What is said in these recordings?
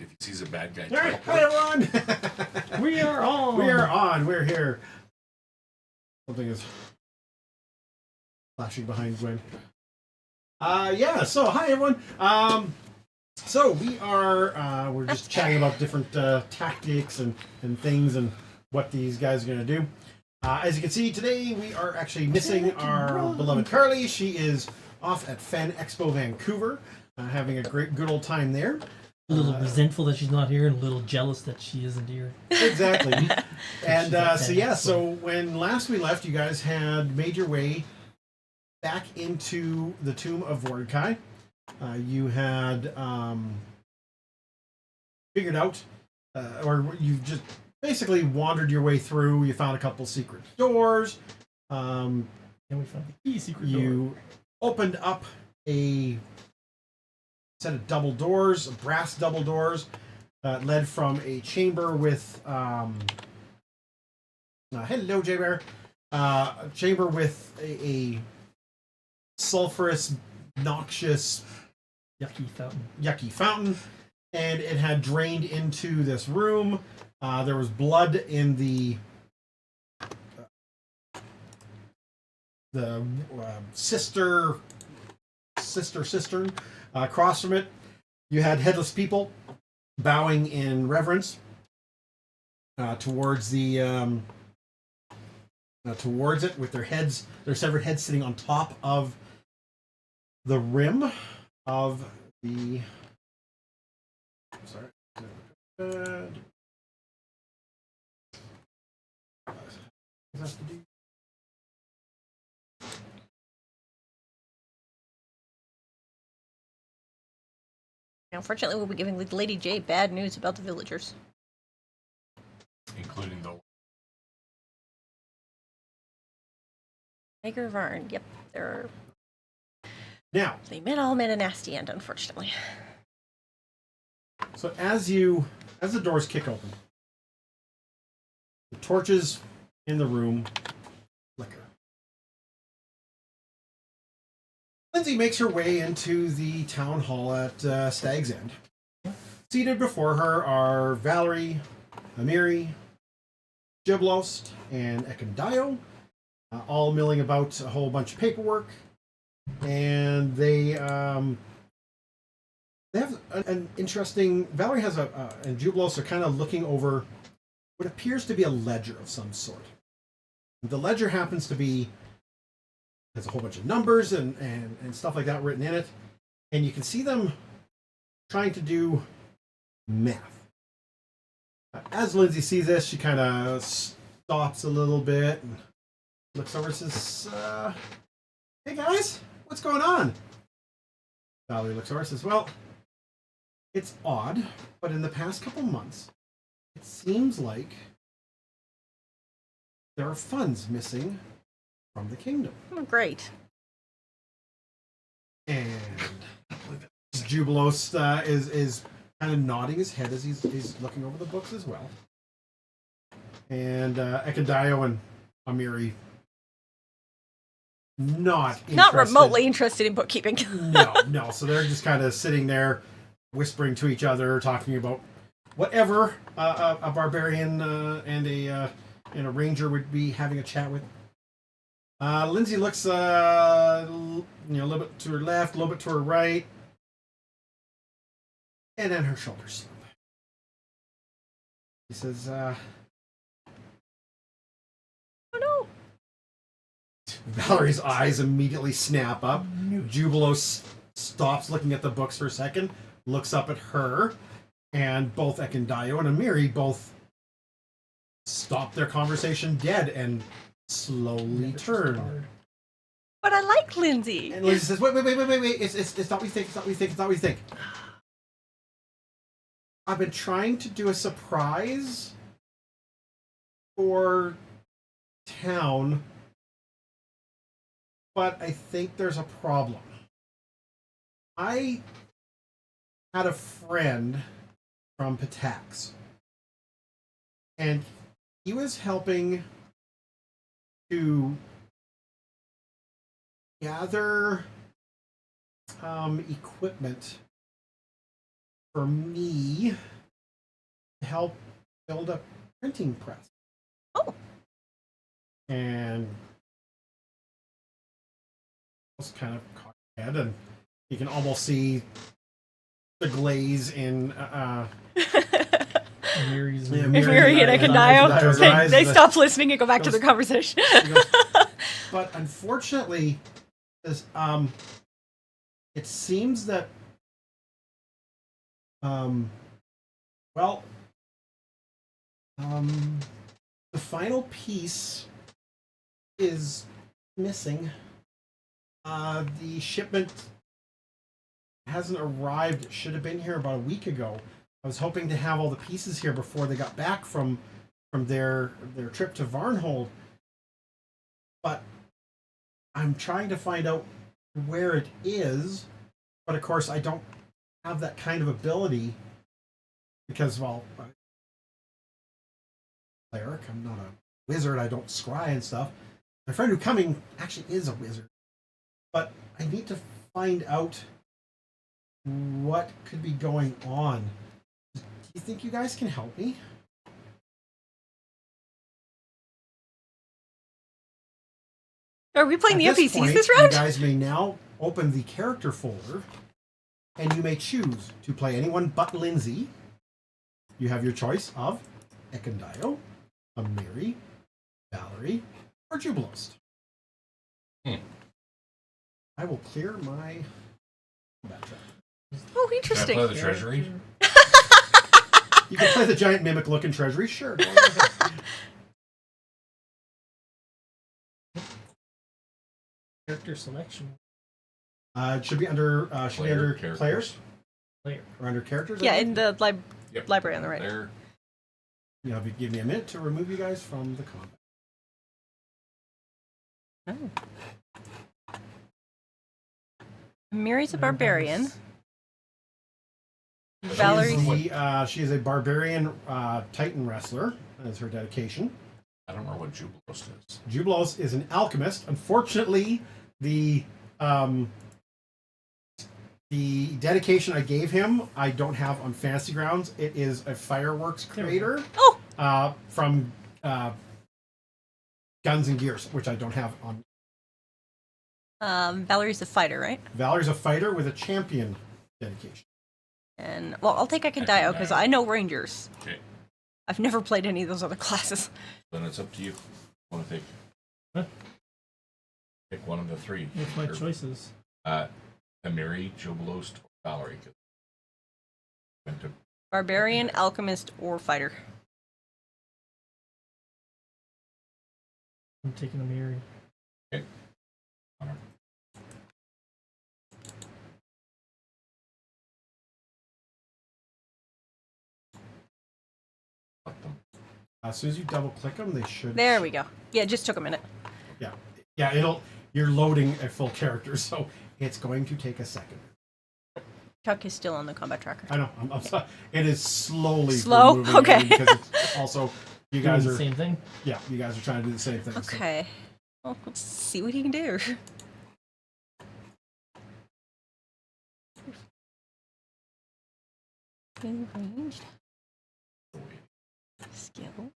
if he sees a bad guy. All right, hi everyone. We are on. We are on. We're here. Something is flashing behind Gwen. Yeah. So hi everyone. So we are we're just chatting about different tactics and things and what these guys are going to do. As you can see today, we are actually missing our beloved Carly. She is off at Fan Expo Vancouver, having a good old time there. A little resentful that she's not here, and a little jealous that she isn't here. Exactly. And so when last we left, you guys had made your way back into the tomb of Vordaki. You had figured out, or you just basically wandered your way through. You found a couple secret doors. And we found the key secret door. You opened up a set of double doors, brass double doors, that led from a chamber with hello, J-Bear. A chamber with a sulfurous, noxious, yucky fountain, and it had drained into this room. There was blood in the sister cistern. Across from it, you had headless people bowing in reverence towards the towards it, with their severed heads sitting on top of the rim of the. Sorry. Unfortunately, we'll be giving Lady J bad news about the villagers. Including the Tiger Varn, yep. They all met a nasty end, unfortunately. So as the doors kick open, the torches in the room flicker. Lindsay makes her way into the town hall at Stag's End. Seated before her are Valerie, Amiri, Jiblost, and Ekandayo, all milling about a whole bunch of paperwork. And they have an interesting. Valerie has and Jiblost are kind of looking over what appears to be a ledger of some sort. The ledger happens to be has a whole bunch of numbers and stuff like that written in it. And you can see them trying to do math. As Lindsay sees this, she kind of stops a little bit and looks over and says, hey guys, what's going on? Valerie looks over and says, well, it's odd, but in the past couple months, it seems like there are funds missing from the kingdom. Oh, great. And Jubilos is kind of nodding his head as he's looking over the books as well. And Ekandayo and Amiri not remotely interested in bookkeeping. No. So they're just kind of sitting there, whispering to each other, talking about whatever a barbarian and a ranger would be having a chat with. Lindsay looks a little bit to her left, a little bit to her right, and then her shoulders slump. He says, oh no. Valerie's eyes immediately snap up. Jubilo stops looking at the books for a second, looks up at her, and both Ekandayo and Amiri both stop their conversation dead and slowly turn. But I like Lindsay. And Lindsay says, wait. It's not what you think. It's not what you think. I've been trying to do a surprise for town, but I think there's a problem. I had a friend from Patax, and he was helping to gather equipment for me to help build a printing press. Oh. And it's kind of cocked head, and you can almost see the glaze in Mary's Miri and Akandayo, they stop listening and go back to their conversation. But unfortunately, this, it seems that the final piece is missing. The shipment hasn't arrived. It should have been here about a week ago. I was hoping to have all the pieces here before they got back from their trip to Varnhold. But I'm trying to find out where it is. But of course, I don't have that kind of ability because, well, cleric. I'm not a wizard. I don't scry and stuff. My friend who coming actually is a wizard. But I need to find out what could be going on. Do you think you guys can help me? Are we playing At the this NPCs point, this round? You guys may now open the character folder, and you may choose to play anyone but Lindsay. You have your choice of Ekandayo, Amiri, Valerie, or Jubilost. I will clear my backtrack. Oh, Can I interesting. play the treasury? You can play the giant mimic looking treasury, sure. character selection. It should be under Characters. players Player. or under characters. I Yeah, think. in the Yep. library on the right. There. You know, give me a minute to remove you guys from the combat. Oh. Miri's a barbarian. Valerie. She is a barbarian Titan wrestler. As her dedication. I don't know what Jubilost is. Jubilos is an alchemist. Unfortunately, the dedication I gave him, I don't have on Fantasy Grounds. It is a fireworks creator from Guns and Gears, which I don't have on. Valerie's a fighter, right? Valerie's a fighter with a champion dedication. And well, I'll take Akandayo because I know Rangers. Okay. I've never played any of those other classes. Then it's up to you. Want to take? Huh? Pick one of the three. What's my Or, choices? Amiri, Jubilost, or Valerie. Went to Barbarian, alchemist, or fighter. I'm taking a Mary. Okay. Honor. Let them. As soon as you double click them, they should. There we go. Yeah, it just took a minute. Yeah. You're loading a full character, so it's going to take a second. Chuck is still on the combat tracker. I know. I'm sorry. It is slowly Slow? moving Okay. because it's also you guys Doing are the same thing. yeah. You guys are trying to do the same thing. so- Okay. Well, let's see what he can do. Ranged. Skill.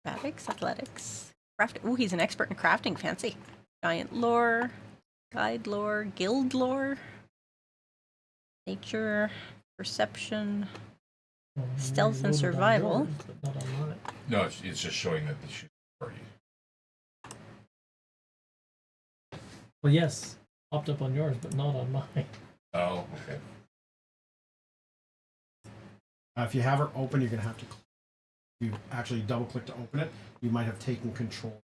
Graphics, athletics. Craft. Ooh, he's an expert in crafting. Fancy. Giant lore. Guide lore. Guild lore. Nature. Perception. Well, Stealth Mary and loaded on survival. yours, but not on mine. No, it's just showing that the shoot party. Well, yes, popped up on yours, but not on mine. Oh, okay. If you have her open, you're going to have to. If you actually double click to open it, you might have taken control.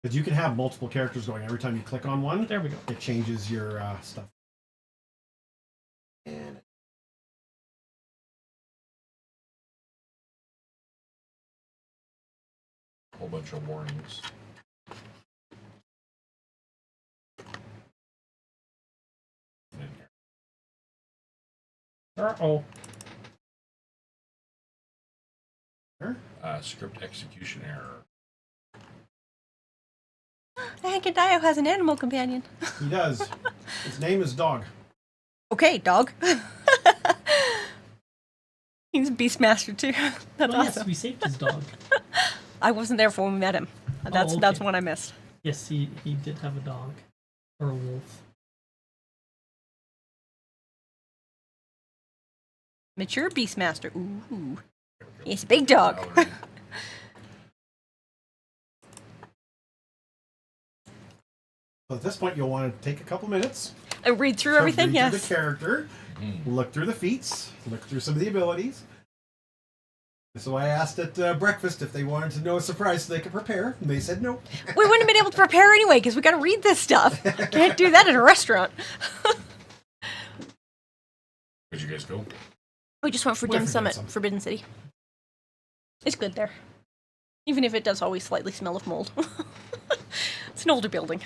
Because you can have multiple characters going. Every time you click on one, There we go. it changes your stuff. And A whole bunch of warnings. In here. Uh-oh. Sure. Script execution error. Hankadio has an animal companion. He does. His name is Dog. Okay, dog. He's a Beastmaster too. That's Well, yes, awesome. we saved his dog. I wasn't there for when we met him. That's okay. one I missed. Yes, he did have a dog. Or a wolf. Mature Beastmaster. Ooh. He's a big dog. Valerie. So at this point, you'll want to take a couple minutes. I read through to everything, read yes. through the character, look through the feats, look through some of the abilities. So I asked at breakfast if they wanted to know a surprise so they could prepare, and they said no. We wouldn't have been able to prepare anyway because we got to read this stuff. Can't do that at a restaurant. Where'd you guys go? We just went for Went Dim for Sum dim at sum. Forbidden City. It's good there. Even if it does always slightly smell of mold. It's an older building.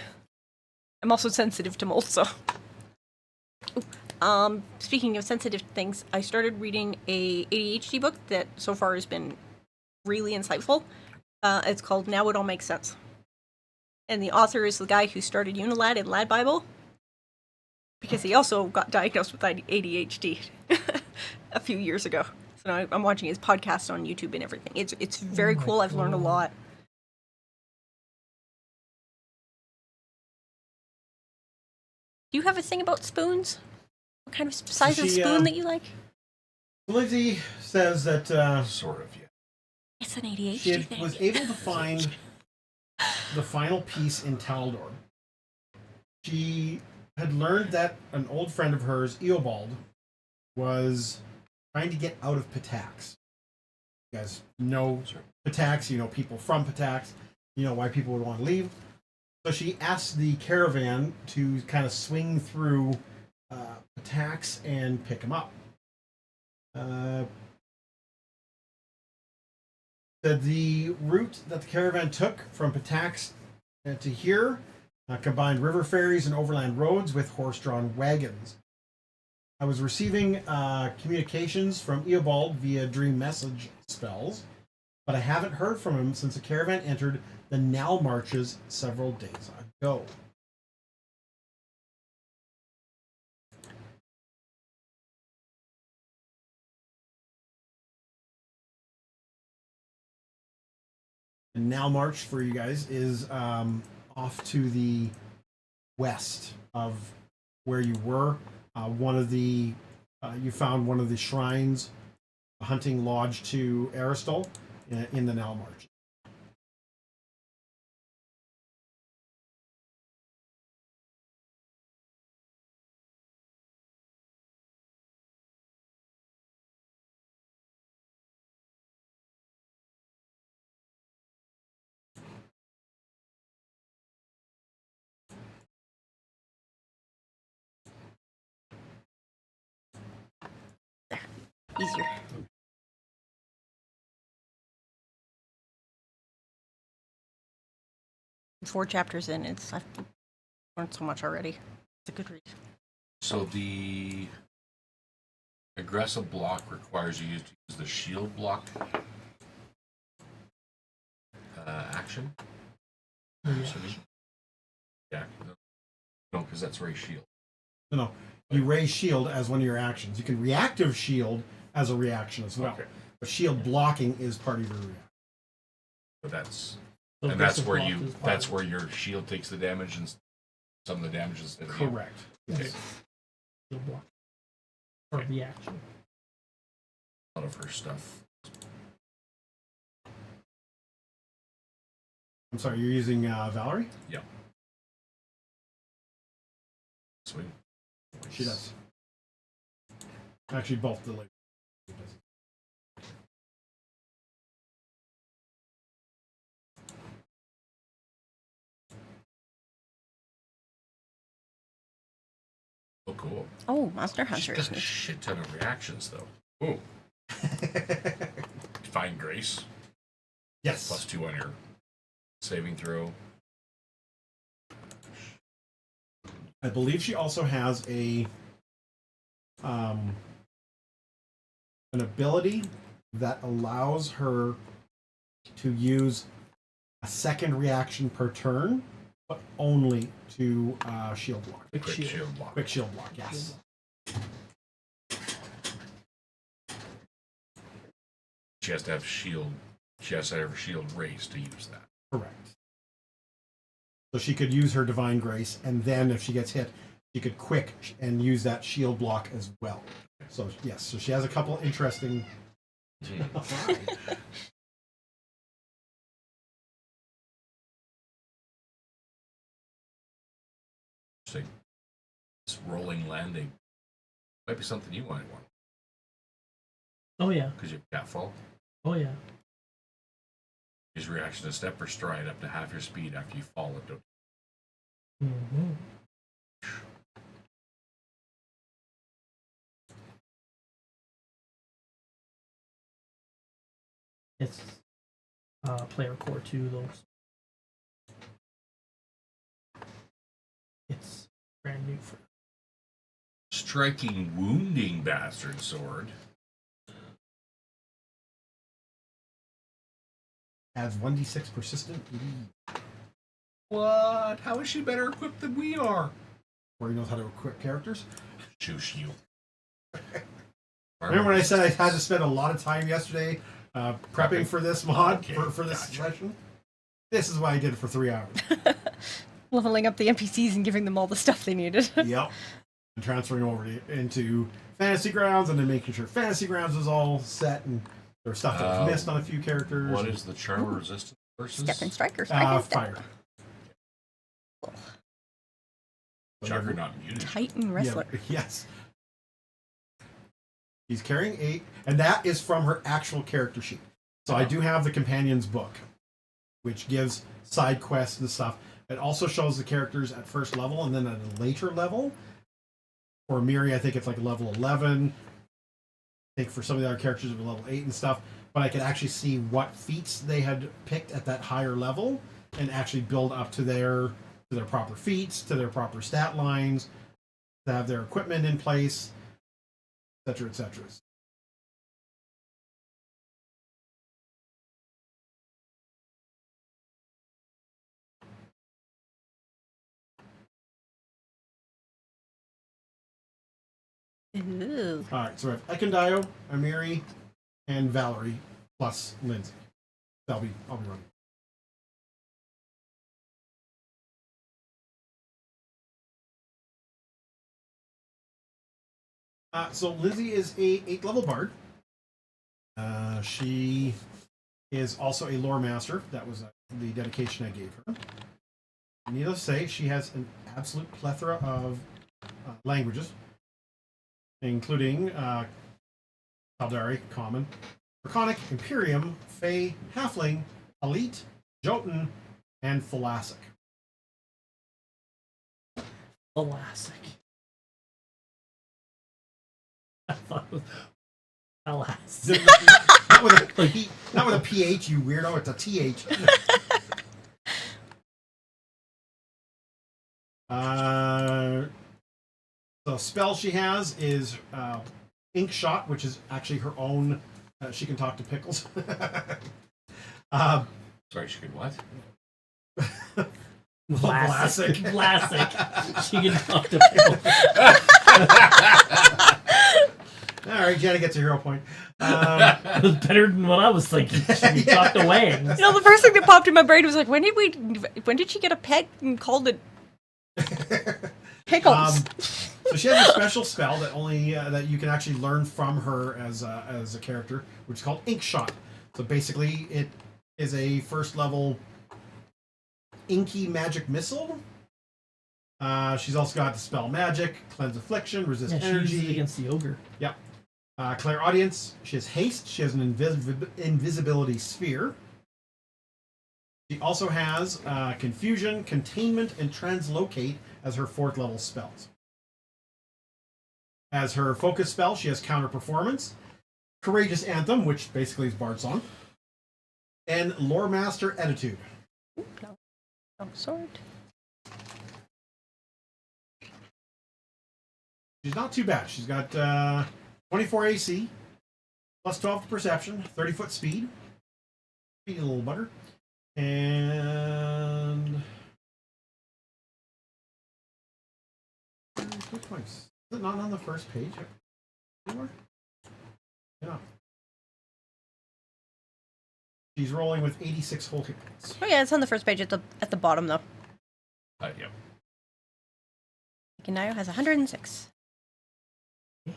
I'm also sensitive to mold, so. Ooh. Speaking of sensitive things, I started reading a ADHD book that so far has been really insightful. It's called Now It All Makes Sense. And the author is the guy who started Unilad and Lad Bible. Because he also got diagnosed with ADHD a few years ago. So now I'm watching his podcast on YouTube and everything. It's very my cool. I've learned a God. lot. Do you have a thing about spoons? What kind of size of She, spoon that you like? Lizzie says that Sort of, yeah. It's an she ADHD thing. was able to find the final piece in Taldor. She had learned that an old friend of hers, Eobald, was trying to get out of Pitax. You guys know Pitax, you know people from Pitax, you know why people would want to leave. So she asked the caravan to kind of swing through Pitax and pick him up. The route that the caravan took from Pitax to here combined river ferries and overland roads with horse-drawn wagons. I was receiving communications from Eobald via dream message spells, but I haven't heard from him since the caravan entered the Now Marches several days ago. The Now March for you guys is off to the west of where you were. You found one of the shrines, a hunting lodge to Aristol in the Now March. Easier. I'm 4 chapters in. I've learned so much already. It's a good read. So the aggressive block requires you to use the shield block action. Yeah. No, because that's very shield. No, you raise shield as one of your actions. You can reactive shield as a reaction as well. Okay. But shield blocking is part of your reaction. But that's So and that's aggressive where block you is part that's of where your shield takes the damage and some of the damage is in the Correct. Okay. Yes. the block. Or reaction. A lot of her stuff. I'm sorry, you're using Valerie? Yeah. Sweet. She does. Actually, both the ladies. Oh, cool. Oh, Monster She's Hunter got is a neat. shit ton of reactions, though. Ooh. Find Grace. Yes. +2 on your saving throw. I believe she also has an ability that allows her to use a second reaction per turn but only to shield block. Quick Quick shield. shield block. Quick shield block, yes. She has to have shield. She has to have her shield raised to use that. Correct. So she could use her divine grace, and then if she gets hit, she could quick and use that shield block as well. So yes, so she has a couple interesting. Interesting. This rolling landing might be something you might want Oh yeah. because you have catfall. Oh yeah. His reaction to step or stride up to half your speed after you fall into. Mm-hmm. It's player core 2 though. It's brand new for. Striking, wounding bastard sword. Adds 1d6 persistent lead, What? How is she better equipped than we are? where he knows how to equip characters. Shush you. Remember when I said I had to spend a lot of time yesterday prepping for this mod, Okay, for this gotcha. session? This is why I did it for 3 hours. Leveling up the NPCs and giving them all the stuff they needed. Yep. And transferring over into Fantasy Grounds, and then making sure Fantasy Grounds was all set, and there was stuff that was missed on a few characters. What is the charm of resistance versus? Step and strike or strike and step. Fire. Juggernaut muted. Titan wrestler. Yeah, yes. He's carrying and that is from her actual character sheet. So I do have the companion's book, which gives side quests and stuff. It also shows the characters at first level, and then at a later level. For Miri, I think it's like level 11. I think for some of the other characters, it was level 8 and stuff. But I could actually see what feats they had picked at that higher level, and actually build up to their proper feats, to their proper stat lines, to have their equipment in place, etc., etc. Ooh. All right, so we have Ekendio, Amiri, and Valerie, plus Lindsay. I'll be running. So Lindsay is a 8th level bard. She is also a lore master. That was the dedication I gave her. Needless to say, she has an absolute plethora of languages, including Kaldari, Common, Draconic, Imperium, Fey, Halfling, Elite, Jotun, and Thalassic. Thalassic. I thought it was alas. Not with a PH, you weirdo. It's a TH. The spell she has is Ink Shot, which is actually her own. She can talk to pickles. Sorry, she could what? Vlasic. Vlasic. She can talk to people. All right, Jenna gets a hero point. It was better than what I was thinking. She can talk to Wangs. You know, the first thing that popped in my brain was like, when did she get a pet and called it Pickles? So she has a special spell that only that you can actually learn from her as a character, which is called Ink Shot. So basically, it is a first level inky magic missile. She's also got Dispel Magic, Cleanse Affliction, Resist Yeah, she Energy. uses it against the ogre. Yep. Claire Audience. She has Haste. She has an Invisibility Sphere. She also has Confusion, Containment, and Translocate as her 4th level spells. As her focus spell, she has Counter Performance, Courageous Anthem, which basically is Bard Song, and Lore Master Attitude. No sword. She's not too bad. She's got 24 AC, plus 12 to Perception, 30-foot speed. Be a little butter. And Is it not on the first page anymore? Yeah. She's rolling with 86 whole hit points. Oh yeah, it's on the first page at the bottom though. Yeah. Aganayo has 106. Yeah,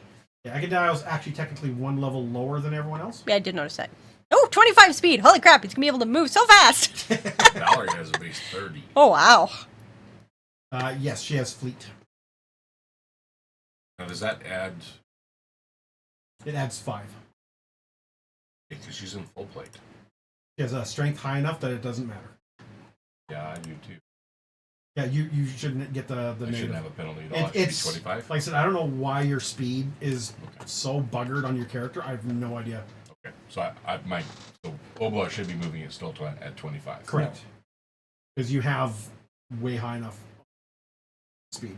Agadile's actually technically one level lower than everyone else. Yeah, I did notice that. Oh, 25 speed! Holy crap, he's gonna be able to move so fast! Valerie has a base 30. Oh wow. Yes, she has fleet. Now, does that add? It adds 5. Because she's in full plate. She has a strength high enough that it doesn't matter. Yeah, I do too. Yeah, you shouldn't get the I negative. shouldn't have a penalty at all. It should be It's 25. Like I said, I don't know why your speed is Okay. so buggered on your character. I have no idea. Okay, so so Obla should be moving it still at 25. Correct. Because you have way high enough speed.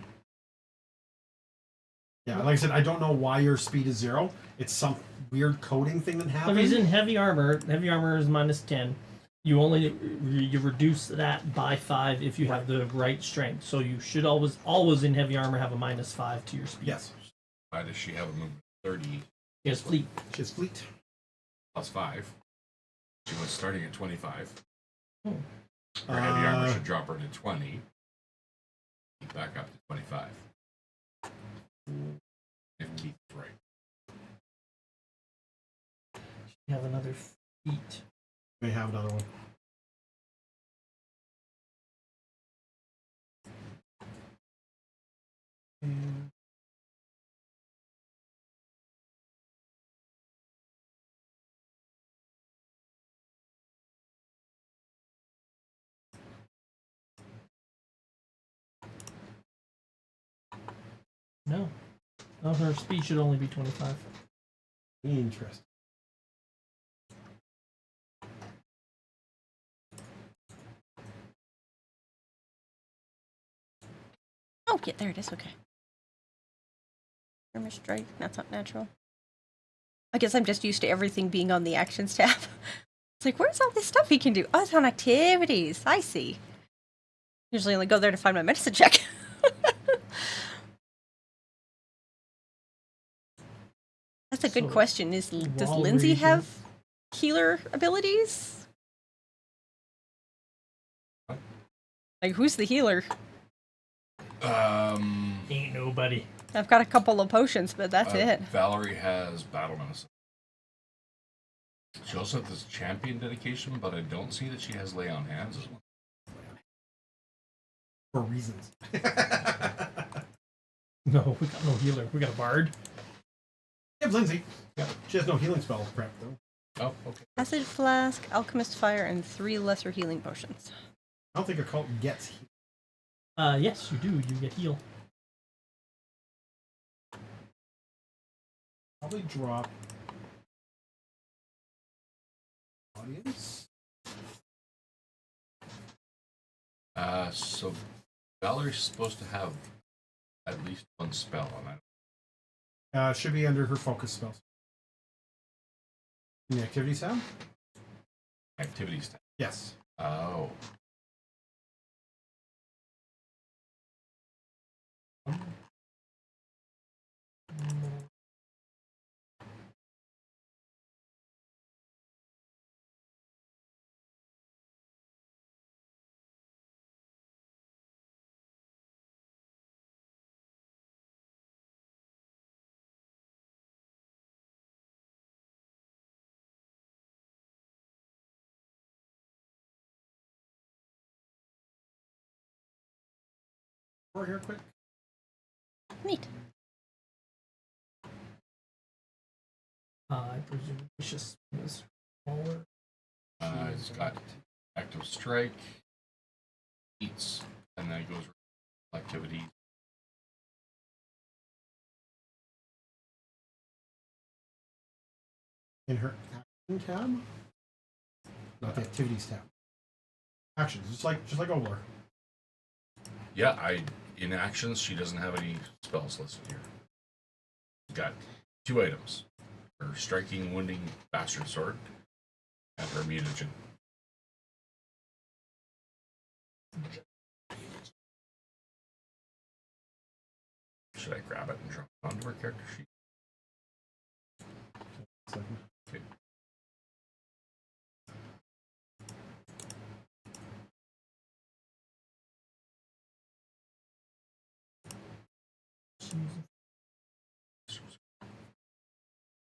Yeah, like I said, I don't know why your speed is 0. It's some weird coding thing that If happened. he's in heavy armor is -10. You reduce that by 5 if you have the right strength. So you should always in heavy armor have a -5 to your speed. Yes, Why does she have a movement 30 He has fleet. she has fleet. plus 5? She was starting at 25. Hmm. Her heavy armor should drop her to 20. Back up to 25. If Keith's right. You have another feat. May have another one. No. No, her speed should only be 25. Interesting. Oh yeah, there it is. Okay. Armor strike. That's not natural. I guess I'm just used to everything being on the actions tab. It's like, where's all this stuff he can do? Oh, it's on activities. I see. Usually only go there to find my medicine check. That's a good So, question. Does while Lindsay raging- have healer abilities? Like, who's the healer? Ain't nobody. I've got a couple of potions, but that's it. Valerie has battle medicine. She also has this champion dedication, but I don't see that she has lay on hands as well. For reasons. No, we got no healer. We got a bard. You have Lindsay. Yeah. She has no healing spell prep though. Oh, okay. Acid flask, alchemist fire, and 3 lesser healing potions. I don't think a cult gets heal. Yes, you do. You get heal. Probably drop audience. So Valerie's supposed to have at least one spell on that. Should be under her focus spells. In the activities tab? Activities tab. Yes. Oh. Over here quick. Neat. I presume vicious is smaller. It's got active strike, eats, and then it goes activity. In her action tab? Not the activities tab. Actions, just like Obler. Yeah, in actions she doesn't have any spells listed here. She's got 2 items: her striking, wounding bastard sword, and her mutagen. Should I grab it and drop it onto her character sheet? Okay.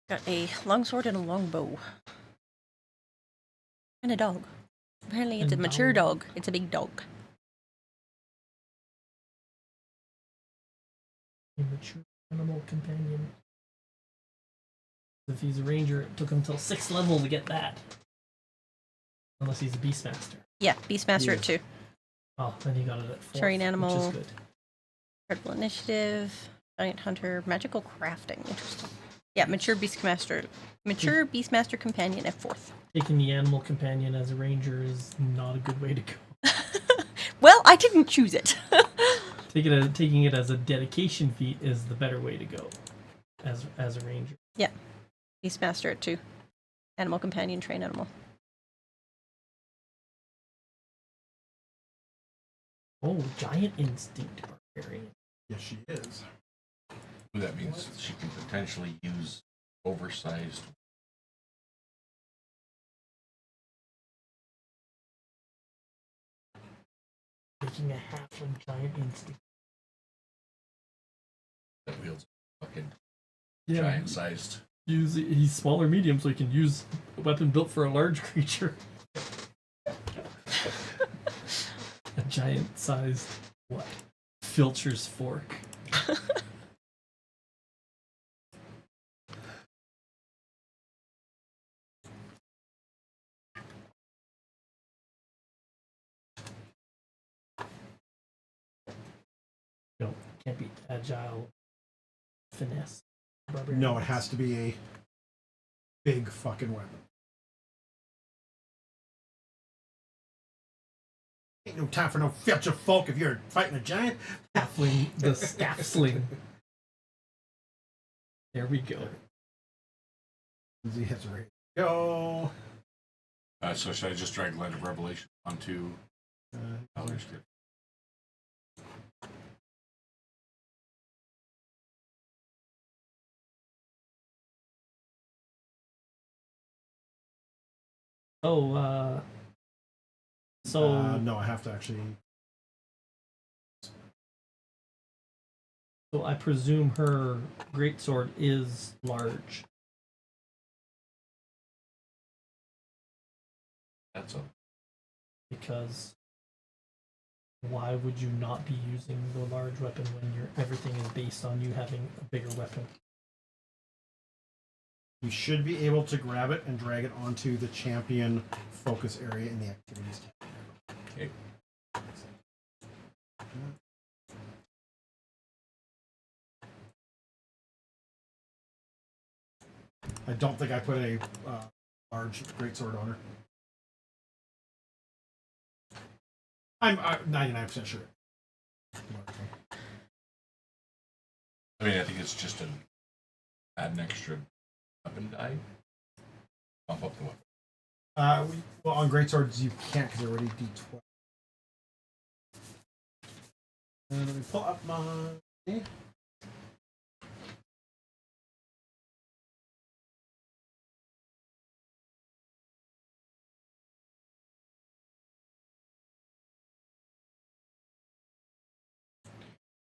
Got a longsword and a longbow. And a dog. Apparently it's a And mature dog. dog. It's a big dog. A mature animal companion. If he's a ranger, it took him till 6th level to get that. Unless he's a beastmaster. Yeah, Beastmaster at Yes. 2. Oh, then he got it at 4th, Terrain which animal. is good. Incredible initiative. Giant hunter. Magical crafting. Interesting. Yeah, mature Beastmaster. Mature Beastmaster companion at 4th. Taking the animal companion as a ranger is not a good way to go. Well, I didn't choose it. Taking it as a dedication feat is the better way to go as a ranger. Yeah. Beastmaster at 2. Animal companion, train animal. Oh, giant instinct barbarian. Yes, she is. That means she can potentially use oversized. Taking a halfling giant instinct. That wields fucking Yeah, giant sized. he's smaller medium, so he can use a weapon built for a large creature. A giant sized what? Filcher's fork. No, can't be agile. Finesse. Barbarian. No, it has to be a big fucking weapon. Ain't no time for no filter folk if you're fighting a giant. Halfling, the staff sling. There we go. He hits her. Go. So should I just drag Light of Revelation onto Elder's kit? Oh, so no, I have to actually. so I presume her greatsword is large. That's a Because why would you not be using the large weapon when everything is based on you having a bigger weapon? You should be able to grab it and drag it onto the champion focus area in the activities tab. okay. I don't think I put a large greatsword on her. I'm 99% sure. I mean, I think it's just add an extra weapon die. Bump up the weapon. Well, on greatswords you can't because they're already D12. And let me pull up my.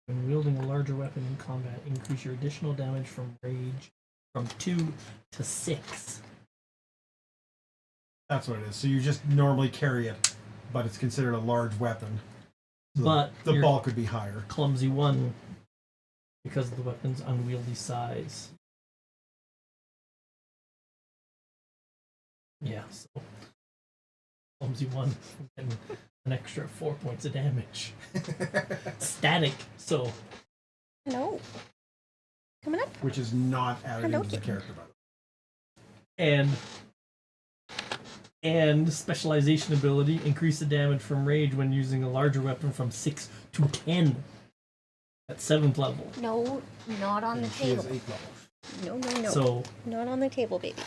When wielding a larger weapon in combat, increase your additional damage from rage from 2 to 6. That's what it is. So you just normally carry it, but it's considered a large weapon. So But the your ball could be higher. clumsy 1 because of the weapon's unwieldy size. Yeah, so clumsy 1 and an extra 4 points of damage. Static, so No. Coming up. Which is not added into the Hadouken. character, by the way. and specialization ability, increase the damage from rage when using a larger weapon from 6 to 10 at 7th level. No, not on the And she is table. 8 levels. No, no, no. So Not on the table, baby.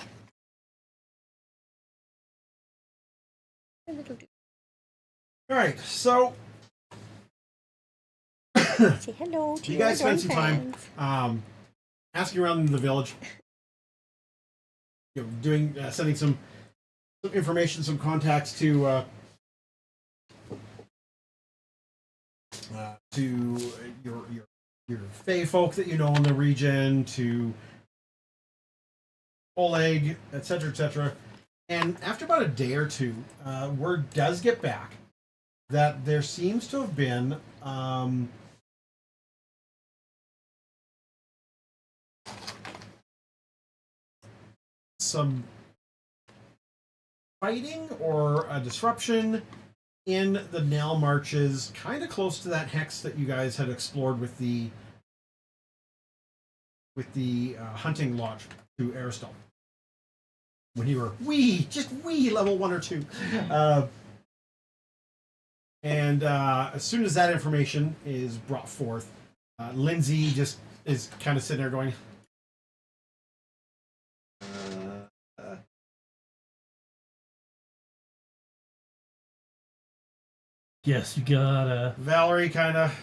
A little dude. All right, so Say hello to You your guys spend some time friends. asking around in the village, doing sending some information, some contacts to your Fey folk that you know in the region, to Oleg, etc., etc. And after about a day or two, word does get back that there seems to have been some fighting or a disruption in the Nell marches, kind of close to that hex that you guys had explored with the hunting lodge to Aristol. When you were just level 1 or 2. And as soon as that information is brought forth, Lindsay just is kind of sitting there going, Yes, you gotta. Valerie kind of,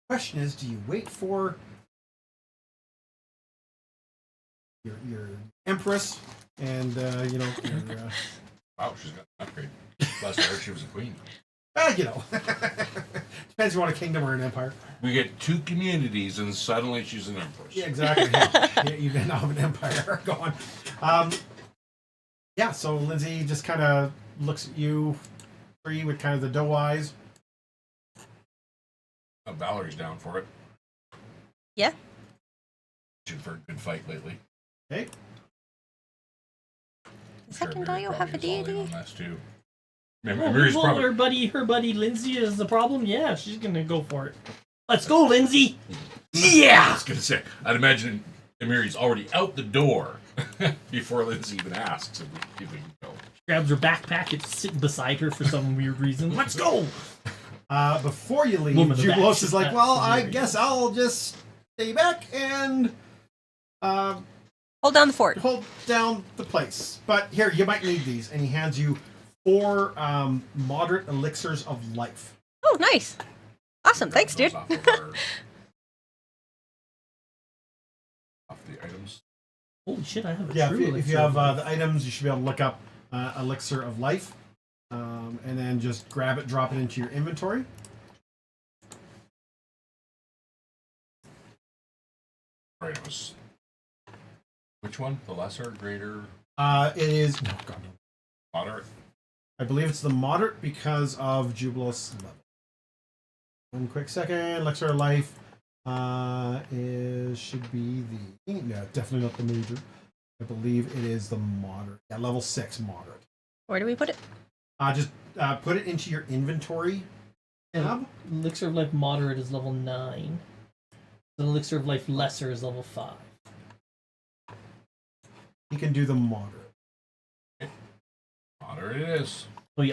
question is, do you wait for your Empress and, your, Wow, she's got an upgrade. Last I heard she was a queen. depends if you want a kingdom or an empire. We get 2 communities and suddenly she's an empress. Yeah, exactly. Yeah, you now have an empire going. Yeah, so Lindsay just kind of looks at you three with kind of the doe eyes. Valerie's down for it. Yeah. She's for a good fight lately. Okay. Does Secundario have a deity? On this too. Oh, Mary's well, probably... her buddy Lindsay is the problem. Yeah, she's gonna go for it. Let's go, Lindsay. Yeah. I was gonna say, I'd imagine Amiri's already out the door before Lindsay even asks if we can go. Grabs her backpack. It's sitting beside her for some weird reason. Let's go. Before you leave, Woman of Jubilos action. is like, well, I guess I'll just stay back and Hold down the fort. hold down the place. But here, you might need these. And he hands you 4 moderate elixirs of life. Oh, nice. Awesome. Thanks, dude. Off the items. Holy shit! I have a Yeah, true if elixir you have of life. the items, you should be able to look up elixir of life. And then just grab it, drop it into your inventory. Right, it was... Which one? The lesser, greater, It is, no, God, no. moderate? I believe it's the moderate because of Jubilos level. One quick second. Elixir of life should be the, no, definitely not the major. I believe it is the moderate. Yeah, level 6 moderate. Where do we put it? Just put it into your inventory tab. Elixir of life moderate is level 9. The elixir of life lesser is level 5. You can do the moderate. Moderate it is. So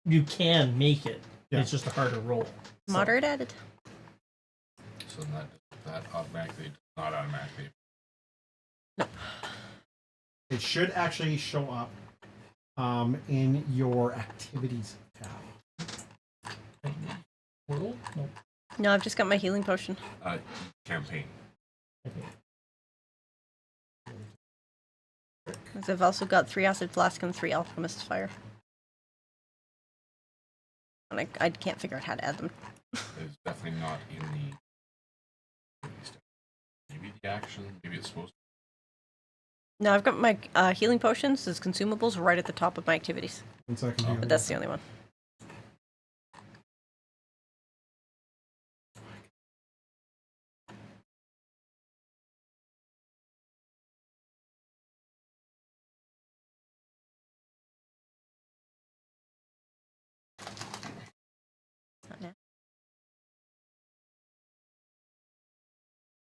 you can make it. Yeah. It's just a harder roll. Moderate added. So that automatically, not automatically. It should actually show up in your activities tab. Portal? No. No, I've just got my healing potion. Campaign. Okay. 'Cause I've also got 3 acid flask and 3 alchemist's fire. And I can't figure out how to add them. It's definitely not in the... Maybe the action, maybe it's supposed to. No, I've got my healing potions as consumables right at the top of my activities. 1 second. But that's the only one. Not now.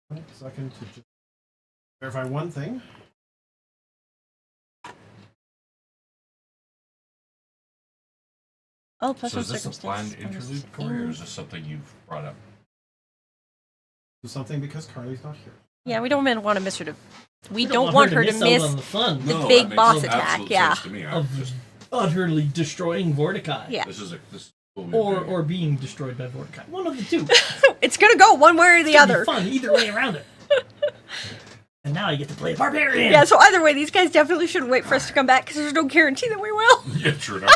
1 second to just verify one thing. Oh, plus So one is this a circumstance. planned interlude, Corey, or is this something you've brought up? Do something because Carly's not here. Yeah, we don't want to miss her to. We I don't want her to out miss on the fun the No, big that makes boss absolute attack. Yeah. sense to me. of utterly destroying Vordaki. Yeah. This is or being destroyed by Vordaki. One of the two. It's gonna go one way or the It's gonna other. be fun either way around it. And now I get to play a barbarian. Yeah, so either way, these guys definitely shouldn't wait for us to come back because there's no guarantee that we will. Yeah, true enough.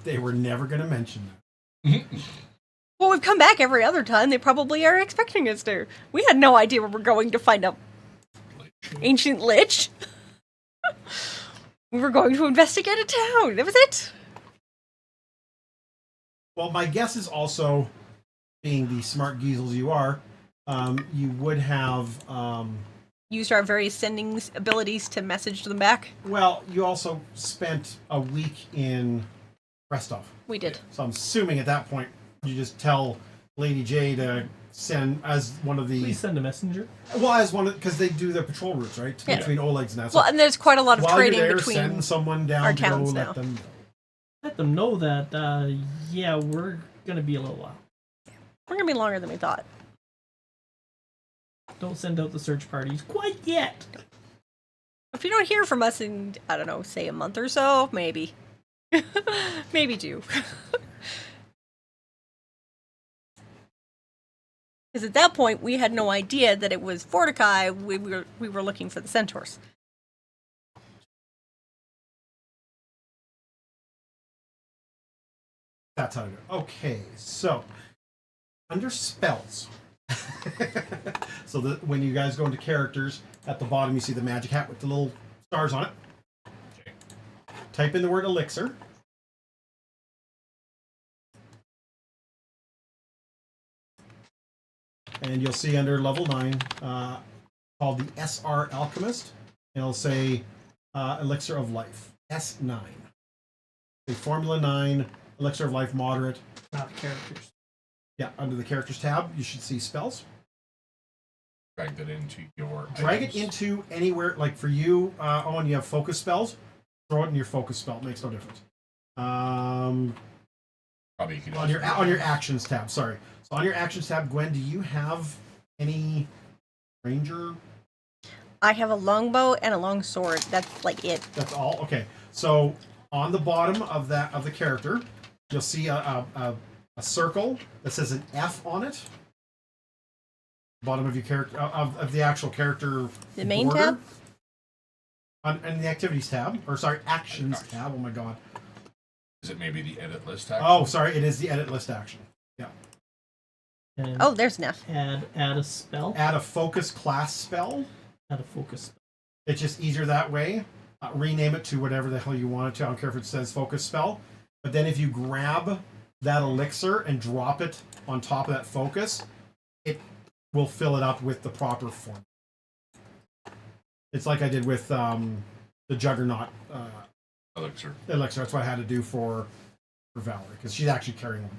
They were never going to mention that. Well, we've come back every other time. They probably are expecting us to. We had no idea we were going to find a ancient lich. We were going to investigate a town. That was it. Well, my guess is also, being the smart geezels you are, you would have. Used our various sending abilities to message them back. Well, you also spent a week in Restov. We did. So I'm assuming at that point you just tell Lady J to send as one of the. Please send a messenger. Well, as one because they do their patrol routes, right? Yeah. Between Oleg's and that. Well, and there's quite a lot of while trading you're there, between. send someone down our to go towns let now. them know. Let them know that, yeah, we're gonna be a little while. We're gonna be longer than we thought. Don't send out the search parties quite yet. If you don't hear from us in, I don't know, say a month or so, maybe. Maybe two. Because at that point, we had no idea that it was Vordaki. We were looking for the centaurs. That's how to do it. Okay, so under spells. So when you guys go into characters, at the bottom you see the magic hat with the little stars on it. Okay. Type in the word elixir. And you'll see under level 9 called the SR Alchemist. It'll say Elixir of Life. S9. The Formula 9, Elixir of Life Moderate. Not the characters. Yeah, under the Characters tab, you should see spells. Drag that into your Drag items. it into anywhere, like for you, Owen, you have focus spells. Throw it in your focus spell. It makes no difference. Probably you can On your actions tab, sorry. So on your actions tab, Gwen, do you have any ranger? I have a longbow and a long sword. That's like it. That's all? Okay. So on the bottom of the character, you'll see a circle that says an F on it. Bottom of your character of the actual character. The main border. tab? And the activities tab. Or sorry, actions tab. Oh my god. Is it maybe the edit list action? Oh, sorry, it is the edit list action. Yeah. And Oh, there's an F. add a spell. Add a focus class spell. Add a focus spell. It's just easier that way. Rename it to whatever the hell you want it to. I don't care if it says focus spell. But then if you grab that elixir and drop it on top of that focus, it will fill it up with the proper form. It's like I did with the Juggernaut Elixir. elixir. That's what I had to do for Valerie, because she's actually carrying one.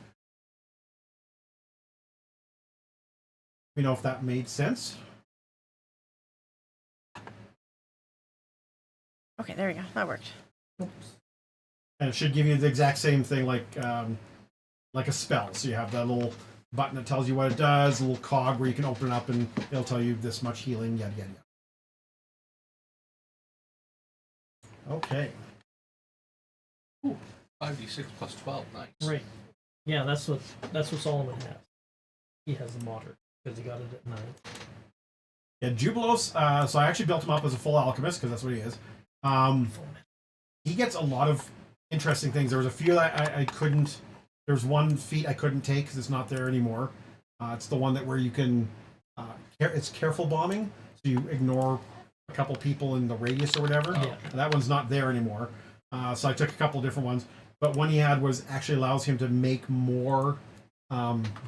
You know if that made sense? Okay, there we go. That worked. Oops. And it should give you the exact same thing like a spell. So you have that little button that tells you what it does, a little cog where you can open it up and it'll tell you this much healing, yada yada yada. Okay. 5d6 plus 12. Nice. Right. Yeah, that's what Solomon has. He has the moderate because he got it at 9. Yeah, Jubilos. So I actually built him up as a full alchemist because that's what he is. He gets a lot of interesting things. There was a few that I couldn't. There's one feat I couldn't take because it's not there anymore. It's the one that where you can. It's careful bombing, so you ignore a couple people in the radius or whatever. Yeah. That one's not there anymore. So I took a couple different ones, but one he had was actually allows him to make more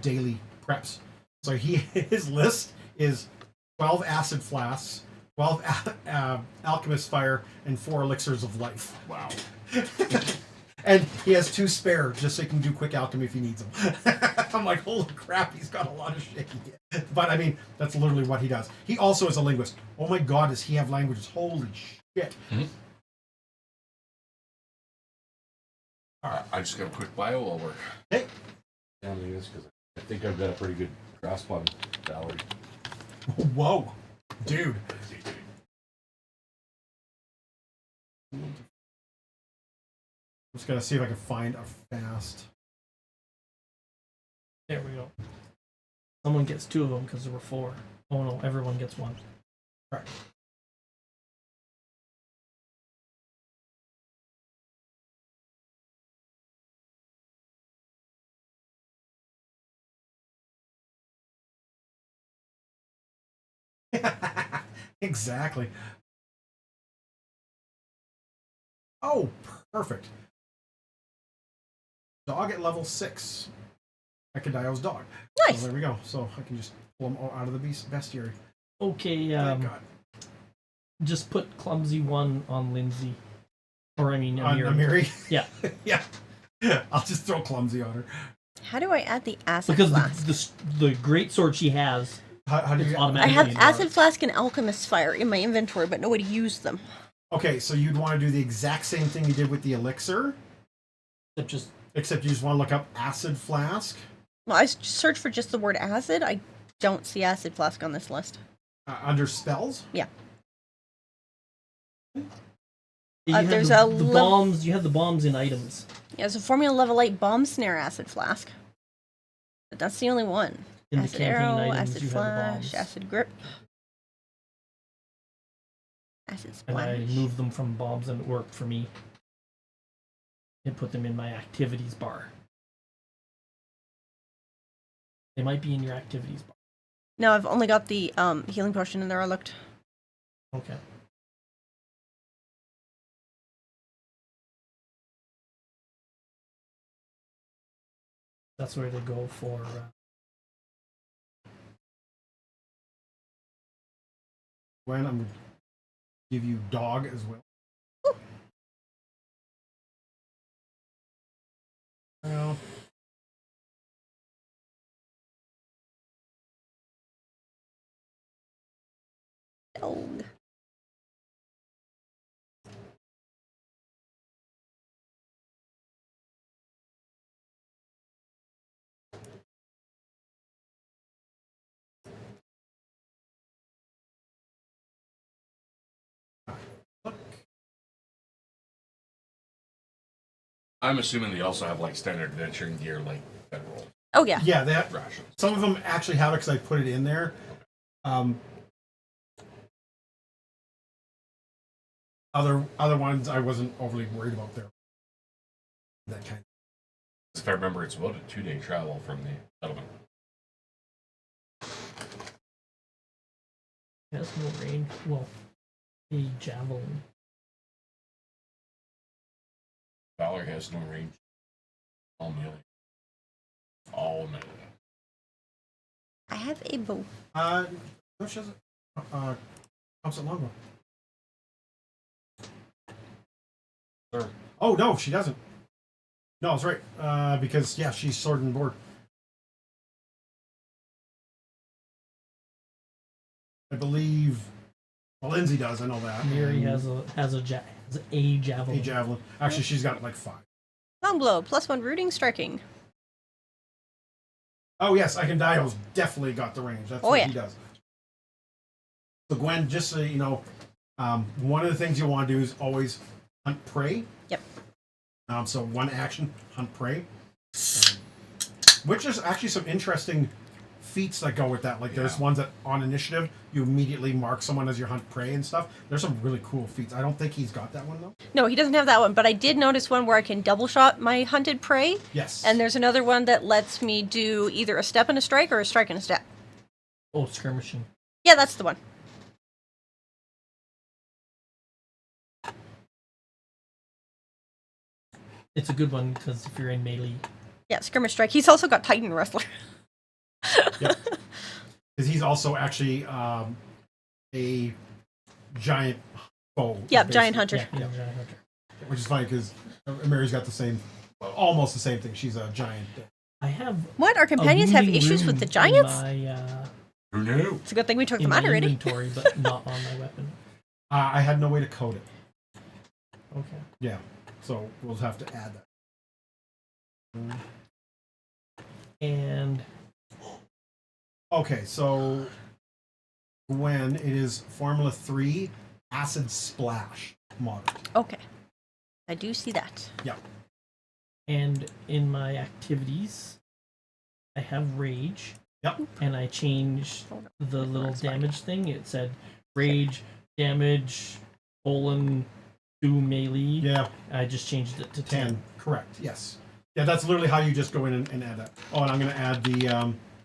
daily preps. So his list is 12 acid flasks, 12 alchemist fire, and 4 elixirs of life. Wow. And he has 2 spare just so he can do quick alchemy if he needs them. I'm like, holy crap, he's got a lot of shit. But I mean, that's literally what he does. He also is a linguist. Oh my god, does he have languages? Holy shit. Mm-hmm. I just got a quick bio while we're. Hey. Down this because I think I've got a pretty good grasp on Valerie. Whoa. Dude. Just gotta see if I can find a fast. There we go. Someone gets 2 of them because there were 4. Oh no, everyone gets 1. Correct. Exactly. Oh, perfect. Dog at level 6. Ekadio's dog. Nice. So there we go. So I can just pull him out of the bestiary. Okay, Thank God. just put clumsy 1 on Lindsay. Or I mean, On Amiri. Amiri? Yeah. Yeah. I'll just throw clumsy on her. How do I add the acid Because flask? the great sword she has, How do it's you? I automatically have in acid dark. flask and alchemist fire in my inventory, but nobody used them. Okay, so you'd want to do the exact same thing you did with the elixir, except you just want to look up acid flask Well, I searched for just the word acid. I don't see acid flask on this list. under spells. Yeah. You have there's the a bombs. You have the bombs in items. Yeah, it's a formula level 8 bomb snare acid flask. But that's the only one. In the Acid campaign arrow, items, acid you have the flash, bombs. acid grip. Acid And splash. I moved them from bombs, and it worked for me. And put them in my activities bar. They might be in your activities bar. No, I've only got the healing potion in there. I looked. Okay. That's where they go for. When I'm gonna give you dog as well. Well, Dog. I'm assuming they also have like standard adventuring gear, like federal Oh, yeah. yeah, that rations. some of them actually have it because I put it in there. Other ones I wasn't overly worried about there. That kind. If I remember, it's about a 2-day travel from the settlement. It has no range. Well, a javelin. Valor has no range. All melee. All melee. I have a bow. No, she doesn't. Comes at longbow. Sure. Oh no, she doesn't. No, that's right. Because yeah, she's sword and board. I believe. Well, Lindsay does. I know that. Mary has a javelin. A javelin. Actually, she's got like 5. Longblow, +1 rooting, striking. Oh yes, Ikendio's definitely got the range. That's what yeah. he does. So Gwen, just so you know, one of the things you want to do is always hunt prey. Yep. So 1 action, hunt prey. Which is actually some interesting feats that go with that. Like there's ones that on initiative you immediately mark someone as your hunt prey and stuff. There's some really cool feats. I don't think he's got that one though. No, he doesn't have that one, but I did notice one where I can double shot my hunted prey. Yes. And there's another one that lets me do either a step and a strike or a strike and a step. Oh, skirmishing. Yeah, that's the one. It's a good one because if you're in melee, Yeah, skirmish strike. He's also got Titan Wrestler. Yep. Because he's also actually a giant foe. Yep, basically. giant hunter. yeah, giant hunter. Which is funny because Mary's got the same, almost the same thing. She's a giant. I have. What? Our companions have wounding issues with rune the giants? In my, Who knew? It's a good thing we took in them my out already. inventory, but not on my weapon. I had no way to code it. Okay. Yeah, so we'll have to add that. And Okay, so Gwen, it is Formula 3 Acid Splash model. Okay. I do see that. Yeah. And in my activities, I have rage. Yep. And I changed the little That's fine. damage thing. It said rage, damage, colon, 2 melee. Yeah. I just changed it to 10. 10. Correct. Yes. Yeah, that's literally how you just go in and add that. Oh, and I'm going to add the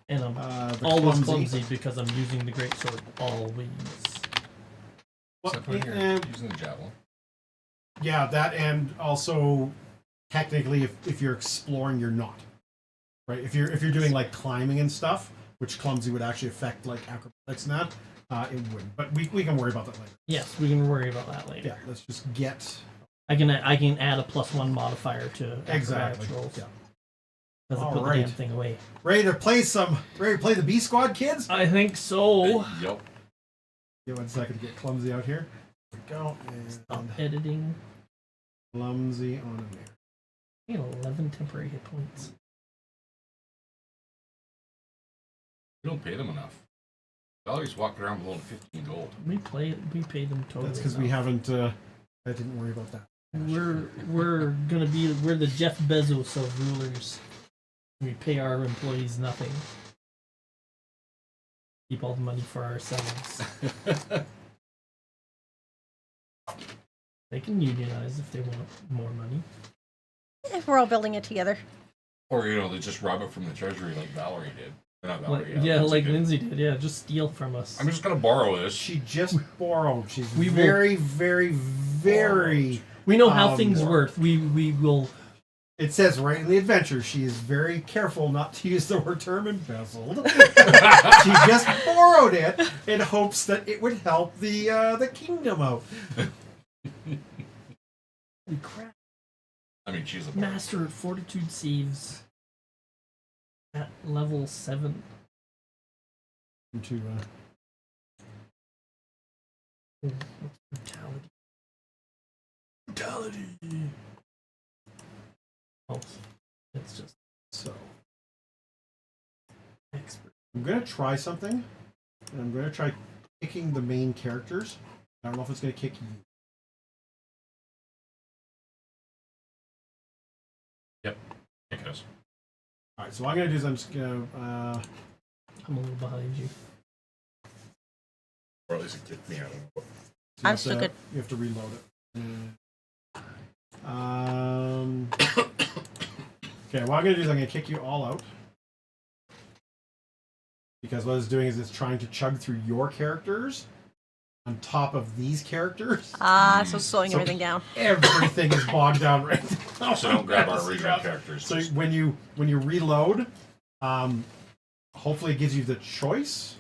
And I'm the always clumsy because I'm using the greatsword. Always. Well, Except when you're using the javelin. yeah, that, and also technically, if you're exploring, you're not. Right? If you're doing like climbing and stuff, which clumsy would actually affect like acrobatics and that, it wouldn't. But we can worry about that later. Yes, we can worry about that later. Yeah, let's just get I can add a +1 modifier to acrobatics exactly. rolls. Yeah. Because I All put right. the damn thing away. Ready to play the B Squad, kids? I think so. Yep. Give 1 second to get clumsy out here. There we go. Stop And editing. clumsy on a mirror. I get 11 temporary hit points. We don't pay them enough. Valerie's walking around with only 15 gold. We pay them totally. That's because we enough. haven't. I didn't worry about that. We're the Jeff Bezos of rulers. We pay our employees nothing. Keep all the money for ourselves. They can unionize if they want more money. We're all building it together. Or, they just rob it from the treasury like Valerie did. Not Valerie, Like did. Lindsay did. Yeah, just steal from us. I'm just going to borrow this. She just borrowed. She's We will- very, very, very. We know how things work. We will. It says right in the adventure, she is very careful not to use the word term embezzled. She just borrowed it in hopes that it would help the kingdom out. We crap. I mean, she's a Master of Fortitude saves at level 7. To Oh, what's brutality? Oh, it's just so expert. I'm gonna try something, and I'm gonna try kicking the main characters. I don't know if it's gonna kick you. Yep. It does. All right. So what I'm gonna do is I'm just gonna. I'm a little behind you. Or at least it kicked me out. So you I'm have still to- good. You have to reload it. Okay, what I'm going to do is I'm going to kick you all out. Because what it's doing is it's trying to chug through your characters on top of these characters. So slowing everything down. Everything is bogged down right now. So don't grab our original characters. So Just- when you reload, hopefully it gives you the choice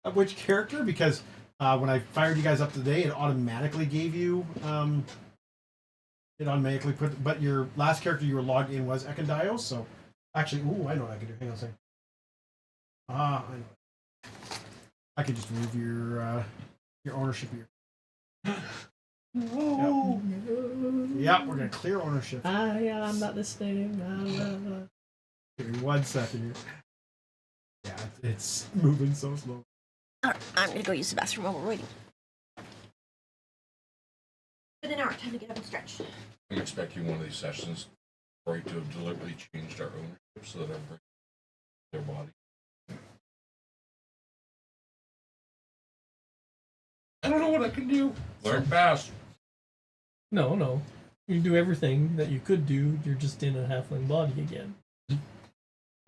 of which character, because when I fired you guys up today, it automatically gave you it automatically put, but your last character you were logged in was Ekondios, so actually, ooh, I know what I can do. Hang on a second. I know. I could just remove your ownership here. Oh, Yeah, we're gonna clear ownership. I'm not listening. Give me 1 second here. Yeah, it's moving so slow. Alright, I'm gonna go use the bathroom while we're waiting. Been an hour, time to get up and stretch. I'm expecting one of these sessions for it to have deliberately changed our ownership so that everybody their body. I don't know what I can do. Learn fast. No. You do everything that you could do. You're just in a halfling body again.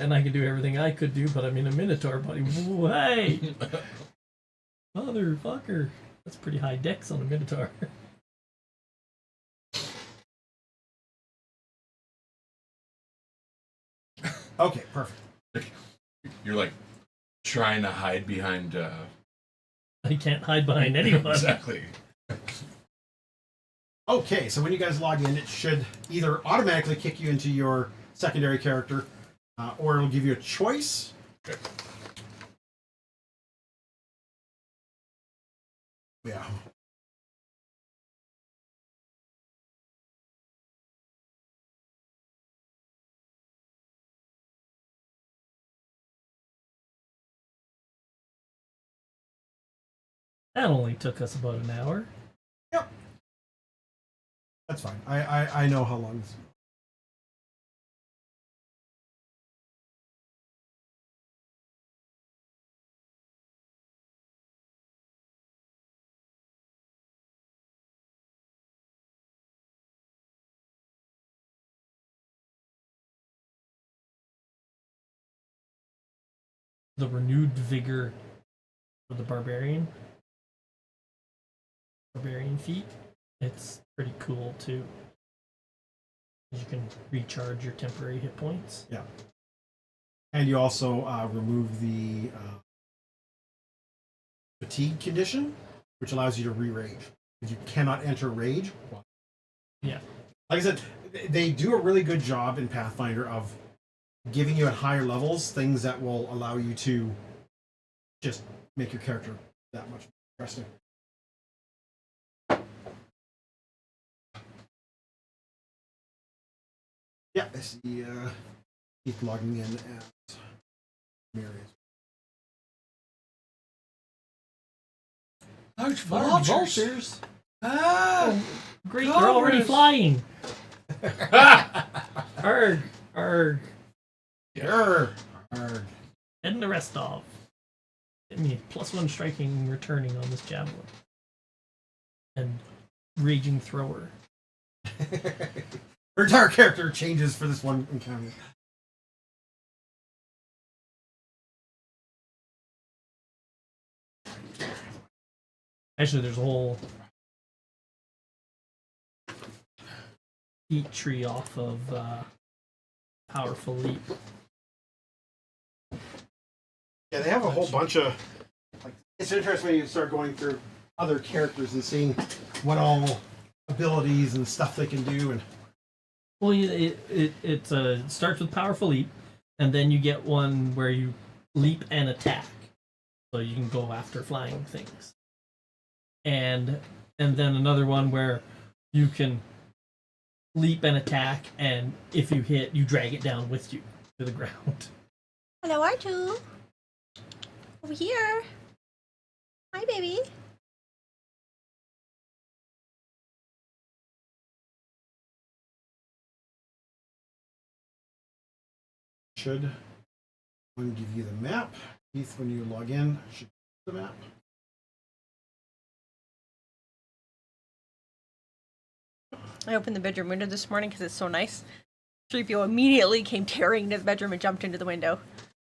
And I can do everything I could do, but I'm in a minotaur body. Whoa, hey, motherfucker! That's pretty high dex on a minotaur. Okay, perfect. You're like trying to hide behind. I can't hide behind anyone. Exactly. Okay, so when you guys log in, it should either automatically kick you into your secondary character, or it'll give you a choice. Okay. Yeah. That only took us about an hour. Yep. That's fine. I know how long this is. the renewed vigor for the barbarian feat. It's pretty cool too. You can recharge your temporary hit points. Yeah. And you also remove the fatigue condition, which allows you to re-rage. You cannot enter rage. Yeah. Like I said, they do a really good job in Pathfinder of giving you at higher levels things that will allow you to just make your character that much more interesting. Yeah, I see Keith logging in as Mary. Large Vultures. Ah! Great, they're already flying. Arg, arg. Arr, arr. Heading the rest off. Get me +1 striking returning on this javelin. And raging thrower. Her entire character changes for this one encounter. Actually, there's a whole heat tree off of Powerful Leap. Yeah, they have a whole bunch of. Like, it's interesting when you start going through other characters and seeing what all abilities and stuff they can do. And Well, it starts with Powerful Leap, and then you get one where you leap and attack, so you can go after flying things. And then another one where you can leap and attack, and if you hit, you drag it down with you to the ground. Hello, R2. Over here. Hi, baby. should one give you the map. Keith, when you log in, should give you the map. I opened the bedroom window this morning because it's so nice. 3PO immediately came tearing into the bedroom and jumped into the window.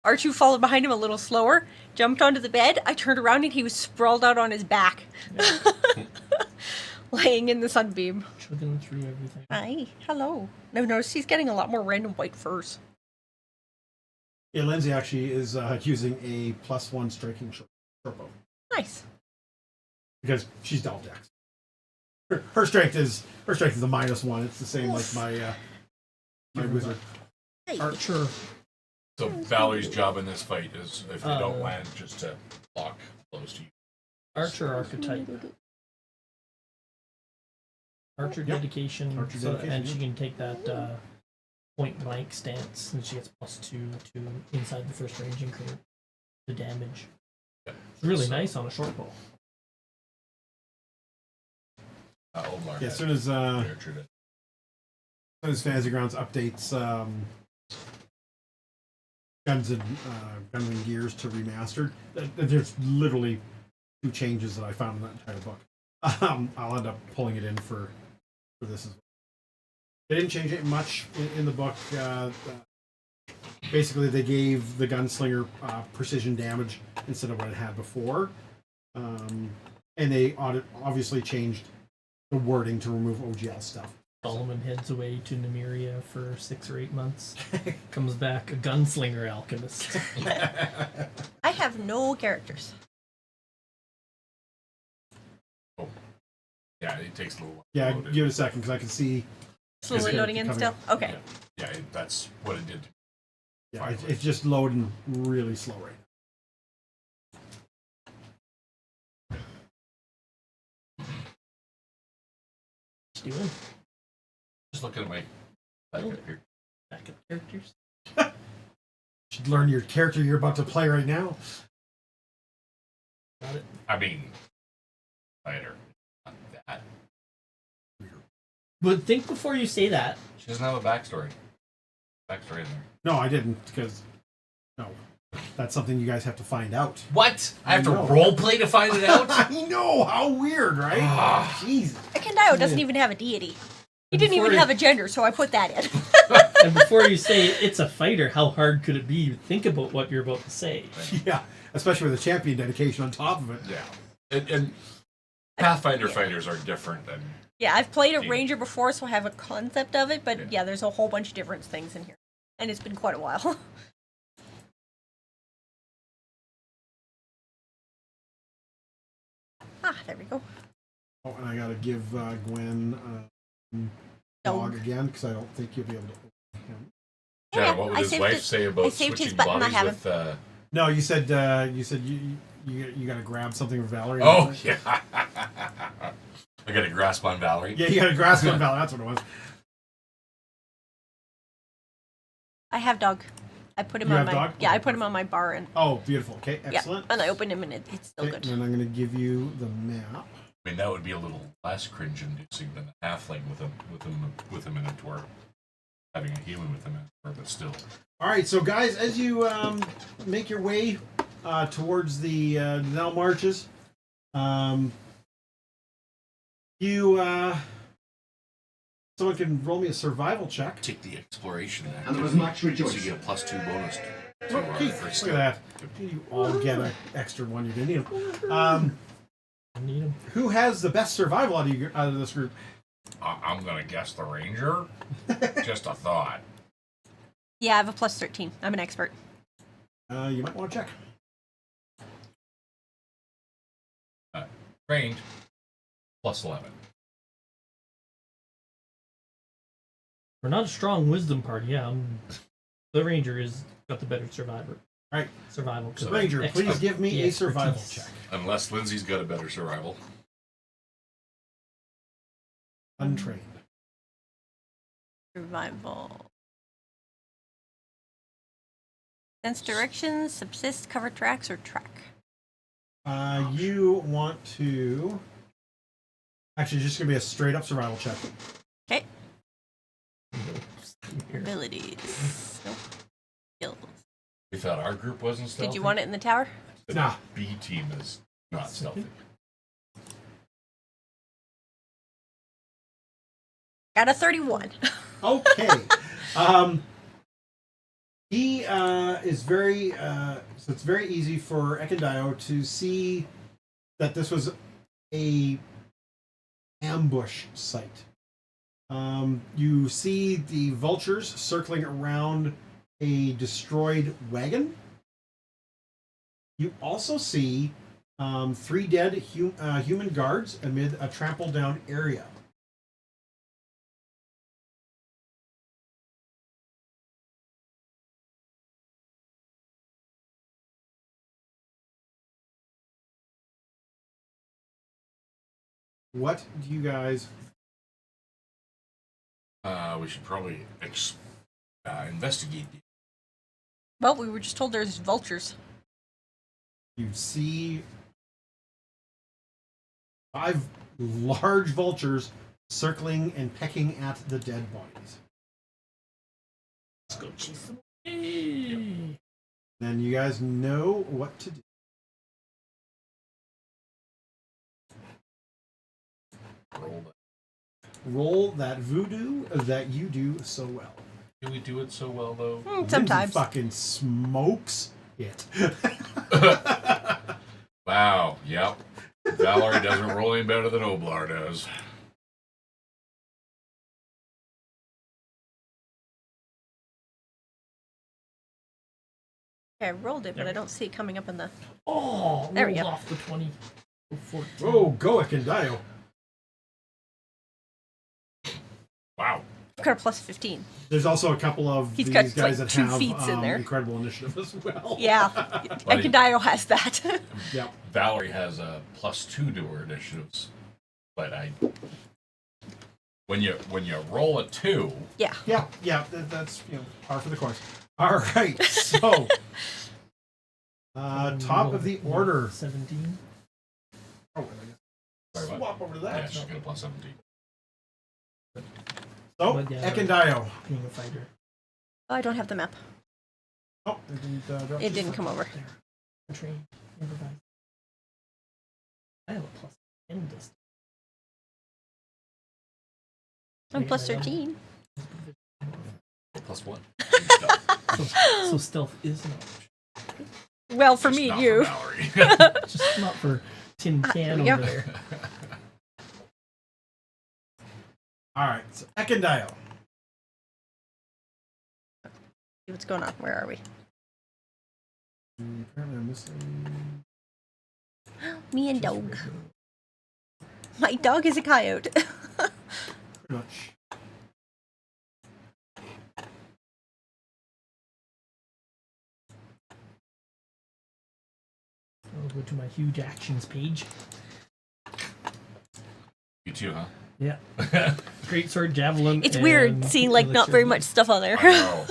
R2 followed behind him a little slower, jumped onto the bed. I turned around and he was sprawled out on his back, laying in the sunbeam. Chugging through everything. Hi, hello. I've noticed he's getting a lot more random white furs. Yeah, Lindsay actually is using a +1 striking short bow Nice. because she's double dex. Her strength is a -1. It's the same like my wizard. Hey. Archer. So Valerie's job in this fight is, if they don't land, just to block close to you. Archer archetype. Archer Yep. dedication. Archer so- dedication, and she yep. can take that point blank stance, and she gets +2 to inside the first range increment to damage. Yeah. It's really So, nice on a short bow. Omar Yeah, as had soon as Gertrude. Fantasy Grounds updates Guns and Gears to remastered, there's literally 2 changes that I found in that entire book. I'll end up pulling it in for this as well. They didn't change it much in the book. Basically, they gave the gunslinger precision damage instead of what it had before, and they obviously changed the wording to remove OGL stuff. Solomon heads away to Nymeria for 6 or 8 months. Comes back a gunslinger alchemist. I have no characters. Oh. Yeah, it takes a little while. Yeah, to load give it a second because I can see. Slowly Yeah, loading in coming. still? Okay. Yeah, that's what it did. Yeah, it's just loading really slow right now. What you doing? Just looking at my backup here. Backup characters. Should learn your character you're about to play right now. Got it. I mean, fighter. Not that. But think before you say that. She doesn't have a backstory. Backstory in there. No, I didn't because that's something you guys have to find out. What? I have to know. role play to find it out? I know, how weird, right? Ah. Jesus. Akendaio doesn't even have a deity. He didn't Before even you- have a gender, so I put that in. And before you say it's a fighter, how hard could it be? Think about what you're about to say. Yeah, especially with a champion dedication on top of it. Yeah. And Pathfinder fighters are different than. Yeah, I've played a Yeah. ranger before, so I have a concept of it. But Yeah. yeah, there's a whole bunch of different things in here, and it's been quite a while. There we go. Oh, and I gotta give Gwen dog again because I don't think you'll be able to open him. Jenna, Yeah, what would I his saved wife it- say I about saved his switching button, I bodies haven't. with? No, you said you gotta grab something with Valerie. Oh yeah. I got a grasp on Valerie. Yeah, you gotta grasp on Valerie. That's what it was. I have dog. I put him You on have my dog? yeah. I Okay, put him on my bar and Oh, beautiful. Okay, yeah, excellent. and I opened him and it's still Okay, good. and I'm gonna give you the map. I mean, that would be a little less cringe-inducing than a halfling with a minotaur. Having a human with a minotaur, but still. All right, so guys, as you make your way towards the Nell marches, someone can roll me a survival check. Take the exploration act. And there was much So rejoicing. you get a +2 bonus to Okay, first look at that. You all get an extra one. You didn't need them. I need him. Who has the best survival out of this group? I'm gonna guess the ranger. Just a thought. Yeah, I have a +13. I'm an expert. You might want to check. Trained. +11. We're not a strong wisdom party. Yeah, the ranger is got the better survivor. All right, Survival. So- Ranger, please give me the a survival expertise. check. Unless Lindsay's got a better survival. Untrained. Survival. Sense directions, subsist, cover tracks, or track. You want to actually just gonna be a straight up survival check. Okay. Here. Abilities. Nope. Skills. We thought our group wasn't stealthy. Did you want it in the tower? The Nah. B team is not stealthy. Got a 31. Okay. He is very so it's very easy for Ekendio to see that this was a ambush site. You see the vultures circling around a destroyed wagon. You also see 3 dead human guards amid a trampled down area. What do you guys? We should probably investigate. Well, we were just told there's vultures. You see 5 large vultures circling and pecking at the dead bodies. Let's go chase them. Hey. Then you guys know what to do. Roll that voodoo that you do so well. Do we do it so well though? Lindsay Sometimes. fucking smokes it. Wow. Yep. Valerie doesn't roll any better than Oblar does. Okay, I rolled it, but I don't see it coming up in the. Oh, There we rolled go. off the 20. 14. Oh, go Ekendio. Wow. I've got a +15. There's also a couple of He's these got, guys like, that 2 have feats in there. incredible initiative as well. Yeah. Buddy. Ekendio has that. Yep. Valerie has a +2 to her initiatives, but when you roll a 2, Yeah. Yeah, that's par for the course. All right, so top of the order. 17. Oh, I Sorry, guess what? swap over to yeah, that. she's got a +17. So But yeah, Ekendio. Being a fighter. Oh, I don't have the map. Oh, it didn't, drop It this didn't one. come over. There. Train. Improvise. I have a +10 this. I'm Yeah, I know. +13. +1. Stealth. So stealth is an option. Well, for Just me not and you. for Mallory. Just not for Tin Can yeah. over there. All right, so Ekondyle. See what's going on. Where are we? Apparently I'm missing. Me and dog. My dog is a coyote. Pretty much. I'll go to my huge actions page. You too, huh? Yeah. Great sword, javelin. It's weird seeing like not very much stuff on there. I know.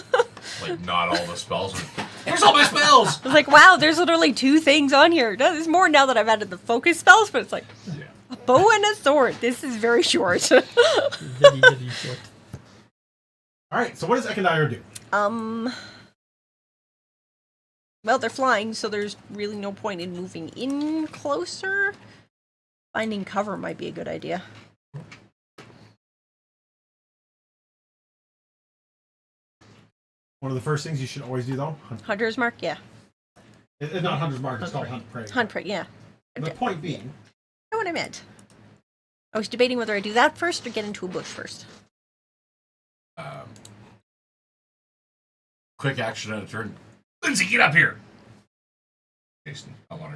Like, not all the spells. Here's all my spells! I was like, wow, there's literally 2 things on here. No, there's more now that I've added the focus spells, but it's like Yeah. a bow and a sword. This is very short. Very short. All right, so what does Ekondyle do? Well, they're flying, so there's really no point in moving in closer. Finding cover might be a good idea. One of the first things you should always do, though, Hunter's mark, yeah. it's not Hunter's Mark, it's called Hunt Prey. Hunt prey, yeah. The point being, I know what I meant. I was debating whether I do that first or get into a bush first. Quick action on a turn. Lindsay, get up here! Jason, I want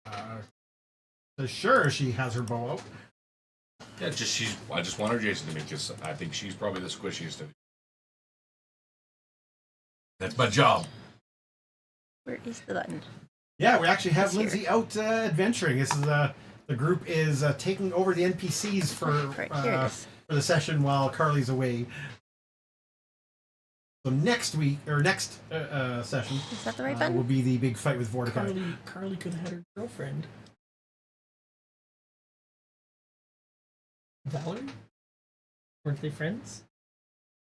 her. so sure she has her bow out. Yeah, I just want her Jason to me because I think she's probably the squishiest of you. That's my job. Where is the button? Yeah, we actually have It's Lindsay out adventuring. This is the group is taking over the NPCs Right, here it is. for the session while Carly's away. So next week or next session Is that the right will button? be the big fight with Vordaki. Carly could have had her girlfriend. Valerie? Weren't they friends?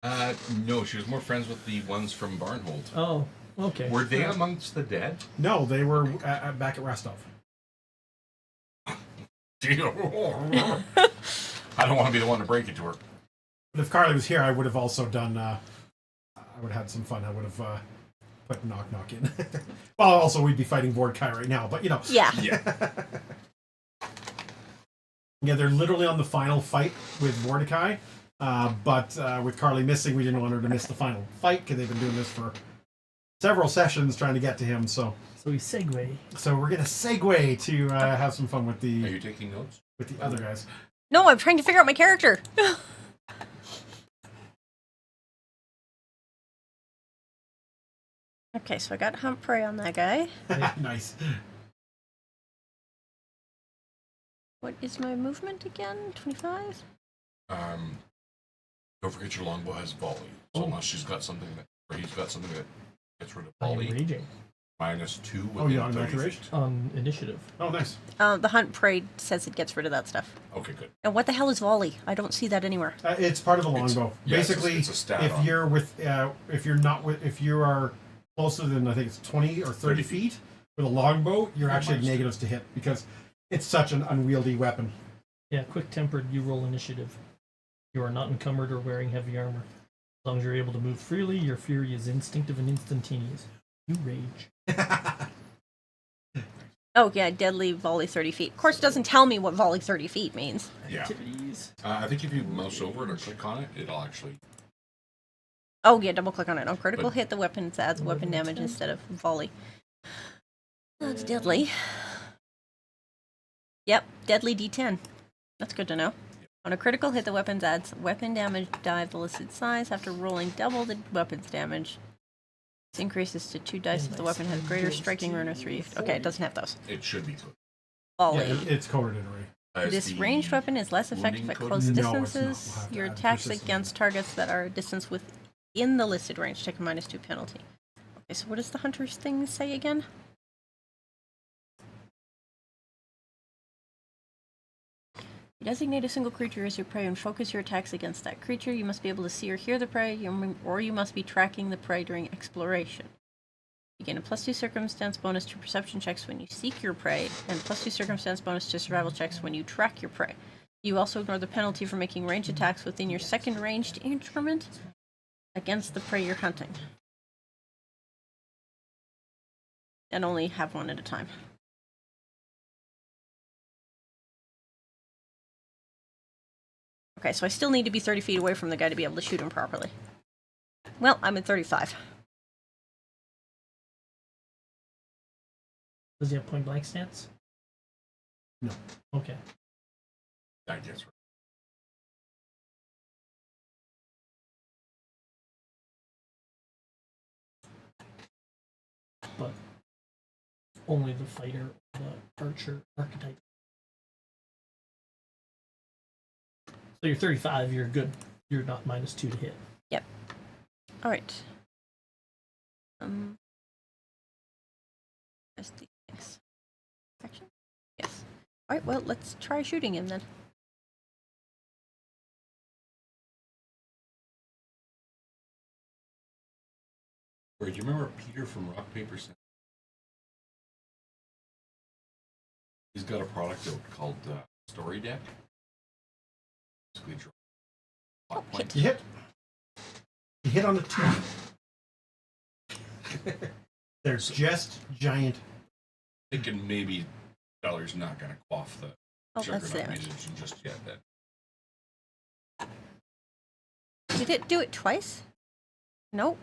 No, she was more friends with the ones from Barnhold. Oh, okay. Were they amongst the dead? No, they were back at Rostov. I don't want to be the one to break it to her. But if Carly was here, I would have also done. I would have had some fun. I would have put knock knock in. Well, also we'd be fighting Vordaki right now, but you know. Yeah. Yeah. Yeah, they're literally on the final fight with Vordaki. But with Carly missing, we didn't want her to miss the final fight because they've been doing this for several sessions trying to get to him. So we segue. we're gonna segue to have some fun with Are the you taking notes? other guys. No, I'm trying to figure out my character. Okay, so I got hunt prey on that guy. Nice. What is my movement again? 25? Don't forget your longbow has volley. So unless she's got something that, or he's got something that gets rid of I am volley, raging -2 Oh, within you 30 automatically feet. raged? on initiative. Oh, nice. The hunt prey says it gets rid of that stuff. Okay, good. And what the hell is volley? I don't see that anywhere. It's part of the longbow. yeah, Basically, it's a stat if on- you're with, if you're not with, if you are closer than I think it's 20 or 30 feet with a longbow, you're actually at negatives to hit because it's such an unwieldy weapon. Yeah, quick tempered, you roll initiative. You are not encumbered or wearing heavy armor. As long as you're able to move freely, your fury is instinctive and instantaneous. You rage. Oh, yeah, deadly volley 30 feet. Of course, it doesn't tell me what volley 30 feet means. Yeah. Activities. I think if you mouse over it or click on it, it'll actually. Oh, yeah, double click on it. On critical But- hit, the weapon adds weapon damage instead of volley. That's deadly. Yep, deadly D10. That's good to know. On a critical hit, the weapon adds weapon damage die of the listed size after rolling double the weapon's damage. This increases to 2 dice if the weapon has greater striking rune or 3. Okay, it doesn't have those. It should be good. Volley. Yeah, it's coded in already. As This the ranged weapon is less effective wounding at code? close No, it's not. We'll distances. have to Your add attacks persistence. against targets that are a distance within the listed range take a -2 penalty. Okay, so what does the hunter's thing say again? You designate a single creature as your prey and focus your attacks against that creature. You must be able to see or hear the prey, or you must be tracking the prey during exploration. You gain a +2 circumstance bonus to perception checks when you seek your prey, and +2 circumstance bonus to survival checks when you track your prey. You also ignore the penalty for making range attacks within your second ranged instrument. against the prey you're hunting. And only have one at a time. Okay, so I still need to be 30 feet away from the guy to be able to shoot him properly. Well, I'm at 35. Does he have point blank stance? No. Okay. I guess. But only the fighter, the archer archetype. So you're 35, you're good. You're not -2 to hit. Yep. Alright. There's these things. Action? Yes. Alright, well, let's try shooting him then. Wait, do you remember Peter from Rock Paper Scissors? He's got a product out called Story Deck. Basically, draw plot Oh, points. You hit. You hit on the 2. They're just giant. Thinking maybe Dollar's not going to quaff the Oh, that's Juggernaut there. musician just yet. Then Did it do it twice? Nope.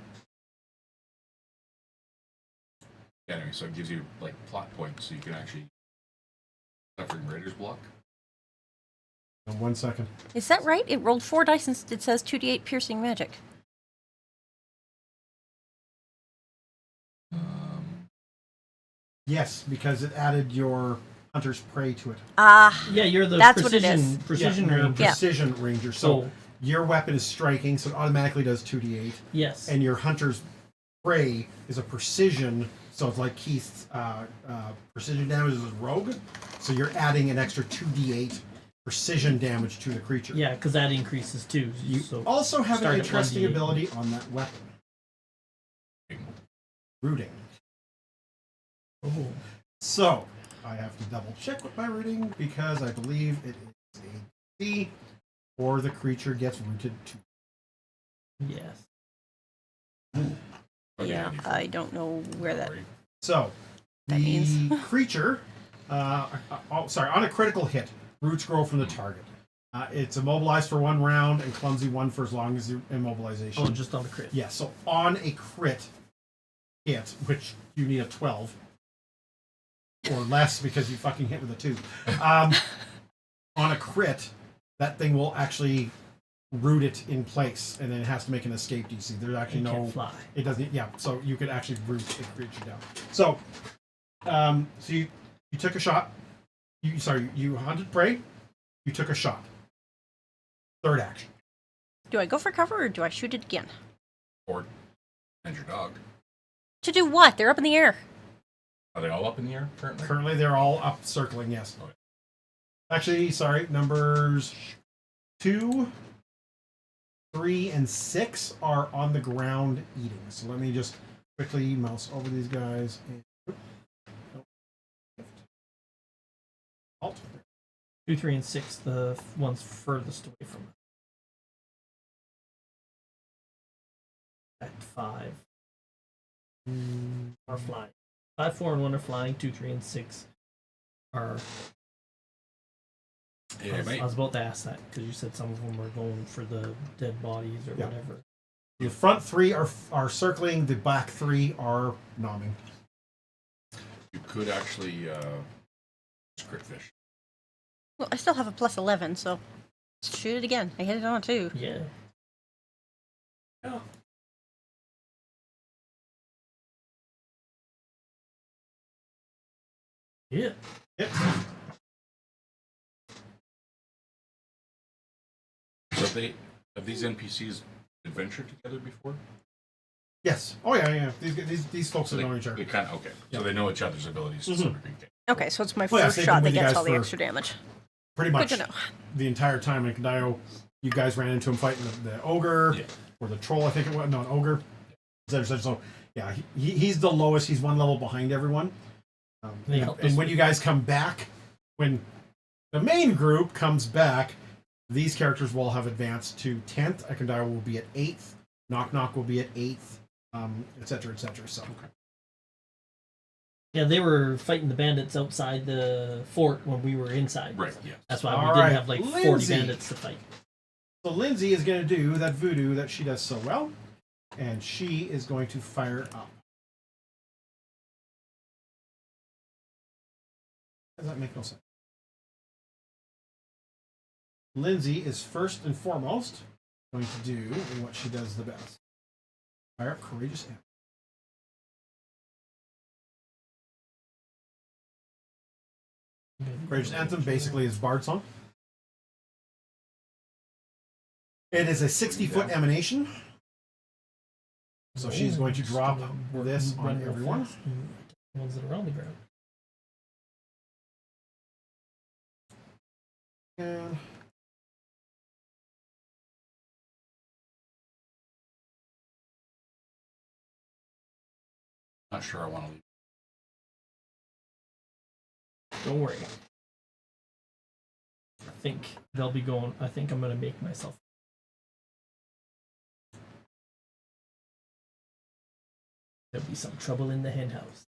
anyway, so it gives you like plot points, so you can actually suffering Raiders block. In 1 second. Is that right? It rolled 4 dice and it says 2d8 piercing magic. Yes, because it added your hunter's prey to it. Ah, Yeah, you're the That's what it precision is. precision You're a range. Yeah. precision ranger. So So your weapon is striking, so it automatically does 2d8. yes. And your hunter's prey is a precision, so it's like Keith's precision damage is rogue. So you're adding an extra 2d8 precision damage to the creature. Yeah, because that increases too. You So also have an start at interesting 1d8. ability on that weapon. Rooting. oh, So, I have to double check with my rooting because I believe it is a D, or the creature gets rooted to. yes. yeah, I don't know where that... So, That the means- creature, on a critical hit, roots grow from the target. It's immobilized for 1 round and clumsy 1 for as long as the immobilization. Oh, just on the crit. Yeah, so on a crit hit, which you need a 12 or less because you fucking hit with a 2. On a crit, that thing will actually root it in place, and then it has to make an escape DC. There's actually You no. can't fly. It doesn't. Yeah, so you could actually root a creature down. So, so you took a shot. You hunted prey. You took a shot. Third action. Do I go for cover or do I shoot it again? Or and your dog. To do what? They're up in the air. Are they all up in the air currently? Currently, they're all up circling. Yes. Okay. Actually, sorry. Numbers 2, 3, and 6 are on the ground eating. So let me just quickly mouse over these guys. And... Alt. 2, 3, and 6, the ones furthest away from it. At 5 are flying. 5, 4, and 1 are flying. 2, 3, and 6 are. Yeah, I was about to ask that because you said some of them are going for the dead bodies or Yeah. whatever. The front 3 are circling. The back 3 are nomming. You could actually crit fish. Well, I still have a plus 11, so let's shoot it again. I hit it on 2. Yeah. Yeah. Yeah. Yep. So have these NPCs adventured together before? Yes. Oh yeah. These folks So know each other. They kind of okay. Yeah. So they know each other's abilities to some degree. Okay, so it's my Well, yeah, first they've shot been that with you gets guys all the for- extra damage. Pretty Good much to know. the entire time in Kandayo, you guys ran into him fighting the ogre Yeah. or the troll. I think it was. No, an ogre. So yeah, he's the lowest. He's 1 level behind everyone. They helped us And when with- you guys come back, when the main group comes back, these characters will have advanced to 10th. Akandayo will be at 8th. Knock Knock will be at 8th, etc., etc. So Yeah, they were fighting the bandits outside the fort when we were inside. Right. Yeah. That's why All we didn't right, have like 40 Lindsay. bandits to fight. So Lindsay is going to do that voodoo that she does so well, and she is going to fire up. Does that make no sense? Lindsay is first and foremost going to do what she does the best. Fire up Courageous Anthem. Courageous Anthem basically is Bard Song. It is a 60-foot emanation. So she's going to drop this on everyone. The ones that are on the ground. And Not sure I want to leave. Don't worry. I think they'll be going. I think I'm going to make myself. There'll be some trouble in the hen house.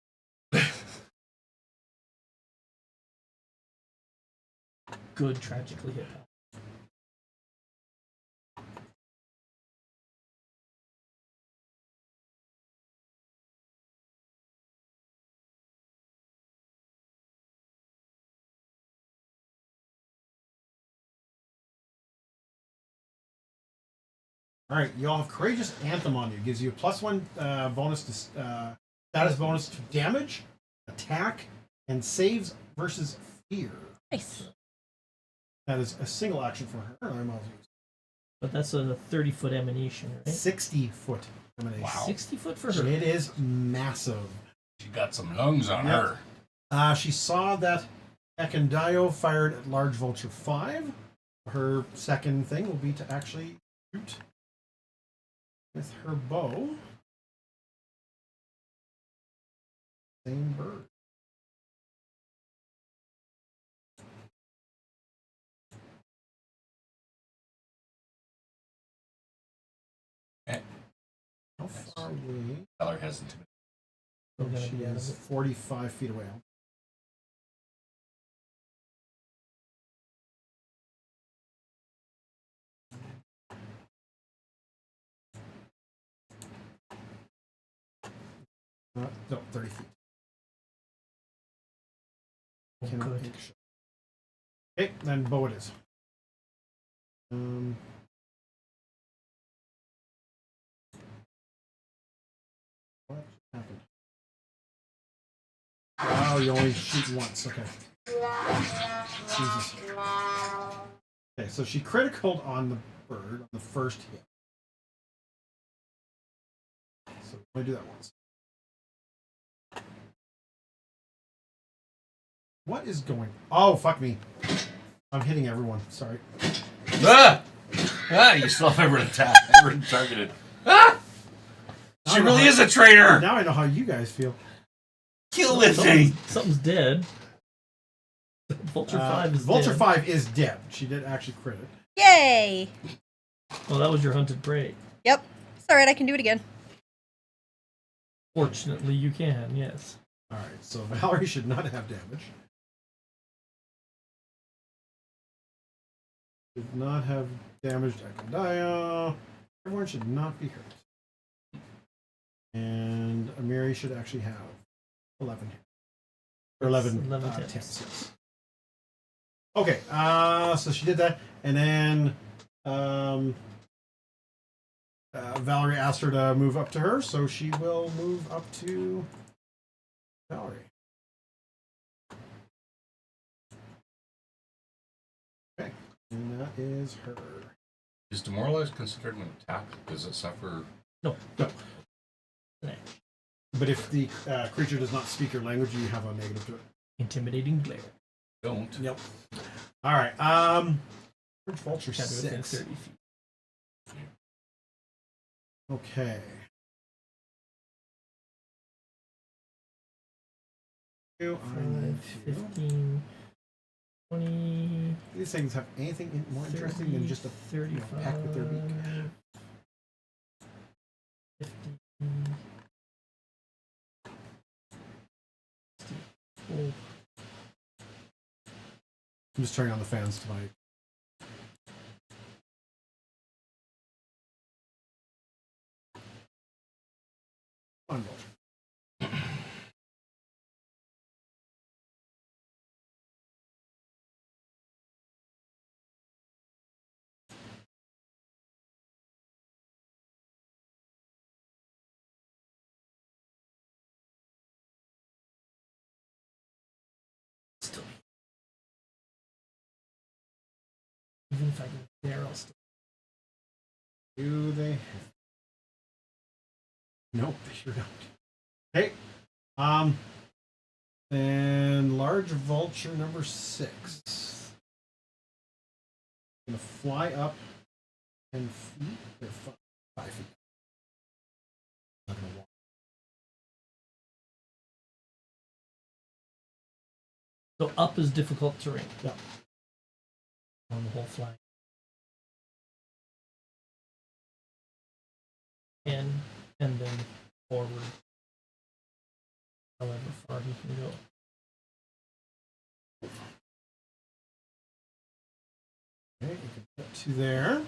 Good, tragically hit. all right, you all have Courageous Anthem on you. Gives you a +1 bonus to status bonus to damage, attack, and saves versus fear. Nice. That is a single action for her. I'm also But that's a 30-foot emanation, right? 60-foot emanation. Wow. 60 foot for her. It is massive. She got some lungs on Yep. her. She saw that Ekandayo fired at Large Vulture 5. Her second thing will be to actually shoot with her bow. Same bird. Eh. How far away? Feller hasn't. We're gonna She be out is of it. 45 feet away. No, 30 feet. Cannot Good. make sure. Okay, then bow it is. What happened? Oh, you only shoot once. Okay. Jesus. Okay, so she critical on the bird on the first hit. So let me do that once. What is going? Oh, fuck me! I'm hitting everyone. Sorry. Ah! Ah! You still have everyone attacked. Everyone targeted. Ah! She really is a traitor. Now I know how you guys feel. Kill this thing. Something's dead. Vulture 5 is Vulture dead. 5 is dead. She did actually crit it. Yay! Oh, that was your hunted prey. Yep. It's alright, I can do it again. Fortunately, you can, yes. Alright, so Valerie should not have damage. Should not have damaged Ekandayo. Everyone should not be hurt. And Amiri should actually have 11 hits. Or 11, 11 10s. hits. Yes. Okay, so she did that, and then Valerie asked her to move up to her, so she will move up to Valerie. Okay, and that is her. Is demoralized considered an attack? Does it suffer? No. No. But if the creature does not speak your language, you have a negative to it. Intimidating glare. Don't. Yep. All right. Where's Vulture Can't do it within 6? 30 feet. Okay. I 5, need to. 15, 20, These things have anything more interesting than just a 35. pack with their beak. I'm just turning on the fans to my. Come on, Vulture. Still. Even if I go there, I'll still. Do they? Nope, they sure don't. Okay. And large vulture number 6. Gonna fly up 10 feet. Or 5 feet. Not gonna walk. So up is difficult terrain. Yep. On the whole flag. And then forward. However far he can go. Okay, you can get to there.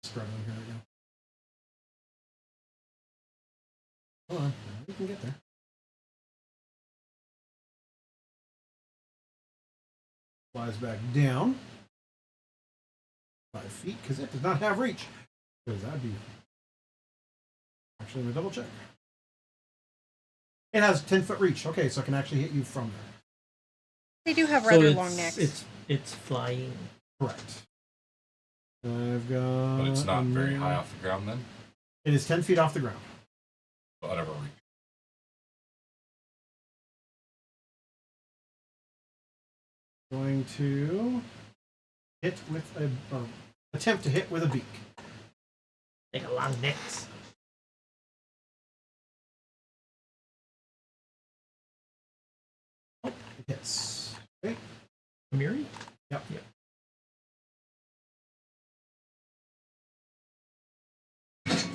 Struggling here we go. Hold on, we can get there. Flies back down 5 feet because it does not have reach. Because that'd be actually let me double check. It has 10-foot reach. Okay, so it can actually hit you from there. They do have So rather it's, long necks. It's flying. Correct. I've got. But it's not very high off the ground then? It is 10 feet off the ground. Whatever. Going to hit with a or attempt to hit with a beak. Take a long necks. It hits. Okay. Miri? Yep.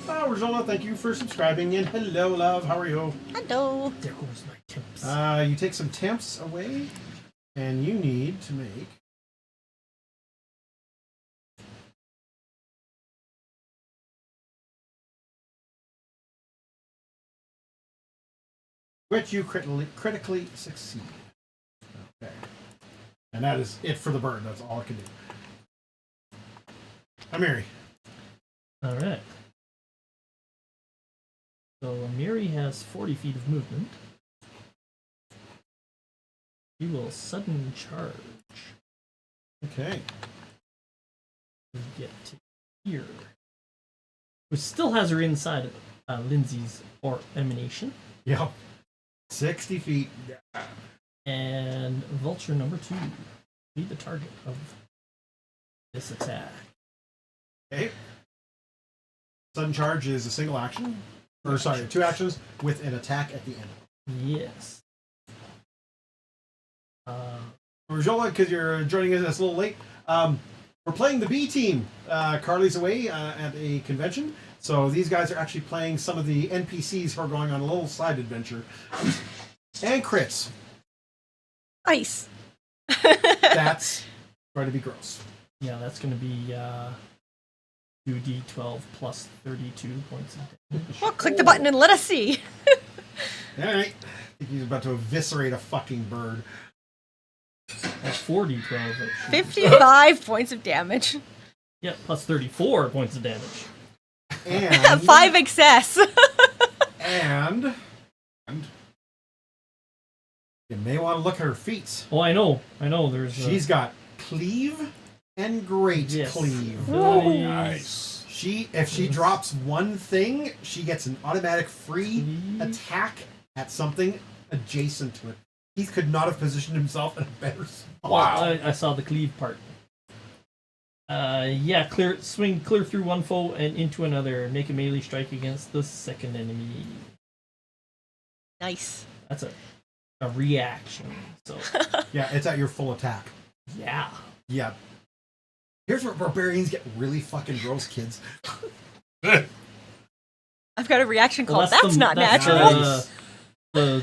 Oh, Rozola, thank you for subscribing. And hello, love. How are you? Hello. There goes my temps. You take some temps away, and you need to make. Which you critically succeed. Okay. And that is it for the bird. That's all I can do. Amiri. All right. So Amiri has 40 feet of movement. He will sudden charge. Okay. We get to here, which still has her inside of Lindsay's or emanation. Yep. 60 feet. And vulture number 2 be the target of this attack. Okay. Sudden charge is a single action. Or sorry, 2 actions with an attack at the end. Yes. Rajola, because you're joining us a little late, we're playing the B team. Carly's away at a convention, so these guys are actually playing some of the NPCs who are going on a little side adventure. And crits. Ice. That's going to be gross. Yeah, that's going to be 2d12 plus 32 points of damage. Well, click the button and let us see. All right. I think he's about to eviscerate a fucking bird. That's 4d12. actually. 55 points of damage. Yeah, plus 34 points of damage. And 5 excess. and you may want to look at her feats. Oh, I know. There's. She's got cleave and great Yes. cleave. Abilities. Nice. If she drops one thing, she gets an automatic free Cleave. attack at something adjacent to it. Keith could not have positioned himself in a better spot. Wow. I saw the cleave part. Yeah, swing clear through one foe and into another. Make a melee strike against the second enemy. Nice. That's a reaction. So Yeah, it's at your full attack. yeah. Yeah. Here's where barbarians get really fucking gross, kids. I've got a reaction called Well, "That's not that's natural." the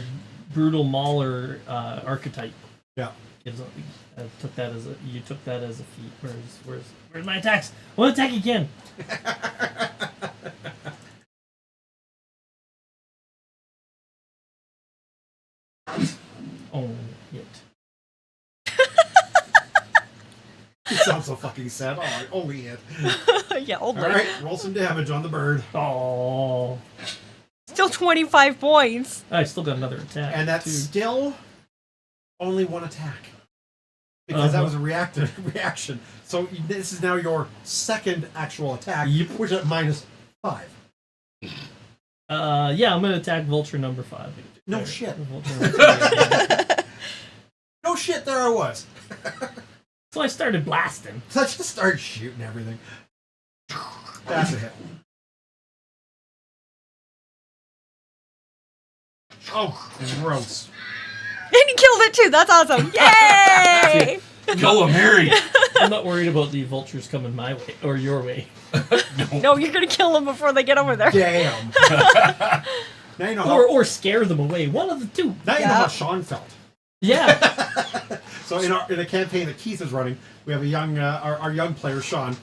brutal mauler archetype. Yeah. I took that as you took that as a feat. Where's my attacks? I want to attack again. Oh, shit. You sound so fucking sad. Oh, only it. Yeah, All only. right, roll some damage on the bird. Oh, Still 25 points. I still got another attack. And that's too. still only one attack. Because that Uh-huh. was a reaction. So this is now your second actual attack, Yep. which is at -5. Yeah, I'm gonna attack vulture number 5. No shit. Vulture number 5. No shit, there I was. So I started blasting. So I just started shooting everything. That's a hit. Oh, gross. And he killed it too. That's awesome. Yay! Go, Mary! I'm not worried about the vultures coming my way or your way. No, you're going to kill them before they get over there. Damn. Now you know how, Or scare them away. One of the two. now you know how Sean felt. Yeah. So in a campaign that Keith is running, we have a young our young player Sean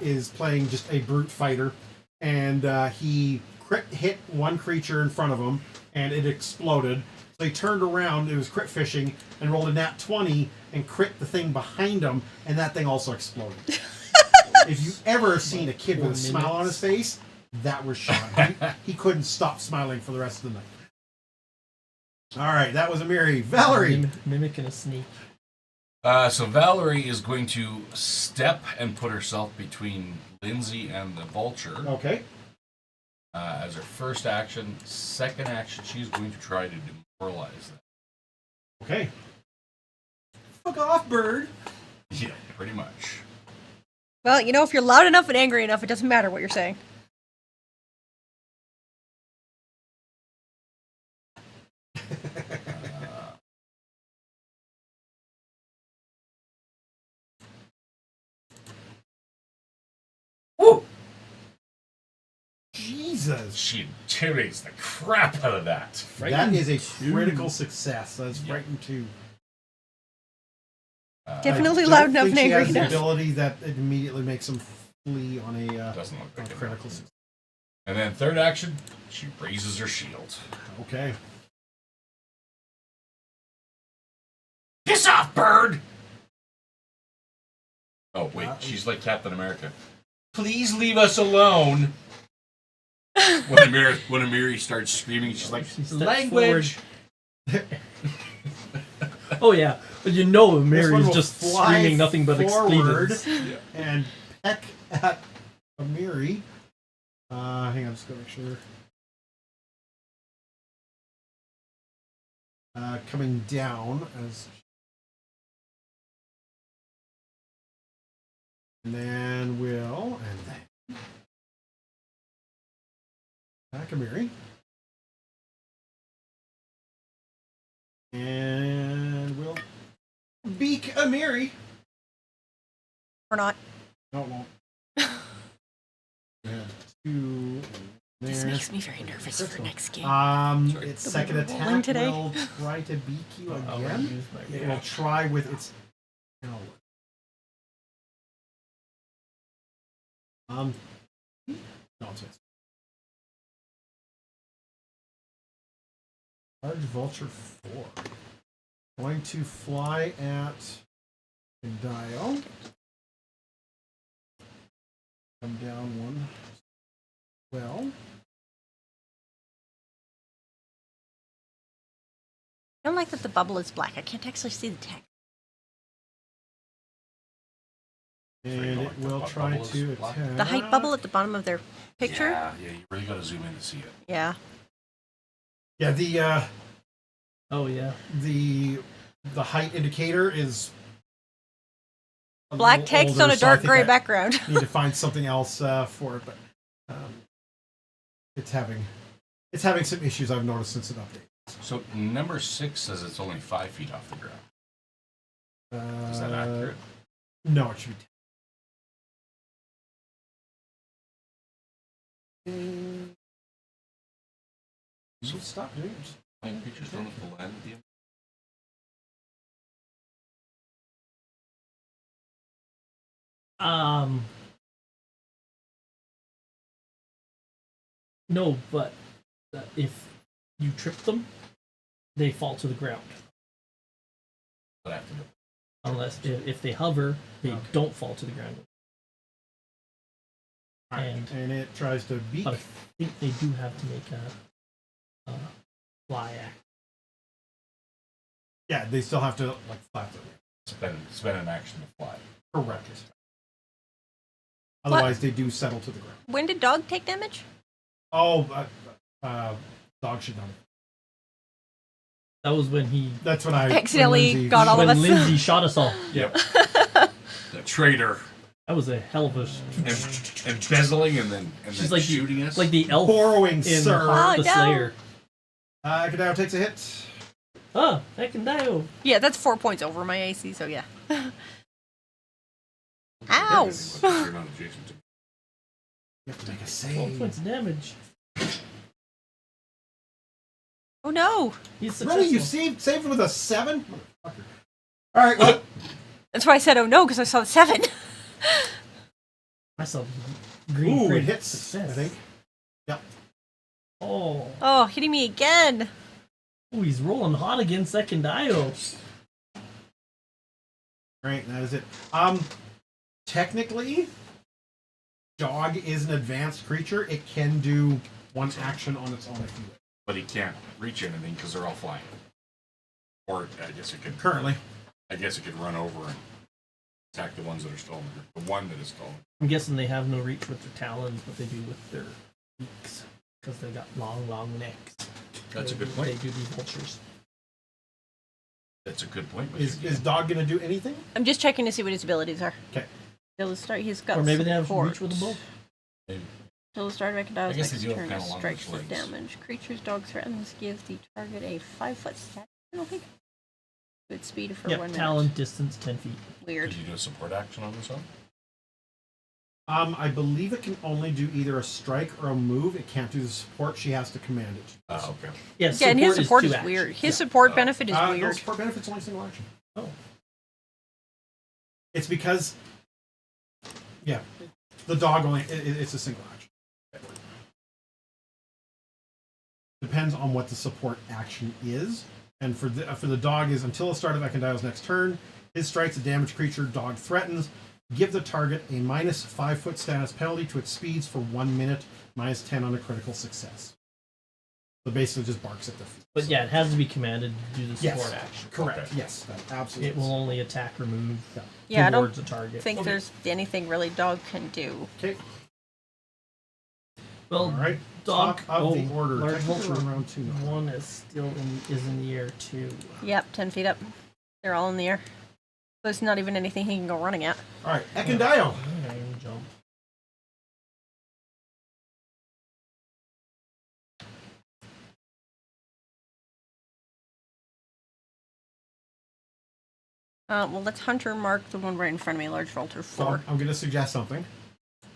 is playing just a brute fighter, and he crit hit one creature in front of him, and it exploded. So he turned around, it was crit fishing, and rolled a nat 20 and crit the thing behind him, and that thing also exploded. If you've ever seen a kid with a smile on his face, that was Sean. He couldn't stop smiling for the rest of the night. All right, that was Amiri. Valerie. Mimicking a snake. So Valerie is going to step and put herself between Lindsay and the vulture Okay. as her first action. Second action, she's going to try to demoralize them. Okay. Fuck off, bird. Yeah, pretty much. Well, you know, if you're loud enough and angry enough, it doesn't matter what you're saying. Woo! Jesus. She intimidates the crap out of that. That is a critical success. That's frightened too. Definitely I don't loud enough think and she angry has the enough. ability that it immediately makes him flee on a Doesn't look like it. critical success. And then third action, she raises her shield. Okay. Piss off, bird! Oh, wait, she's like Captain America. Please leave us alone. When Amiri starts screaming, she's like, She steps language! Oh yeah, but you know This one Mary's will just fly screaming nothing but forward expletives. and peck at Amiri. Hang on, just go make sure. Coming down as. And then we'll. And then. Back Amiri. And we'll. Beak Amiri. Or not. No, it won't. We have 2. This There. makes me very nervous for next game. Its That second we were rolling attack today. will try to beak you I'll again. use my- It will try with its. No. No, it's large vulture 4. Going to fly at dial. Come down 1. Well. I don't like that the bubble is black. I can't actually see the text. And it will try bubble is to black? attack. The height bubble at the bottom of their picture? Yeah, you really gotta zoom in to see it. Yeah. Yeah, the Oh yeah. the height indicator is a Black little text older, on a so I dark think gray I background. need to find something else for it, but it's having some issues I've noticed since an update. So number 6 says it's only 5 feet off the ground. Is that accurate? No, it should be 10. You stop doing it. Flying creatures don't have to land at the end. No, but if you trip them, they fall to the ground. But I have to go. Unless if they hover, they Okay. don't fall to the ground. Alright, and it tries to beak. But I think they do have to make a fly act. Yeah, they still have to like flap their Spend an action to fly. Correct. Otherwise, they do settle to the ground. When did dog take damage? Oh, dog should know. That was when he That's when I Accidentally when Lindsay- got all of when us. Lindsay shot us all. Yep. The traitor. That was a hell of a. Embezzling and then She's like shooting us. like the elf borrowing, in sir. Heart of the Oh, no. Slayer. Kadao takes a hit. Oh, heck and Dio. Yeah, that's 4 points over my AC, so yeah. Ow! You're not adjacent to. You have to make a 12 save. points of damage. Oh no! He's successful. Really, you saved with a 7? All right, well, That's why I said oh no, because I saw the 7. I saw green ooh, it crit hits. success. I think. Yep. Oh, Oh, hitting me again. ooh, he's rolling hot against second Dio. Right, that is it. Technically, dog is an advanced creature. It can do one action on its own if you wish. But he can't reach anything because they're all flying. Or I guess it could. Currently. I guess it could run over and attack the ones that are stolen. The one that is stolen. I'm guessing they have no reach with their talons, but they do with their beaks because they got long necks. That's a good They point. do be vultures. That's a good point. Mr. Is DM. dog going to do anything? I'm just checking to see what his abilities are. Okay. Till the start, he's got Or maybe they have support. reach with a bow. Maybe. Till the start of Ekada's I guess next they do have turn, kinda a longer strike for legs. damage. Creature's dog threatens, give the target a 5-foot stat penalty. Good speed for 1 Yep, minute. talon distance 10 feet. Weird. Could you do a support action on this one? I believe it can only do either a strike or a move. It can't do the support. She has to command it. Okay. Yeah, Yeah, and his support two is actions. weird. His Yeah. support benefit is No, weird. support benefits only single action. Oh, It's because, yeah, the dog only, it's a single action. Depends on what the support action is. And for the dog is until the start of Ekondile's next turn, his strikes a damaged creature dog threatens. Give the target a minus 5-foot status penalty to its speeds for 1 minute, minus 10 on a critical success. So basically just barks at the feet. but yeah, it has to be commanded to do the Yes. support action. Correct. Okay. Yes, that absolutely. It will only attack or move Yeah, I don't towards a target. think there's anything really dog can do. Okay. Well, All right. dog. Top of the order. Large Technically vulture. we're on round 2 now. One is still in the air too. Yep, 10 feet up. They're all in the air. There's not even anything he can go running at. All right, Ekondile. Yeah, you can jump. Well, let's hunter mark the one right in front of me, large vulture So 4. I'm going to suggest something.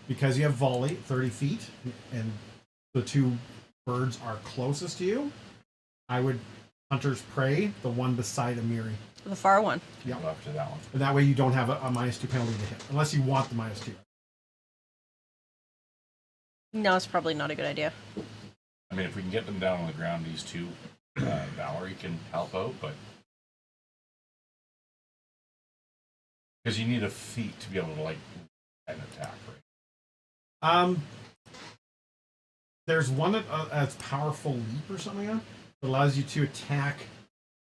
Because you have volley, 30 feet, and the two birds are closest to you, I would hunter's prey, the one beside Amiri. The far one. Yeah. Go after that one. And that way you don't have a minus 2 penalty to hit. Unless you want the minus 2. No, it's probably not a good idea. I mean, if we can get them down on the ground, these two, Valerie can help out, but because you need a feat to be able to like an attack, right? There's one that's powerful leap or something on that allows you to attack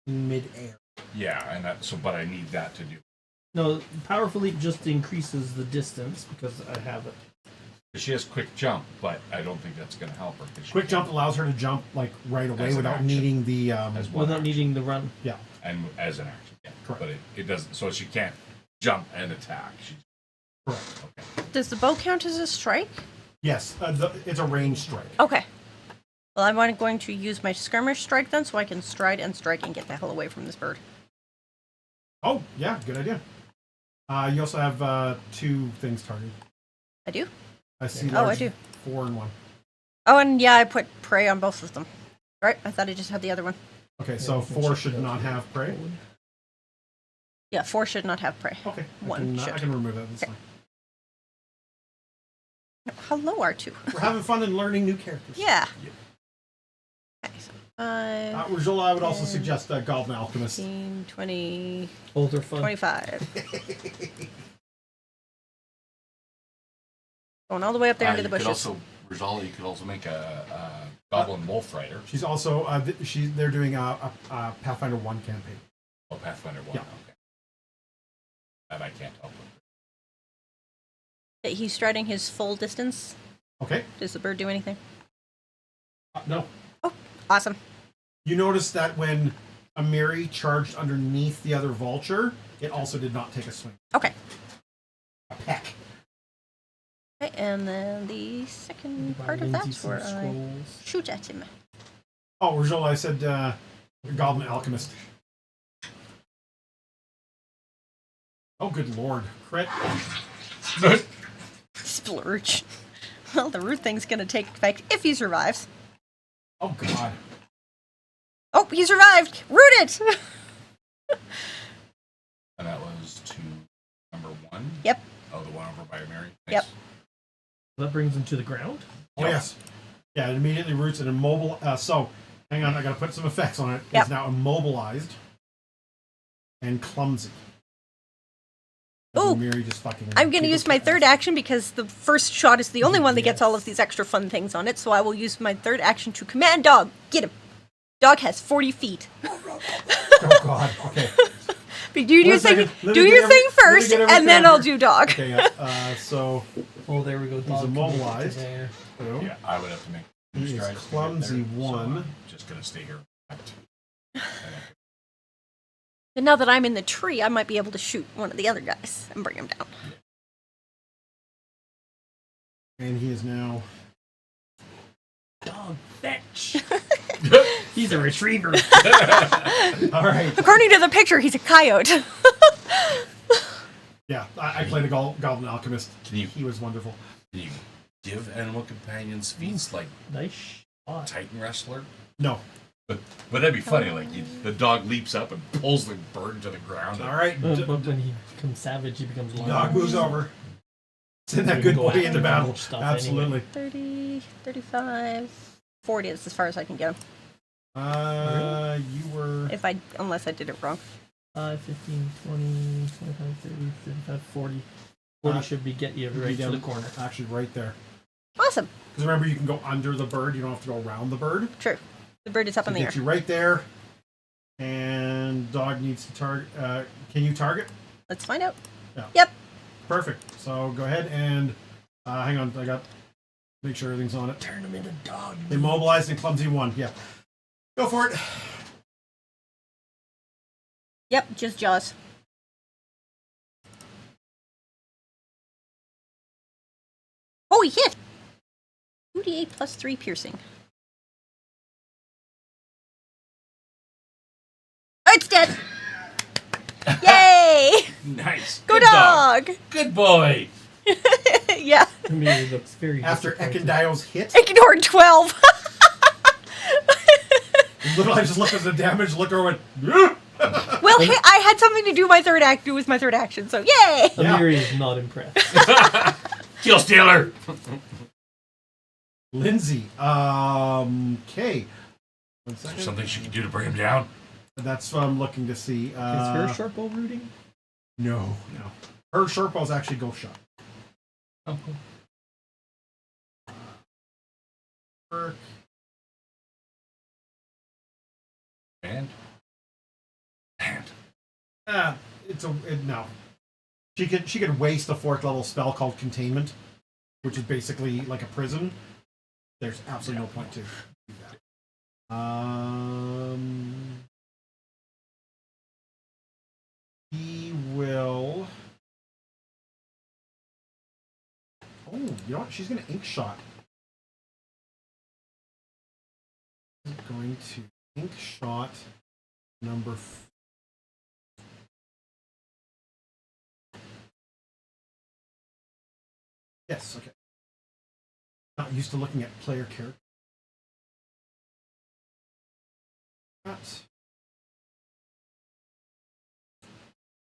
in midair. Yeah, and that. So, but I need that to do. No, powerful leap just increases the distance because I have it. She has quick jump, but I don't think that's going to help her. 'Cause she Quick can't- jump allows her to jump like right away As an without action. needing the As one Without action. needing the run. yeah. and as an action. Yeah, Correct. but it doesn't. So she can't jump and attack. She, Correct. okay. Does the bow count as a strike? Yes, it's a range strike. Okay. Well, I'm going to use my skirmish strike then, so I can stride and strike and get the hell away from this bird. Oh, yeah, good idea. You also have 2 things targeted. I do? I see. Oh, I large do. 4 and 1. Oh, and yeah, I put prey on both of them. Right, I thought I just had the other one. Okay, Yeah, so we can 4 check should it out not here. have prey. Yeah, 4 should not have prey. Okay, One I should. can remove that. That's Okay. fine. Hello, R2. We're having fun and learning new characters. Yeah. Yep. Okay, so 5, Rajola, I would also 10, suggest Goblin Alchemist. 15, 20, Both are fun. 25. Going all the way up there into the You could bushes. also, Rizal, you could also make a Goblin Wolf Rider. She's also they're doing a Pathfinder 1 campaign. Oh, Pathfinder 1, Yeah. okay. That I can't help with. He's striding his full distance. Okay. Does the bird do anything? No. Awesome. You notice that when Amiri charged underneath the other vulture, it also did not take a swing. Okay. A peck. Okay, and then the second part of that's where I shoot at him. Oh, Rajola, I said Goblin Alchemist. Oh, good lord. Crit. Splurge. Well, the root thing's gonna take effect if he survives. Oh, God. Oh, he survived! Root it! And that was to number 1? Yep. Oh, the one over by Mary? Nice. Yep. That brings him to the ground. Oh, yes. Yeah, it immediately roots and immobile. So, hang on, I gotta put some effects on it. Yep. It's now immobilized and clumsy. Ooh. Amiri just fucking. I'm gonna use my third action because the first shot is the only one that gets all of these extra fun things on it, so I will use my third action to command dog. Get him. Dog has 40 feet. Oh, God. Okay. But do your thing, second. Let do me your get thing every- let me first, get and everything then out I'll here. do dog. Okay, yeah. So, Oh, there we go. He's immobilized. There. Yeah, I would have to make He is strides to get clumsy there, so 1. I'm just going to stay here. And now that I'm in the tree, I might be able to shoot one of the other guys and bring him down. And he is now. Dog fetch. He's a retriever. All right. According to the picture, he's a coyote. Yeah, I played a Goblin Alchemist. Can you, He was wonderful. can you give animal companions feats like Nice shot. Titan Wrestler? No. But that'd be funny. Like the dog leaps up and pulls the bird to the ground. All right. But when he becomes savage, he becomes large. Dog moves over. Send that You good can go boy into after battle. large stuff Absolutely. 30, 35, 40 is as far as I can get him. You were. Unless I did it wrong. 5, 15, 20, 25, 30, 35, 40. 40 should be get you right to the corner. Actually, right there. Awesome. Because remember, you can go under the bird. You don't have to go around the bird. True. The bird is up in the air. Get you right there. And dog needs to target. Can you target? Let's find out. Yeah. Yep. Perfect. So go ahead and hang on. I got make sure everything's on it. Turn him into dog. Immobilized and clumsy 1. Yeah. Go for it. Yep, just jaws. Oh, he hit! 2d8 plus 3 piercing. Oh, it's dead! Yay! Nice. Go Good dog! Good boy. Yeah. Amiri looks very After disappointed. Ekindio's hit, Ignored 12. literally I just looked at the damage, looked over and went, Well, hey, I had something to do with my third action, so yay! Amiri is not impressed. Kill Stealer. Lindsay. Okay. 1 second. Something she can do to bring him down. That's what I'm looking to see. Is her Sharpo rooting? No. Her Sherpa's actually ghost shot. Oh, Her- And no. She could waste a 4th level spell called Containment, which is basically like a prison. There's absolutely no point to do that. He will. Oh, you know what? She's gonna ink shot. She's going to ink shot number. Yes. Okay. Not used to looking at player character. That.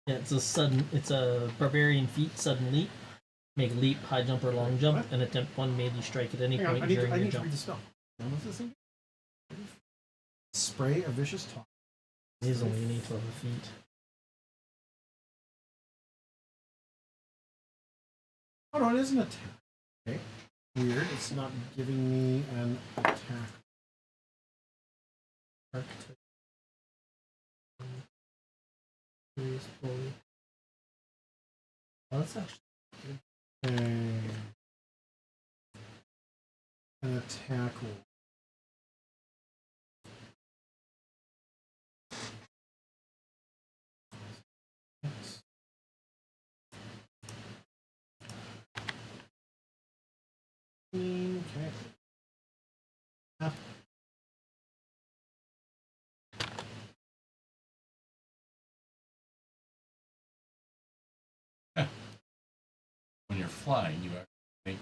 Yeah, it's a barbarian feat, sudden leap. Make a leap, high jump, or long jump, What? and attempt one melee strike at any Hang on, point I need during to your read jump. the spell. Now, what's this thing? Spray a vicious talk. It is only an 8th level feat. Oh no, it is an attack. Okay. Weird. It's not giving me an attack. Archetype. Curious boy. Oh, that's actually Okay. An attack roll. Okay. When you're flying, you actually make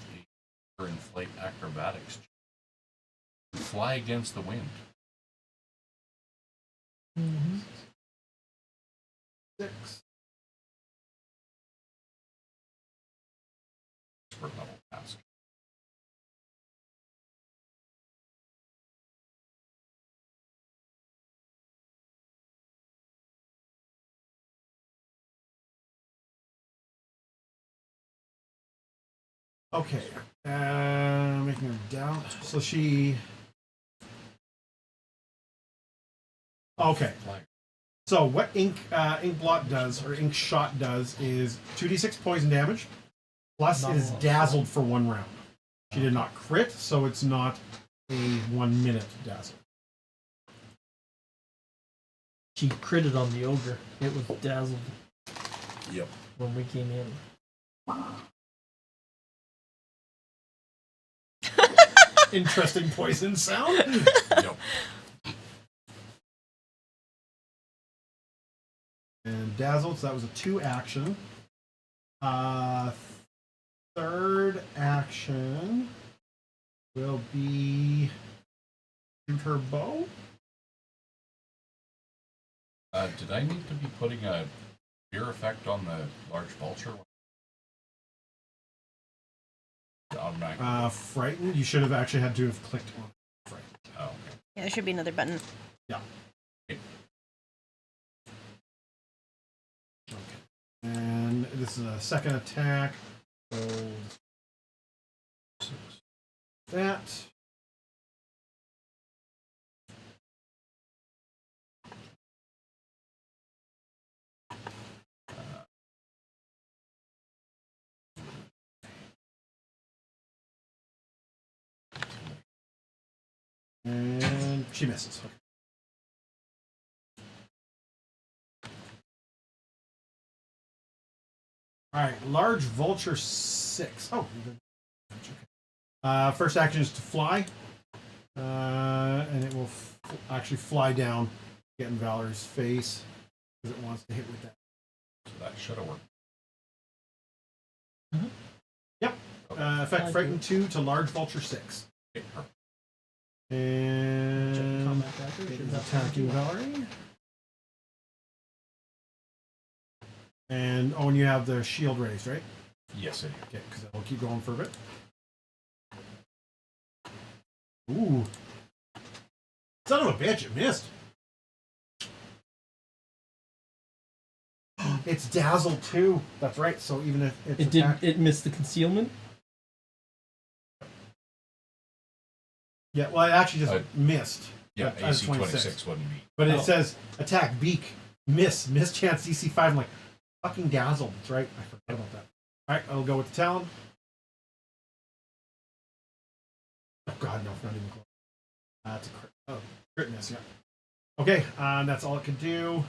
a in-flight acrobatics. You fly against the wind. 6. Expert level task. Okay. Making her doubt. So she. Okay. Fly. So what ink blot does, or ink shot does, is 2d6 poison damage, plus Not it is a lot. dazzled for 1 round. She did not crit, so it's not a 1 minute dazzle. she critted on the ogre. It was dazzled Yep. when we came in. Interesting poison sound. Yep. And dazzled, so that was a 2 action. Third action will be shoot her bow. Did I need to be putting a fear effect on the large vulture? Automatically. Frightened. You should have actually had to have clicked on frightened. Oh, okay. Yeah, there should be another button. Yeah. Okay. Okay. And this is a second attack. So that. And she misses. Okay. All right, large vulture 6. Oh, okay. First action is to fly, and it will actually fly down, get in Valerie's face because it wants to hit with that. So that should have worked. Yep. Effect frightened 2 to large vulture 6. Okay, perfect. And Combat tracker, it should is have attacking Valerie. And and you have the shield raised, right? Yes, I do. Okay, because I'll keep going for a bit. Ooh. Son of a bitch, it missed. It's dazzled too. That's right. So even if it's It did. attack- It missed the concealment. Yeah, well, it actually just Uh, missed. Yeah, At AC 26 wouldn't be. But it Oh. says attack beak, miss chance DC 5. I'm like, fucking dazzled. That's right. I forgot about that. All right, I'll go with the talon. Oh god, no, not even close. That's a crit. Oh, crit miss, yeah. Okay, that's all it could do.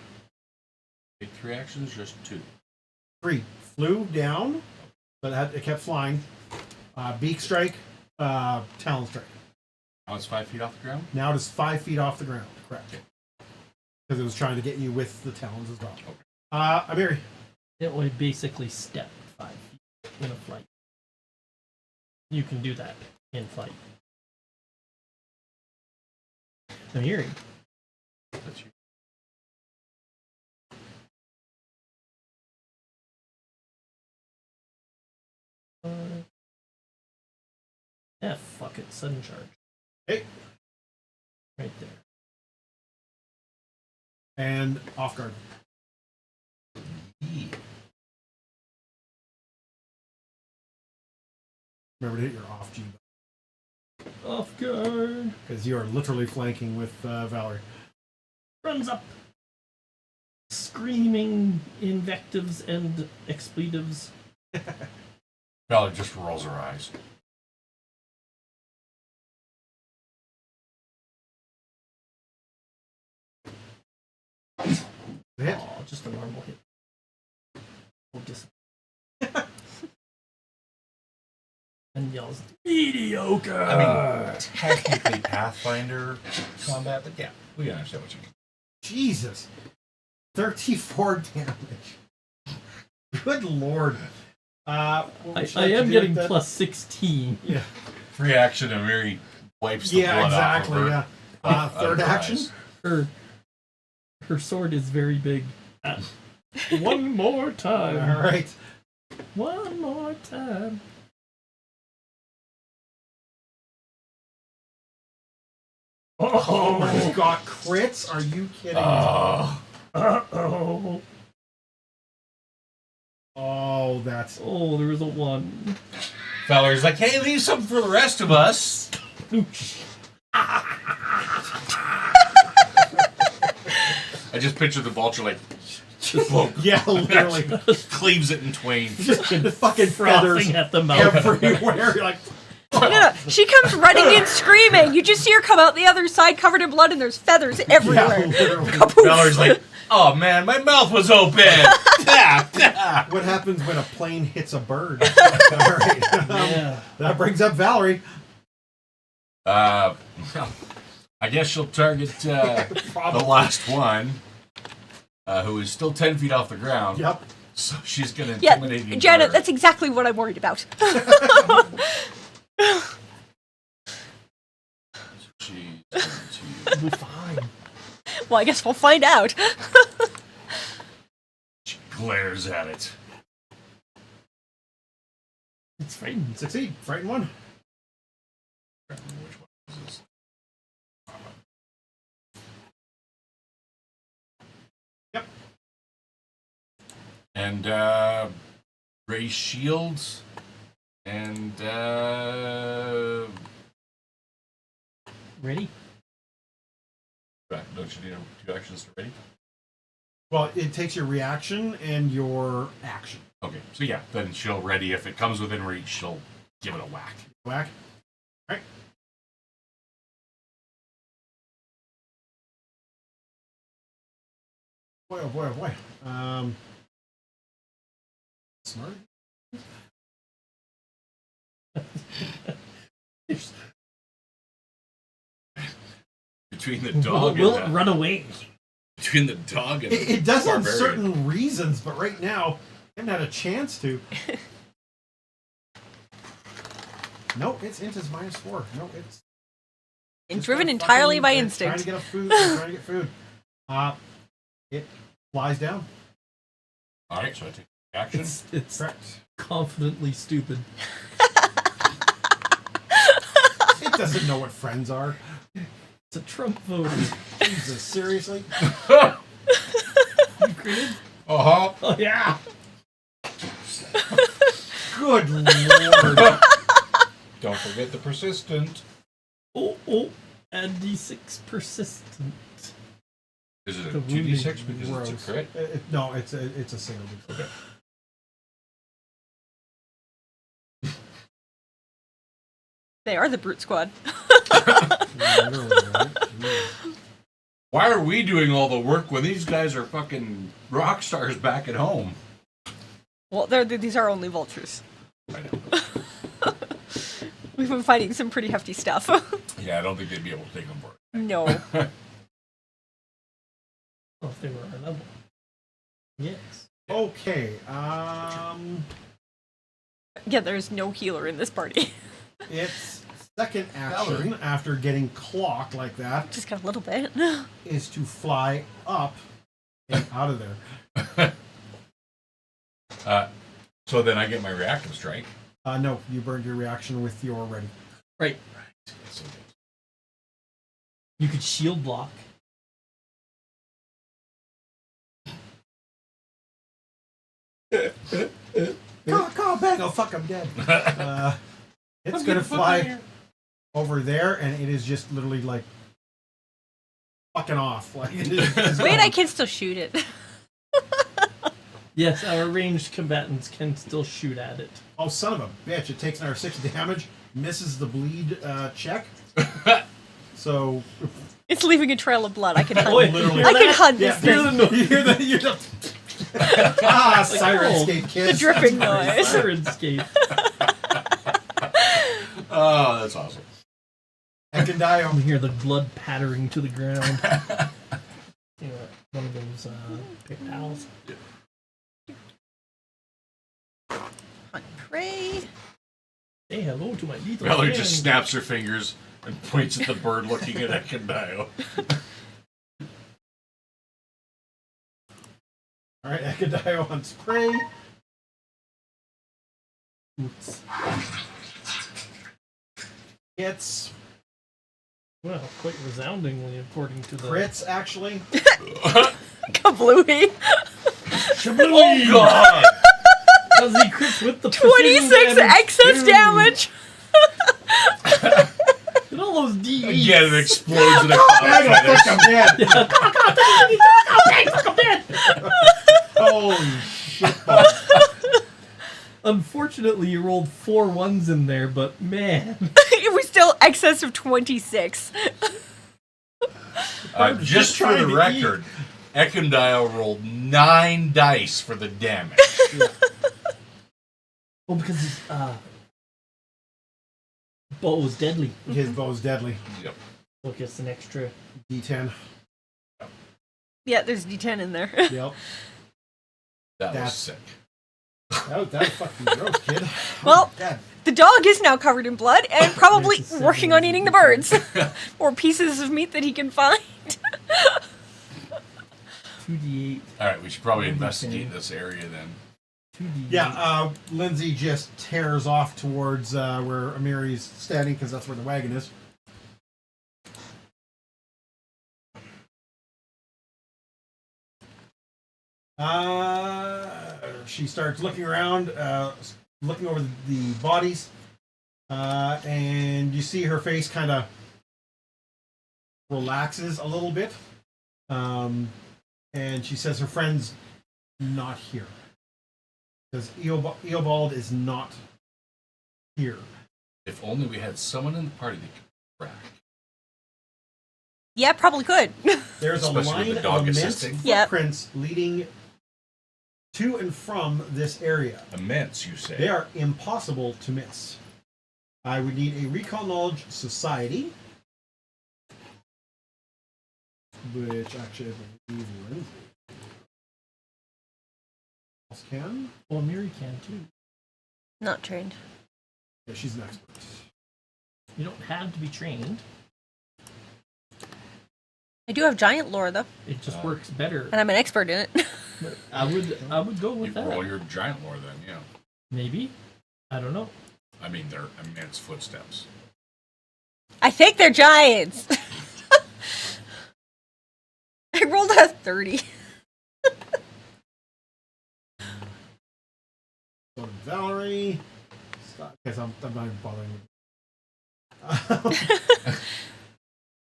Take 3 actions, just 2. 3 flew down, but it kept flying. Beak strike, talon strike. Now it's 5 feet off the ground? Now it is 5 feet off the ground. Correct. Okay. Because it was trying to get you with the talons as well. Okay. Amiri. It would basically step 5 feet in a flight. You can do that in flight. I'm hearing. That's you. Fuck it. Sudden charge. Hey. Right there. And off guard. Remember to hit your off G Off guard. because you are literally flanking with Valerie. Runs up. Screaming invectives and expletives. Valerie just rolls her eyes. Hit. Oh, just a normal hit. Oh, just. And yells, mediocre! I mean, technically Pathfinder combat, but yeah, we understand what you mean. Jesus. 34 damage. Good lord. What I would you like to am do getting with that? plus 16. Yeah. Free action and Mary wipes the Yeah, blood exactly. off of her. Yeah. Third Out of her action. eyes. Her sword is very big. One more time. All right. One more time. Oh my god, crits? Are you kidding me? Uh-oh. Oh, that's. Oh, there was a 1. Valorie's like, hey, leave some for the rest of us. I just picture the vulture like, Yeah, literally. cleaves it in twain. Just fucking feathers Frothing at the mouth. everywhere. You're like, No, she comes running in screaming. You just see her come out the other side covered in blood and there's feathers yeah, everywhere. literally. Valorie's like, oh man, my mouth was open. What happens when a plane hits a bird? All right. Yeah. That brings up Valerie. Well, I guess she'll target the last one, who is still 10 feet off the ground. Yep. So she's going to Yeah, intimidate Janet, her. that's exactly what I'm worried about. She's going to... We'll be fine. Well, I guess we'll find out. She glares at it. It's frightened. Succeed. Frighten one. Which one is this? Yep. And Ray shields and Ready? don't you need 2 actions to ready? Well, it takes your reaction and your action. Okay, so yeah, then she'll ready. If it comes within reach, she'll give it a whack. Whack. All right. Boy, oh boy, oh boy. Smart. Between the dog Will and it run away? between the dog and It does on barbarian. certain reasons, but right now, I haven't had a chance to. Nope, it's Inta's -4. No, it's And just driven a entirely fucking- by it's instinct. Trying to get a food. It's trying to get food. It flies down. All right, so I take action. It's Correct. confidently stupid. It doesn't know what friends are. It's a Trump voter. Jesus, seriously? You critted? Uh-huh. Oh, yeah. Good lord. Don't forget the persistent. Oh. And D6 persistent. Is it a The 2d6 wounding because gross. it's a crit? No, it's a single. Okay. They are the brute squad. Literally, right? Jeez. Why are we doing all the work when these guys are fucking rock stars back at home? Well, these are only vultures. I know. We've been fighting some pretty hefty stuff. Yeah, I don't think they'd be able to take them for it. No. Oh, if they were our level. Yes. Okay. Yeah, there's no healer in this party. It's second action after getting clocked like that Just got a little bit. is to fly up and out of there. So then I get my reactive strike. No, you burned your reaction with your ready. Right. So You could shield block. Call, bang! Oh fuck! I'm dead. It's gonna fly over there, and it is just literally like fucking off. Like it is Wait, I can still shoot it. Yes, our ranged combatants can still shoot at it. Oh son of a bitch! It takes another 6 damage, misses the bleed check. So It's leaving a trail of blood. I can hunt. Boy, literally, I can hunt this yeah, thing. you hear the siren escape, The kids. dripping noise. Sirenscape. oh, that's awesome. Ekendio. You hear the blood pattering to the ground. You know, one of those pick pals. Hunt prey. Say hello to my lethal Valerie friend. just snaps her fingers and points at the bird looking at Ekendio. All right, Ekendio hunts prey. Oops. It's Well, quite resoundingly, according to the crits actually. Kablooey. Oh God! Does he crits with the precision 26 damage excess too? damage. And all those D8s. Again, it explodes in a Fuck, I'm dead. I'm dead. Holy shit! Unfortunately, you rolled 4 1s in there, but man. It was still excess of 26. Just for trying the to record, Ekendio rolled 9 dice for the damage. Well, because his bow was deadly. His bow's deadly. Yep. So it gets an extra. D10. Yeah, there's D10 in there. Yep. That was That's- sick. That was fucking gross, kid. Well, God. the dog is now covered in blood and probably There's a working seven on eating the birds. Or pieces of meat that he can find. 2d8. Alright, we should probably Okay. investigate this area then. 2d8. Yeah, Lindsay just tears off towards where Amiri's standing because that's where the wagon is. She starts looking around, looking over the bodies, and you see her face kind of relaxes a little bit, and she says her friend's not here. Says Eobald is not here. If only we had someone in the party that could track. Yeah, probably could. There's a Especially line with the of dog immense assisting. Yep. footprints leading to and from this area. Immense, you say? They are impossible to miss. I would need a Recall Knowledge Society, which actually I believe Lindsay else can. Well, Miri can too. Not trained. Yeah, she's an expert. You don't have to be trained. I do have giant lore, though, It just works better. and I'm an expert in it. But I would go You with that. roll your giant lore then, yeah. Maybe. I don't know. I mean, they're immense footsteps. I think they're giants. I rolled a 30. So Valerie. Stop. Guys, I'm not even bothering with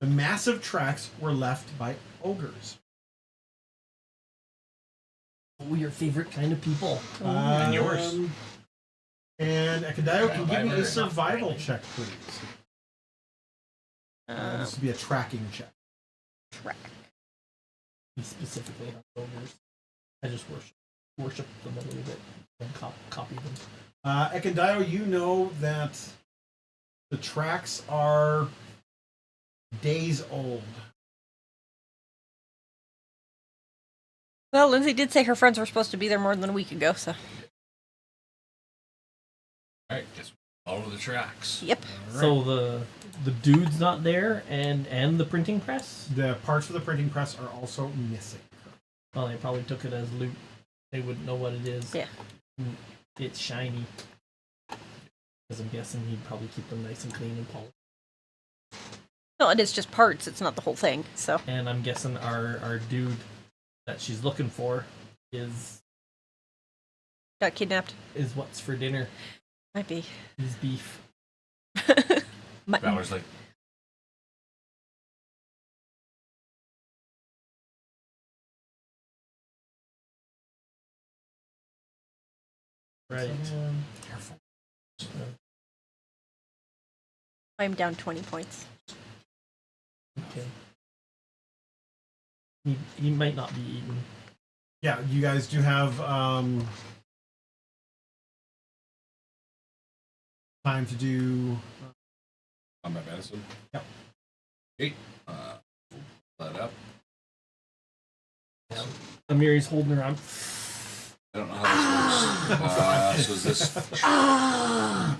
The massive tracks were left by ogres. Oh, your favorite kind of people. And yours. And Ekendio, can you give me Survivor, a survival not check, please? This would be a tracking check. Track. He specifically has ogres. I just worship them a little bit and copy them. Ekendio, you know that the tracks are days old. Well, Lindsay did say her friends were supposed to be there more than a week ago, so. Alright, guess Follow the tracks. Yep. So the dude's not there, and the printing press. The parts for the printing press are also missing. Well, they probably took it as loot. They wouldn't know what it is. Yeah. It's shiny. Because I'm guessing he'd probably keep them nice and clean and polished. No, it is just parts. It's not the whole thing. So And I'm guessing our dude that she's looking for is got kidnapped. what's for dinner. Might be. He's beef. Mutton. Valor's like, Right. careful. I'm down 20 points. Okay. He might not be eaten. Yeah, you guys do have time to do. Combat medicine. Yep. Okay. That up. Amiri's holding her arm. I don't know how this works. So is this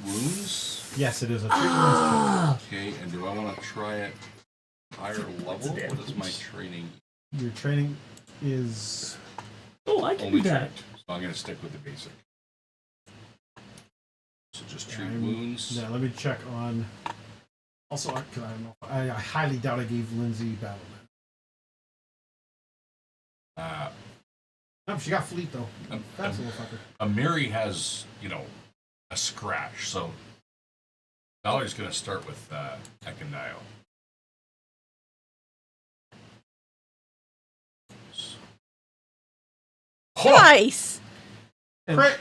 wounds? Yes, it is a treatment. Okay, and do I want to try it higher level? What is my training? Your training is. Oh, I can Only do that. trained. So I'm going to stick with the basic. So just treat I'm- wounds. Yeah, let me check on. Also, because I don't know. I highly doubt I gave Lindsay battle. No, she got fleet though. That's a little fucker. Amiri has, a scratch, so Valerie's going to start with Ekandile. Nice. And, Crit!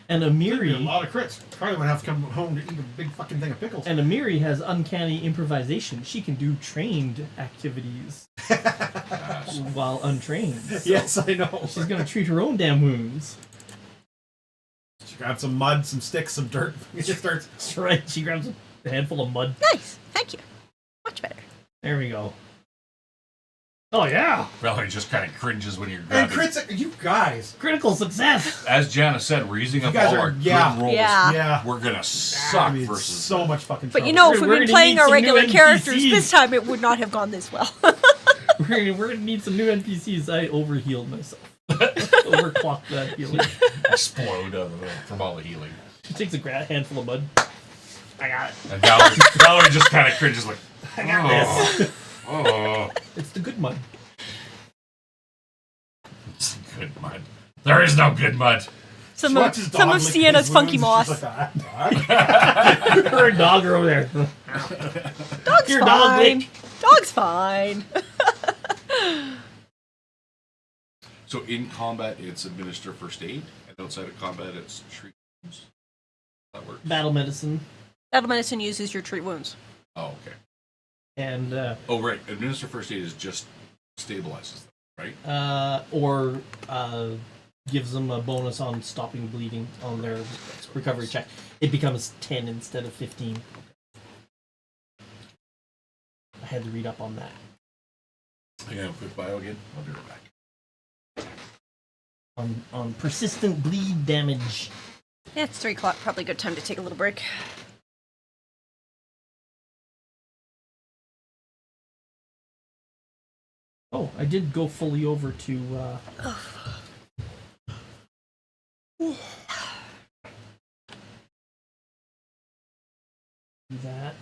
and A Amiri lot of crits. Probably would have to come home to eat a big fucking thing of pickles. and Amiri has uncanny improvisation. She can do trained activities while untrained. So Yes, I know. she's gonna treat her own damn wounds. She grabbed some mud, some sticks, some dirt. She starts. That's right. She grabs a handful of mud. Nice. Thank you. Much better. There we go. Oh yeah, Valerie just kind of cringes when you're And grabbing. crits, you guys. critical success. As Jana said, we're using You up guys all are- our good yeah. rolls. Yeah. Yeah. We're going to I suck mean, versus so much fucking But trouble. you know, if We're we'd been gonna playing need our some new regular characters NPCs. this time, it would not have gone this well. We're gonna need some new NPCs. I overhealed myself. Overclocked that healing. explode from all the healing. She takes a handful of mud. I got it. And Valerie just kind of cringes like, I got this. oh, It's the good mud. it's good mud. There is no good mud. She Some watches of dog lick Sienna's his funky wounds, moss. and she's like, "Ah, Her dog are over there. Dog's Your dog fine. lick. Dog's fine. So in combat, it's administer first aid, and outside of combat, it's treat wounds. That works. Battle medicine Battle medicine uses your treat wounds. Oh, okay. and Oh, right. Administer first aid is just stabilizes them, right? or gives them a bonus on stopping bleeding on their recovery check. It becomes 10 instead of 15. I had to read up on that. I got a quick bio again. I'll be right back. On persistent bleed damage. Yeah, it's 3 o'clock. Probably a good time to take a little break. Oh, I did go fully over to that.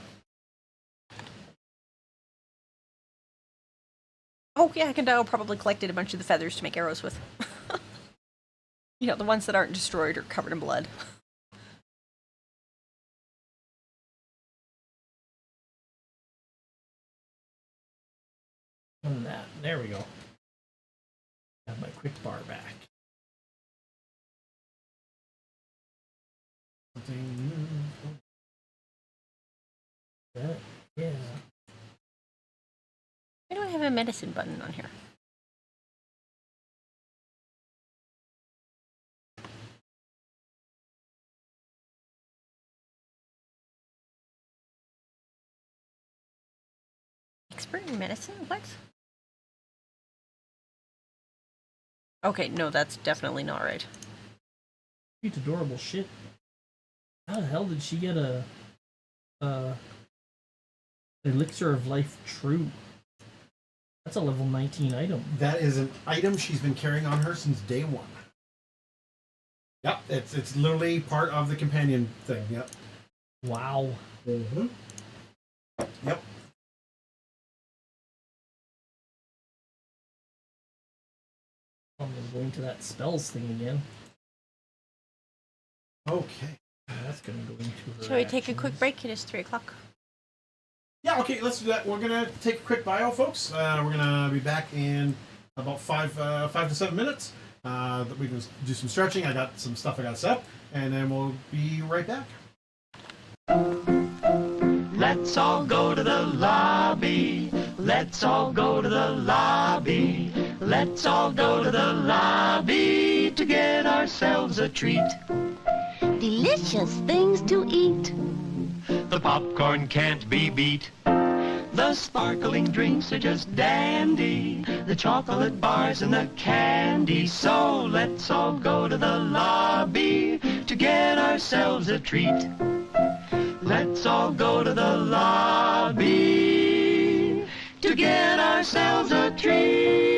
Oh, yeah, Kendall probably collected a bunch of the feathers to make arrows with. You know, the ones that aren't destroyed or covered in blood. And that. There we go. Have my quick bar back. That, yeah. Why do I have a medicine button on here? Expert in medicine? What? Okay, no, that's definitely not right. Cute, adorable shit. How the hell did she get a elixir of life true? That's a level 19 item. That is an item she's been carrying on her since day one. Yep, it's literally part of the companion thing. Yep. Wow. Mm-hmm. Yep. I'm gonna go into that spells thing again. Okay. That's gonna go into her. Shall we take a actions. quick break? It is 3 o'clock. Yeah, okay, let's do that. We're gonna take a quick bio, folks. We're gonna be back in about 5 to 7 minutes. We can do some stretching. I got some stuff I got set up, and then we'll be right back. Let's all go to the lobby. Let's all go to the lobby. Let's all go to the lobby to get ourselves a treat. Delicious things to eat. The popcorn can't be beat. The sparkling drinks are just dandy. The chocolate bars and the candy. So let's all go to the lobby to get ourselves a treat. Let's all go to the lobby to get ourselves a treat.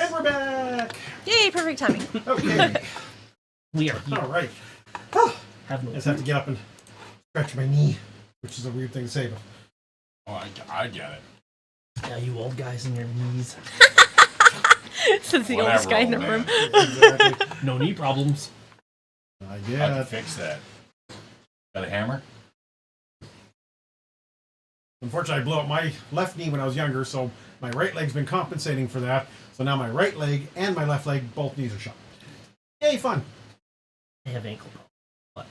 And we're back. Yay, perfect timing. Okay. We are here. All right. Have no I just have to get up and stretch my knee, which is a weird thing to say, but Oh, I get it. Yeah, you old guys in your knees. Since the oldest guy in the Whatever, room. old man. exactly. No knee problems. I I get can it. fix that. Got a hammer? Unfortunately, I blew up my left knee when I was younger, so my right leg's been compensating for that. So now my right leg and my left leg, both knees are shot. Yay, fun. I have ankle problems, but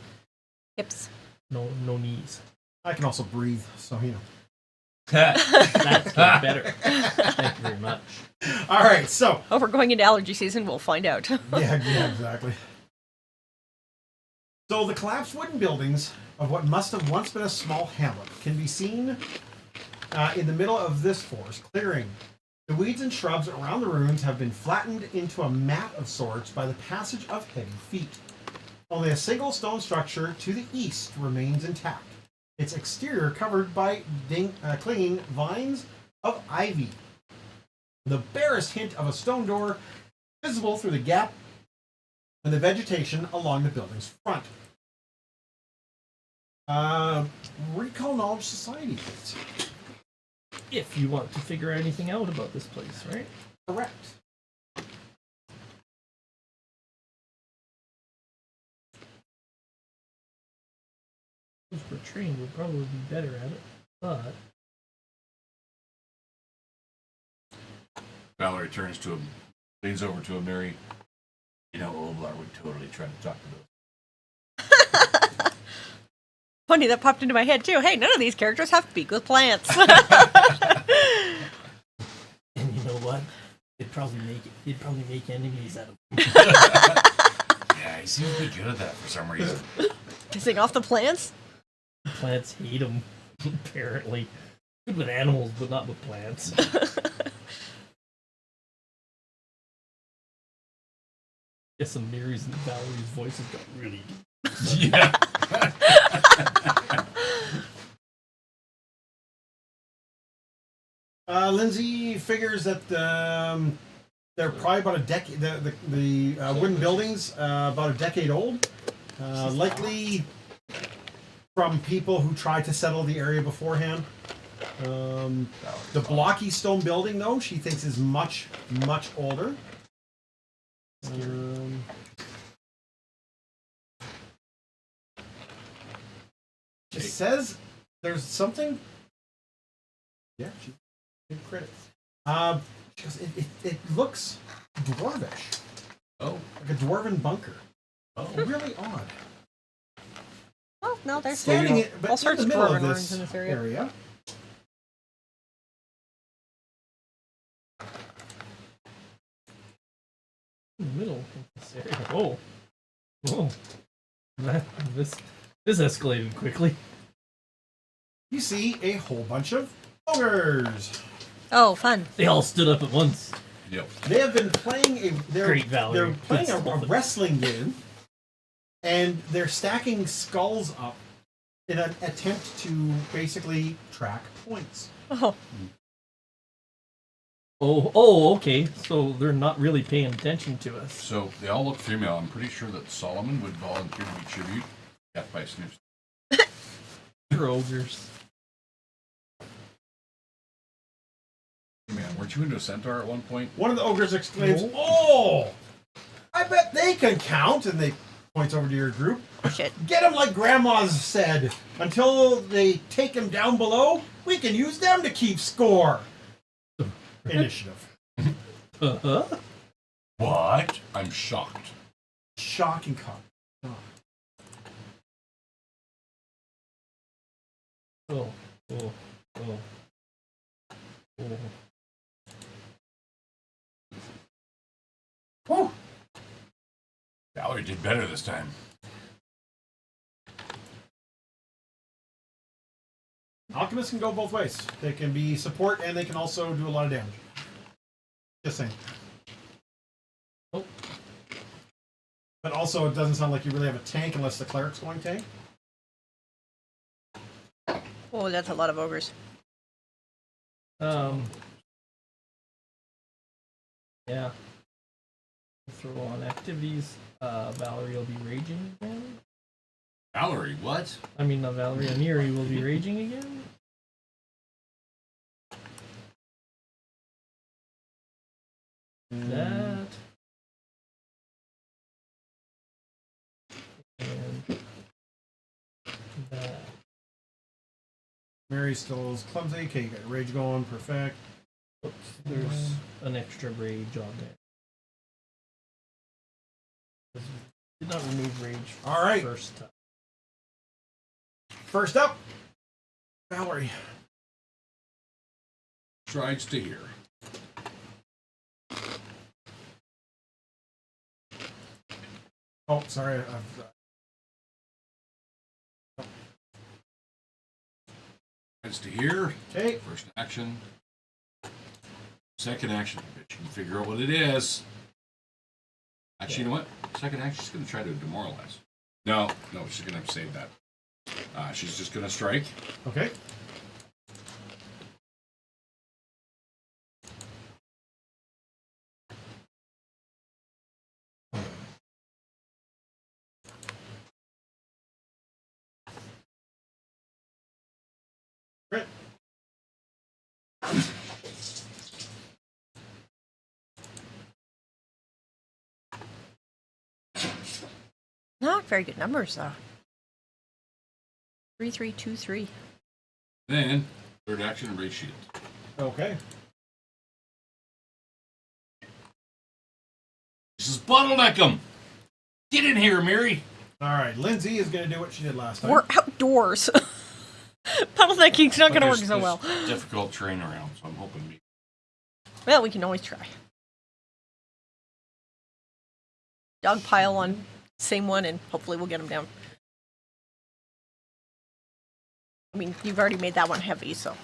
Hips. no knees. I can also breathe, so you know. That's getting better. Thank you very much. All right, so Oh, we're going into allergy season. We'll find out. yeah, exactly. So the collapsed wooden buildings of what must have once been a small hamlet can be seen in the middle of this forest clearing. The weeds and shrubs around the ruins have been flattened into a mat of sorts by the passage of heavy feet. Only a single stone structure to the east remains intact, its exterior covered by clinging vines of ivy. The barest hint of a stone door visible through the gap in the vegetation along the building's front. Recall Knowledge Society hits. If you want to figure anything out about this place, right? Correct. If we're trained, we'll probably be better at it. But Valerie turns to him, leans over to him, Mary. You know, Oblar would totally try to talk to those. Funny, that popped into my head too. Hey, none of these characters have to speak with plants. and you know what? They'd probably make enemies out of them. Yeah, he seems to be good at that for some reason. Pissing off the plants? Plants hate them, apparently. Good with animals, but not with plants. Guess some Mary's and Valerie's voices got really deep. Yeah. Lindsay figures that they're probably about a decade. The wooden buildings about a decade old, likely from people who tried to settle the area beforehand. The blocky stone building, though, she thinks is much older. It says there's something. Yeah, she gave credit. She goes, it looks dwarvish, Oh. like a dwarven bunker. Oh. Really odd. Oh, no, there's Standing all in, but in sorts the of middle of dwarven ruins this in this area. area. In the middle of this area. Whoa. Whoa. This escalated quickly. You see a whole bunch of ogres. Oh, fun. They all stood up at once. Yep. They have been playing Great, Valerie. They're playing Good a stuff. wrestling game, and they're stacking skulls up in an attempt to basically track points. Oh, Oh, okay. So they're not really paying attention to us. So they all look female. I'm pretty sure that Solomon would volunteer to be tribute. Death by Snoops. They're ogres. Man, weren't you into a centaur at one point? One of the ogres exclaims, No. "Oh, I bet they can count!" And they points over to your group. shit. Get them like Grandma's said. Until they take them down below, we can use them to keep score. Initiative. Uh-huh. What? I'm shocked. Shocking cop. Oh. Whew. Valerie did better this time. Alchemists can go both ways. They can be support and they can also do a lot of damage. Just saying. Oh. But also, it doesn't sound like you really have a tank unless the cleric's going tank. Oh, that's a lot of ogres. Yeah. Throw on activities. Valerie will be raging again. Valerie, what? I mean, Valerie and Miri will be raging again. That. And that. Mary still is clumsy. Okay, you got rage going. Perfect. Oops, there's an extra rage on there. Did not remove rage. All right. First time. First up, Valerie. Strides to here. Oh, sorry. Strides to here. Okay. First action. Second action. I bet you can figure out what it is. Actually, you know what? Second action, she's going to try to demoralize. No, she's going to save that. She's just going to strike. Okay. Crit. Not very good numbers, though. 3-3-2-3. Then, third action, raise shield. Okay. This is bottleneck him. Get in here, Mary. All right. Lindsay is going to do what she did last time. We're outdoors. Bottlenecking's not going to work There's- so well. there's difficult terrain around, so I'm hoping me. Well, we can always try. Dog pile on same one, and hopefully we'll get him down. I mean, you've already made that one heavy, so.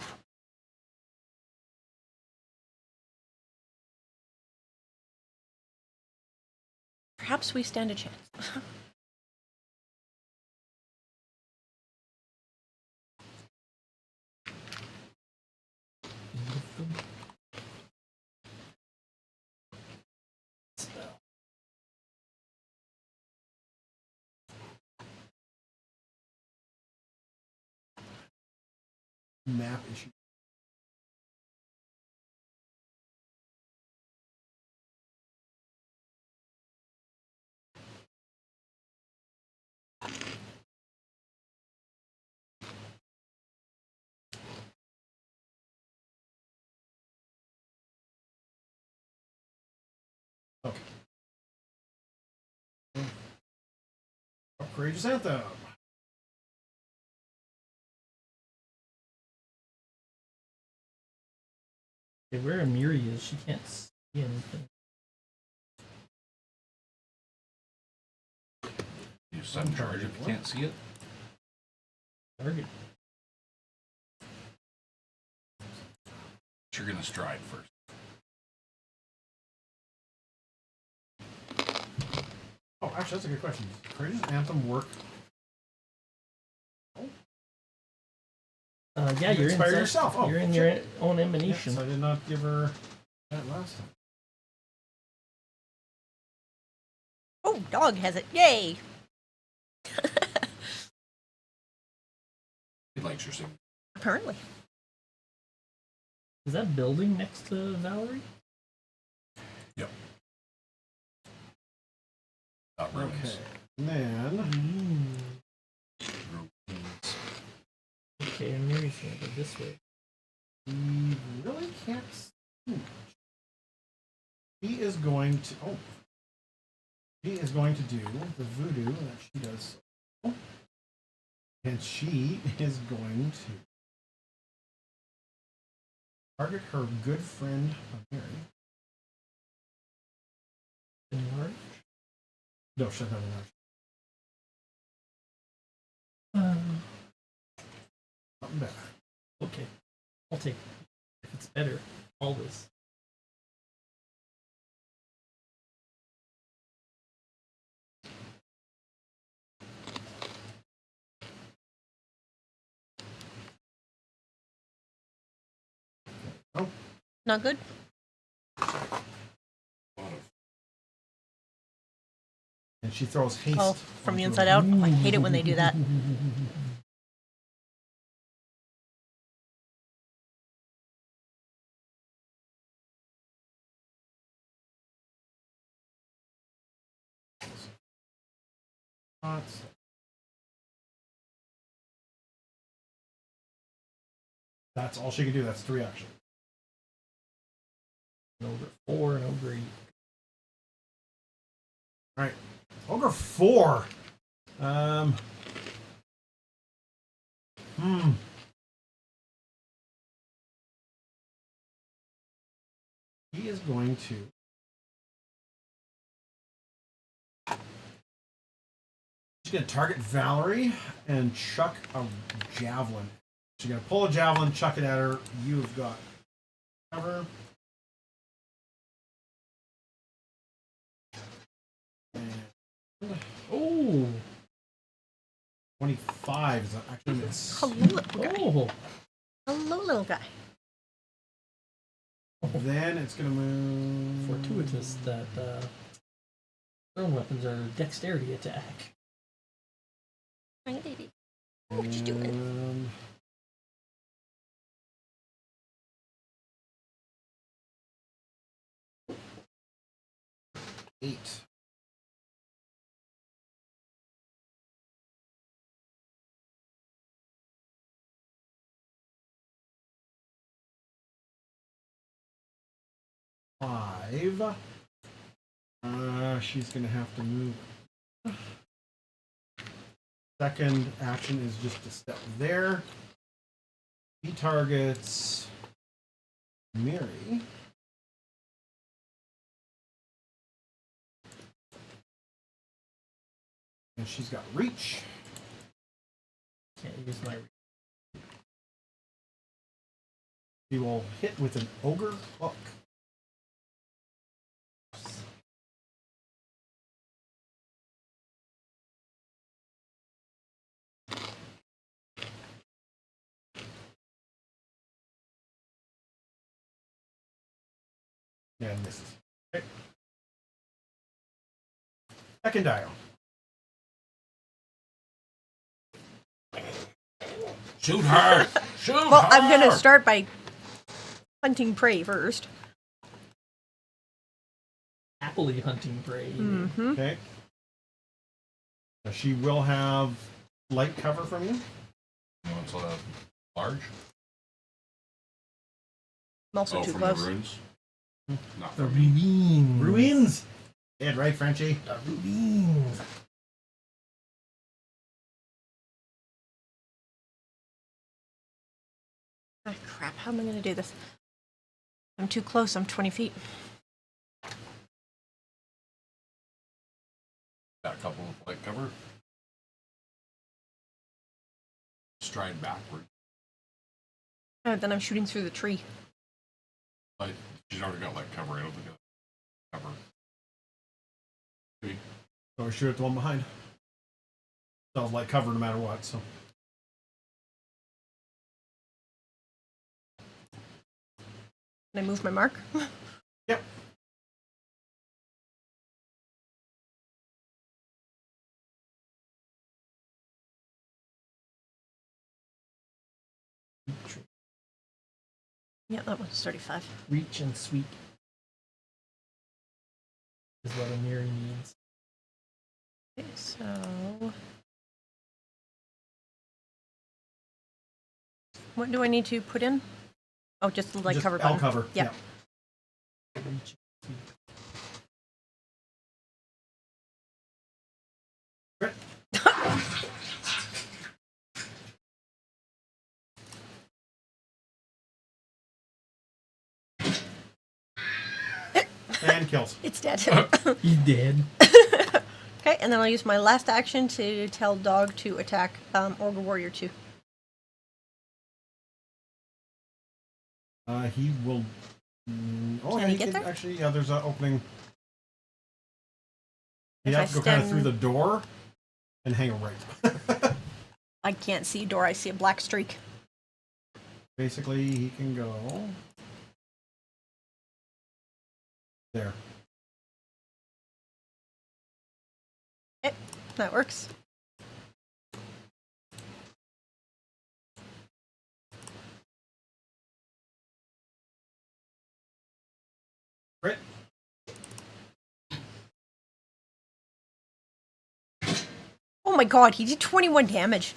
Perhaps we stand a chance. Map issue. Okay. Courageous Anthem. Okay, where Amiri is, she can't see anything. You sudden charge if you can't see it. Target. You're going to stride first. Oh, actually, that's a good question. Does Courageous Anthem work? Yeah, you're inspire inside- yourself. Oh, you're in shit. your own Yes, emanation. I did not give her that last time. Oh, dog has it. Yay! He likes your signature. Apparently. Is that building next to Valerie? Yep. That Okay. ruins. And then Okay, Amiri's gonna go this way. we really can't see much. He is going to. Oh. She is going to do the voodoo that she does. And she is going to target her good friend Mary. Enlarge. No, shut that one Something better. Okay, I'll take. If it's better, always. Not good? And she throws haste. Oh, from the onto inside him. out. I hate it when they do that. That's all she can do. That's 3 actions. Over 4 and over 8. All right, Ogre 4. He is going to. She's going to target Valerie and chuck a javelin. She's going to pull a javelin, chuck it at her. You've got cover. And Oh! 25 is actually a miss. Hello, little guy. Oh! Hello, little guy. Then it's going to move. Fortuitous that thrown weapons are dexterity attack. Hi, baby. What you doing? 8. Five. She's gonna have to move. Second action is just to step there. He targets Miri. And she's got reach. Can't use my. She will hit with an ogre hook. And misses. Okay. Second dial. Shoot her! Shoot Well, her! I'm going to start by hunting prey first. Happily hunting prey. Mm-hmm. Okay. Now she will have light cover from you. You want to large? I'm also Oh, too from close. the runes? Not The from me. ruins. Ruins. Dead, right, Frenchie? The ruins. Ah, crap. How am I going to do this? I'm too close. I'm 20 feet. Got a couple of light cover. Stride backward. Then I'm shooting through the tree. But she's already got light cover. I don't think it'll cover. Maybe. Or shoot at the one behind. Sounds like cover no matter what, so. Can I move my mark? Yep. Yeah, that one's 35. Reach and sweep is what a mirror needs. Okay, so what do I need to put in? Oh, just the light Just cover L button. cover. Yeah. Reach and sweep. And kills. It's dead. He's dead. Okay, and then I'll use my last action to tell dog to attack Ogre Warrior 2. He will. Oh, Can yeah, he he get can there? actually. Yeah, there's an opening. You If have I to go kind of stand- through the door and hang a right. I can't see a door, I see a black streak. Basically, he can go there. that works. Crit. Oh my god, he did 21 damage.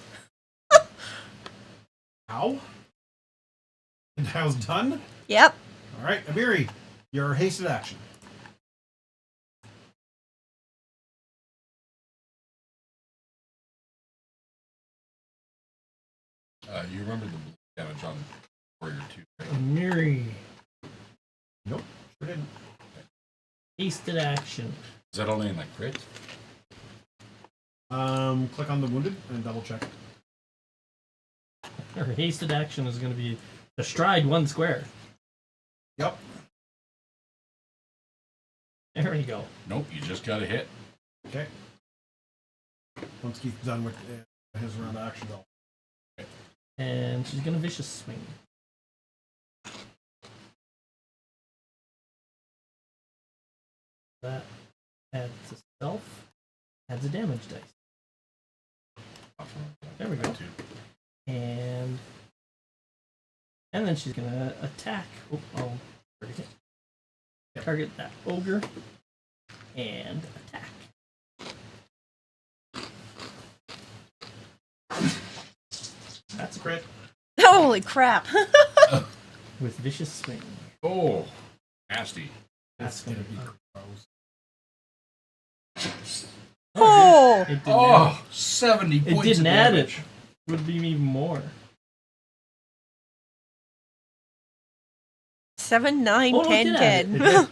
Ow. And that was done? Yep. All right, Amiri, your hasted action. You remember the damage on Warrior 2, right? Miri. Nope, sure didn't. Hasted action. Is that only in like crit? Click on the wounded and double check. Her hasted action is going to be the stride 1 square. Yep. There we go. Nope, you just got a hit. Okay. Once Keith's done with his round of action, though. And she's going to vicious swing. That adds to stealth. Adds a damage dice. There we go. And then she's gonna attack. Oh, I'll target it. Target that ogre and attack. That's a crit Holy crap. with vicious swing. Oh, nasty. That's gonna be gross. Oh! It didn't add, Oh, 70 it points didn't of add damage. it. Would be even more. 7, 9, Oh, no, it 10, did add it. 10. It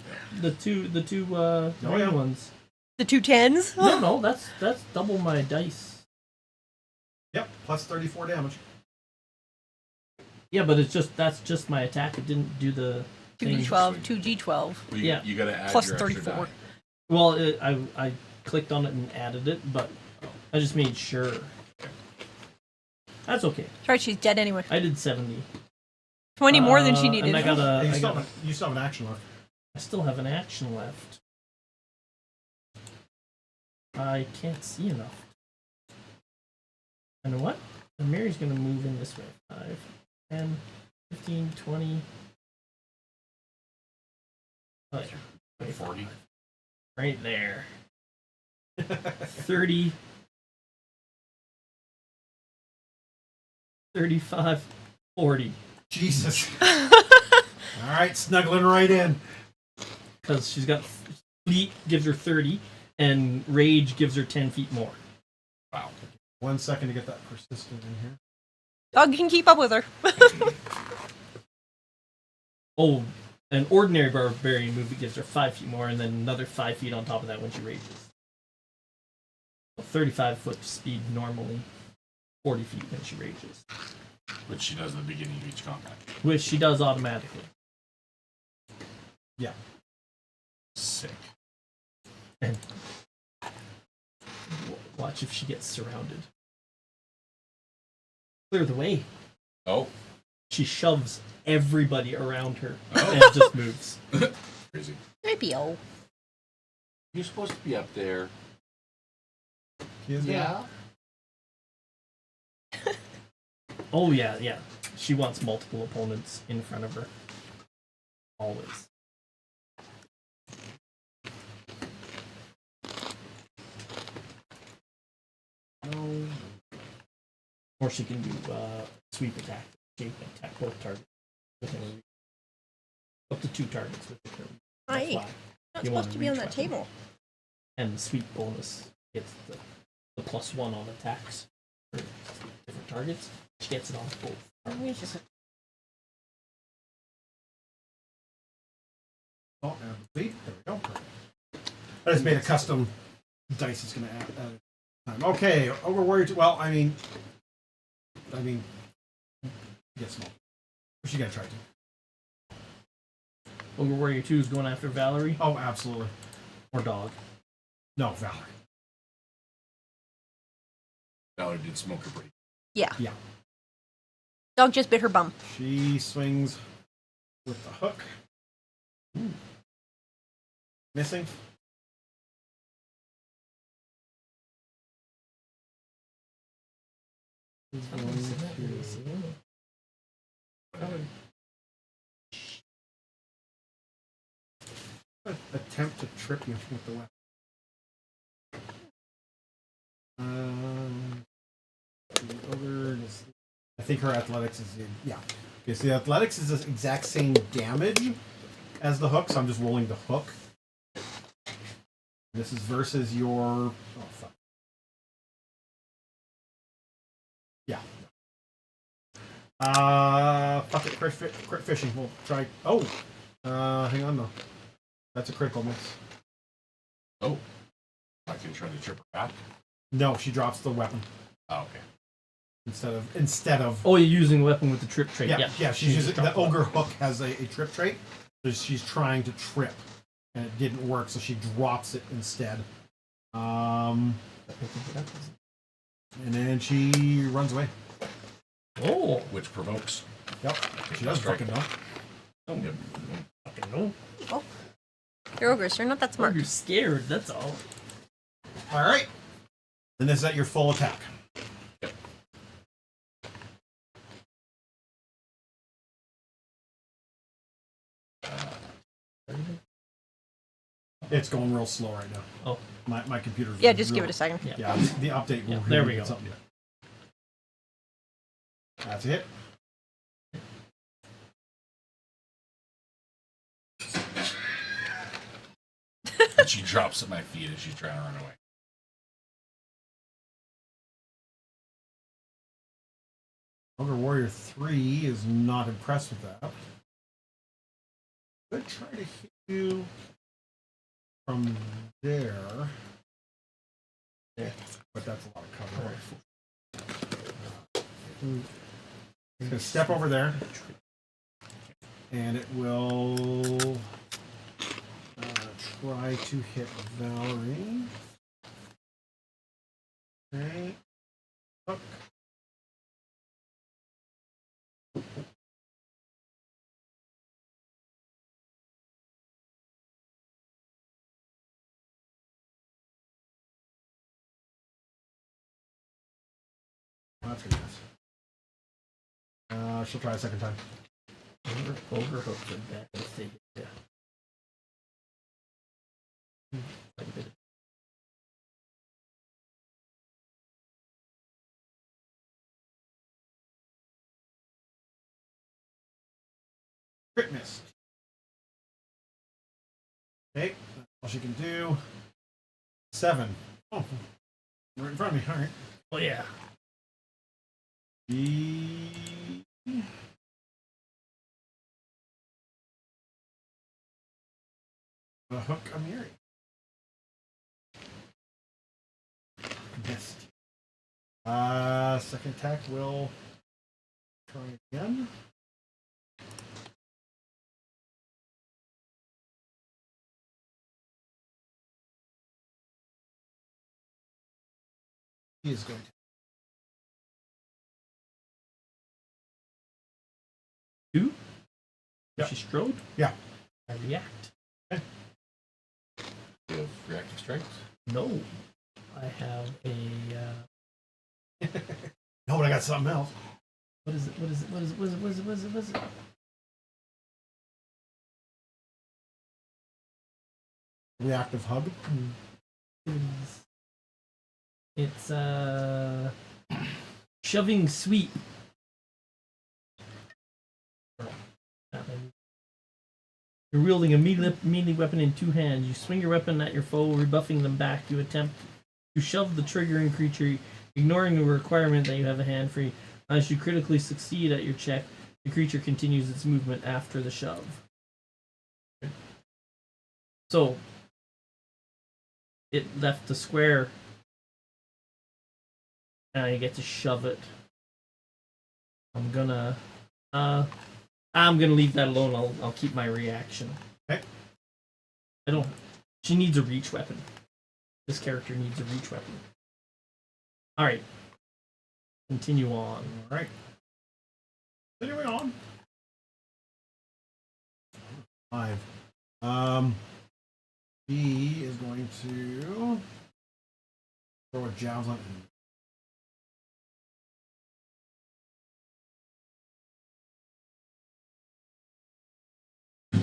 did. The two green yeah. ones. The 2 10s? No, that's double my dice. Yep, plus 34 damage. Yeah, but that's just my attack. It didn't do the thing. 2d12, 2g12. Well, Yeah. You gotta add Plus your extra 34. die. Well, I clicked on it and added it, but I just made sure. That's okay. That's right, she's dead anyway. I did 70. 20 more than she needed. And I got Hey, a. you still have an action left. I still have an action left. I can't see enough. You know what? And Mary's gonna move in this way. 5, 10, 15, 20. Oh, yeah. 40. Right there. 30. 35, 40. Jesus. All right, snuggling right in. Because she's got fleet gives her 30, and rage gives her 10 feet more. Wow. 1 second to get that persistent in here. Dog can keep up with her. Oh, an ordinary barbarian move gives her 5 feet more, and then another 5 feet on top of that when she rages. So 35 foot speed normally, 40 feet when she rages, Which she does at the beginning of each combat. which she does automatically. Yeah. Sick. And watch if she gets surrounded. Clear the way. Oh, She shoves everybody around her Oh. and just moves. crazy. Maybe, oh. You're supposed to be up there. He is Yeah. Oh yeah. She wants multiple opponents in front of her. Always. No. Or she can do sweep attack. She can attack both targets within a reach. Up to 2 targets within a reach. Aye. Fly. Not You want supposed a to be on reach that weapon. table. And the sweep bonus gets the +1 on attacks for different targets. She gets it on both. Oh, and bleed. There we go. I just made a custom dice. It's going to add time. Okay, Ogre Warrior 2. Well, I mean, get small. She got to try to. Ogre Warrior 2 is going after Valerie Oh, absolutely. or Dog. No, Valerie. Valerie did smoke a break. Yeah. Yeah. Dog just bit her bum. She swings with the hook. Missing. is going to attempt to trip you with the weapon. The other is, I think her athletics is Okay, so the athletics is the exact same damage as the hook, so I'm just rolling the hook. This is versus your. Oh fuck. Yeah. Fuck it. Crit fishing. We'll try. Oh. Hang on though. That's a critical miss. Oh. I can try to trip her back. No, she drops the weapon Oh, okay. instead of. Oh, you're using weapon with the trip trait. Yeah. She's using the ogre hook has a trip trait, so she's trying to trip, and it didn't work, so she drops it instead. And then she runs away. Oh, Which provokes. Yep. She doesn't Strike. fucking know. don't get fucking know. Oh. You're ogres. You're not that smart. You're scared. That's all. All right. Then this is at your full attack. Yep. It's going real slow right now. Oh, My computer's. Yeah, just give it a second. yeah. Yeah, the update will Yeah, there we get go. something. That's it. And she drops at my feet as she's trying to run away. Ogre Warrior 3 is not impressed with that. Could try to hit you from there. Yeah, but that's a lot of cover. It's gonna step over there, and it will try to hit Valerie. Okay. Hook. That's good. She'll try a second time. Ogre hooks are bad if they hit you. Like a bit of Crit miss. Okay, that's all she can do. 7. Oh, right in front of me. All right. oh yeah. The hook I'm hearing. Missed. Second attack will try again. He is going to. Two? Yep. She strode? Yeah. I react. You have reactive strength? No. I have a No, but I got something else. what is it? What is it? What is it? What is it? What is it? What is it? What is it? Reactive hug. It's shoving sweep. You're wielding a melee weapon in two hands. You swing your weapon at your foe, rebuffing them back. You attempt to shove the triggering creature, ignoring the requirement that you have a hand free. Unless you critically succeed at your check, the creature continues its movement after the shove. So, it left the square, and I get to shove it. I'm gonna leave that alone. I'll keep my reaction. Okay. I don't. She needs a reach weapon. This character needs a reach weapon. All right. Continue on. All right. Continuing on. 5. He is going to throw a javelin.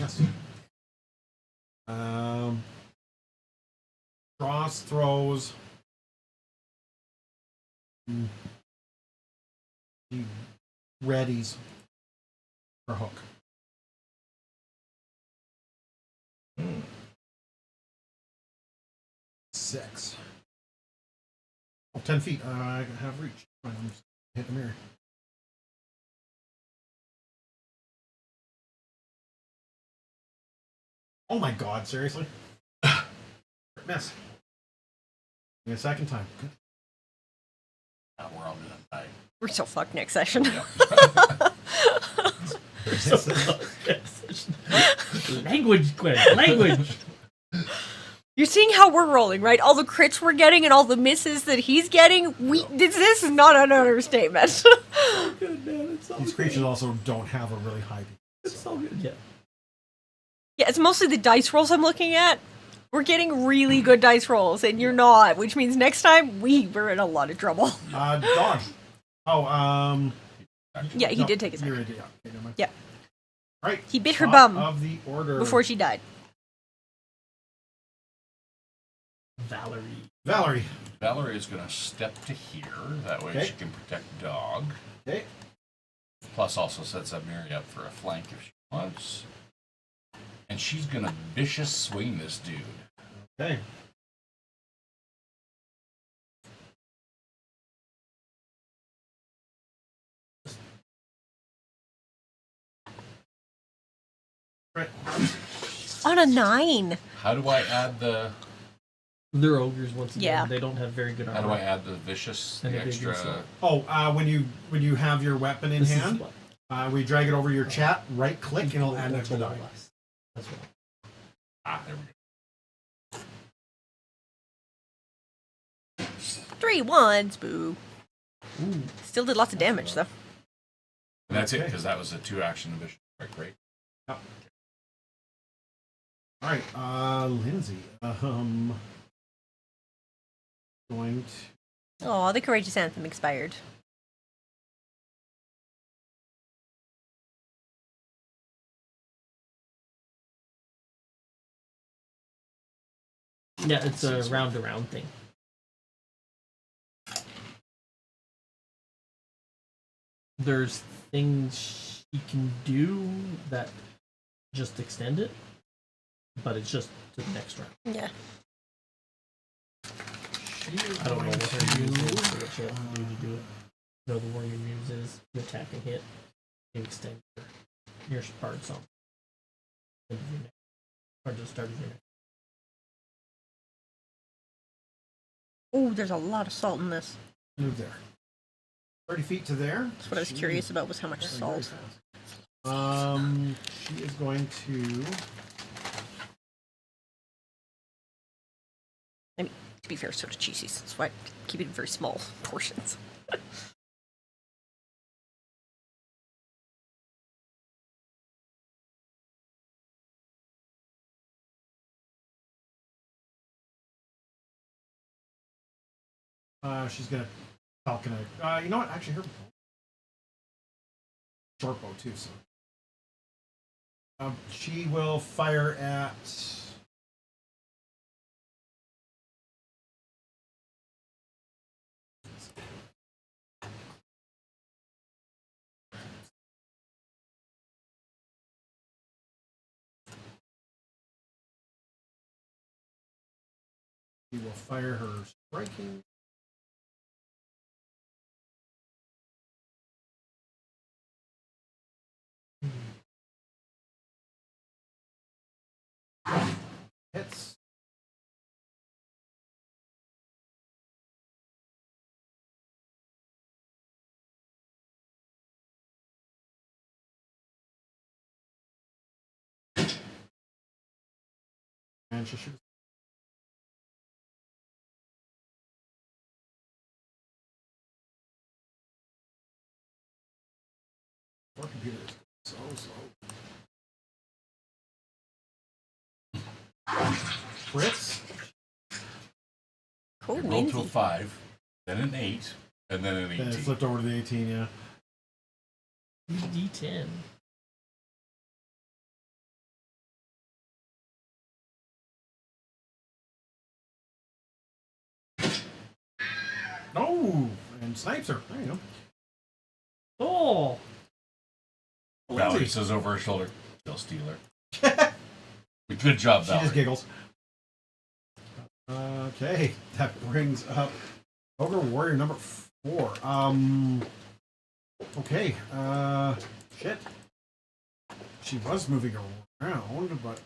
Yes. Cross throws. He readies for hook. 6. 10 feet. I have reach. I'm just hit the mirror. Oh my god, seriously? Miss. A second time. Now we're all gonna die. We're so fucked next session. Language, Gwen. Language. You're seeing how we're rolling, right? All the crits we're getting and all the misses that he's getting. This is not an understatement. Good, man. It's all These good. creatures also don't have a really high. It's all good. Yeah. Yeah, it's mostly the dice rolls I'm looking at. We're getting really good dice rolls, and you're not, which means next time we're in a lot of trouble. Dodge. Oh, Yeah, he did take his You're action. right, yeah. Okay, never mind. Yeah. Right. He bit her Top bum of the order. before she died. Valerie. Valerie is gonna step to here. That way Okay. she can protect dog. Okay. Plus also sets up Mary up for a flank if she wants. And she's gonna vicious swing this dude. Okay. Right. On a 9. How do I add the They're ogres once again. Yeah. They don't have very good armor. how do I add the vicious And the a big extra insult. Oh, when you have your weapon in This is hand, what- we drag it over your chat, right click, and it'll add an extra die. That's right. there we go. 3 1s, boo. Ooh. Still did lots of damage, though. And that's it, Okay. because that was a 2-action vicious strike, right? Yep. All right, Lindsay. Going to. Oh, the Courageous Anthem expired. Yeah, it's a round-to-round thing. There's things she can do that just extend it, but it's just to the next round. Yeah. I don't know what her muse is or what she has to do to do it. No, the warrior muse is you attack and hit, you extend your parts on. End of your next, or just start of your next. Oh, there's a lot of salt in this. Move there. 30 feet to there. That's what I was curious about, was how much salt. She is going to. To be fair, so do cheesies. That's why I keep it in very small portions. She's gonna falcon it. You know what? Actually, her short bow too. So she will fire at. She will fire her striking. Hits. And she shoots. Our computer is so slow. Crits. Cool, Roll to a Lindsay. 5, then an 8, and then an Then 18. it flipped over to the 18, yeah. D10. Oh, and snipes her. There you go. Oh, Valerie says over her shoulder, "Kill Stealer." Good job, She Valerie. just giggles. Okay, that brings up Ogre Warrior number 4. Okay, shit. She was moving around, but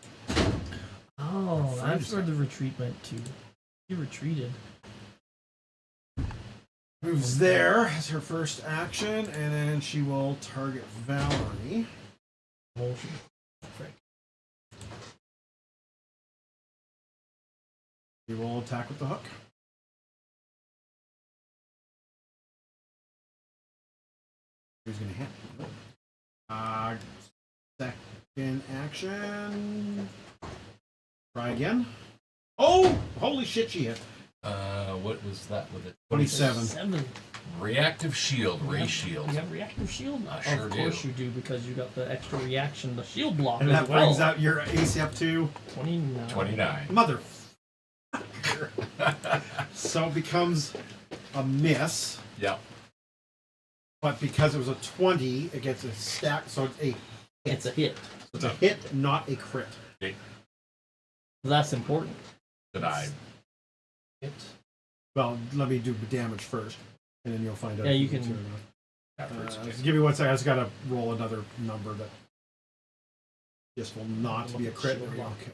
oh, Friends that's where the retreat went to. He retreated. moves there as her first action, and then she will target Valerie. Oh, frick. She will attack with the hook. Who's going to hit? Second action. Try again. Oh! Holy shit, she hit. What was that with it? 27. 7. Reactive shield, ray shield. You have reactive shield? I sure of do. course you do, because you got the extra reaction, the shield block And as that well. brings out your AC up to 29. 29. mother. So it becomes a miss, Yep. but because it was a 20, it gets a stack, so it's a It's a hit. it's a hit, not a crit. Okay. That's important. Did I? Hit. Well, let me do the damage first, and then you'll find out. Yeah, if you it's can- here or not. Afterwards. Just give me 1 second. I just gotta roll another number that this will not be a crit. Shield block. Okay.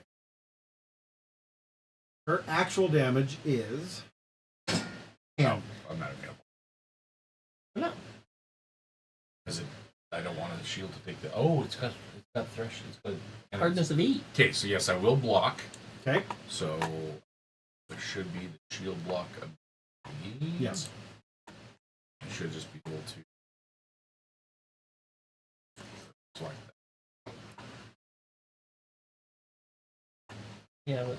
Her actual damage is. No, I'm not available. No. Is it? I don't want the shield to take the. Oh, it's got thresh. It's got Hardness of 8. Okay, so yes, I will block. Okay. So there should be the shield block. Yes. I should just be able to. Like that. Yeah, but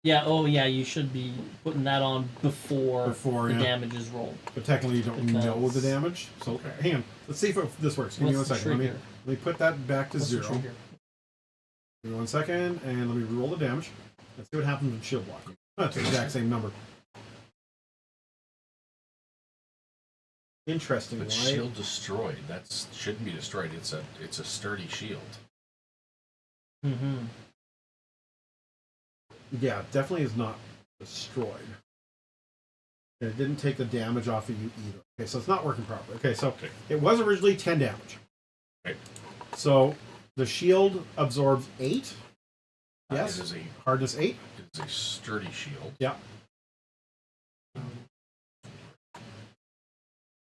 yeah, oh yeah, you should be putting that on before the yeah. damage is rolled. But technically, you don't know the Because- damage. So Okay. hang on. Let's see if this works. Give me 1 What's the second. trigger? Let me put that back to What's the 0. trigger? Give me 1 second, and let me roll the damage. Let's see what happens with shield block. That's the exact same number. Interesting. But Why? shield destroyed. That shouldn't be destroyed. It's a sturdy shield. Mm-hmm. Yeah, it definitely is not destroyed. And it didn't take the damage off of you either. Okay, so it's not working properly. Okay, so Okay. it was originally 10 damage. Okay. So the shield absorbs 8. Yes. It is a Hardness 8. sturdy shield. Yeah.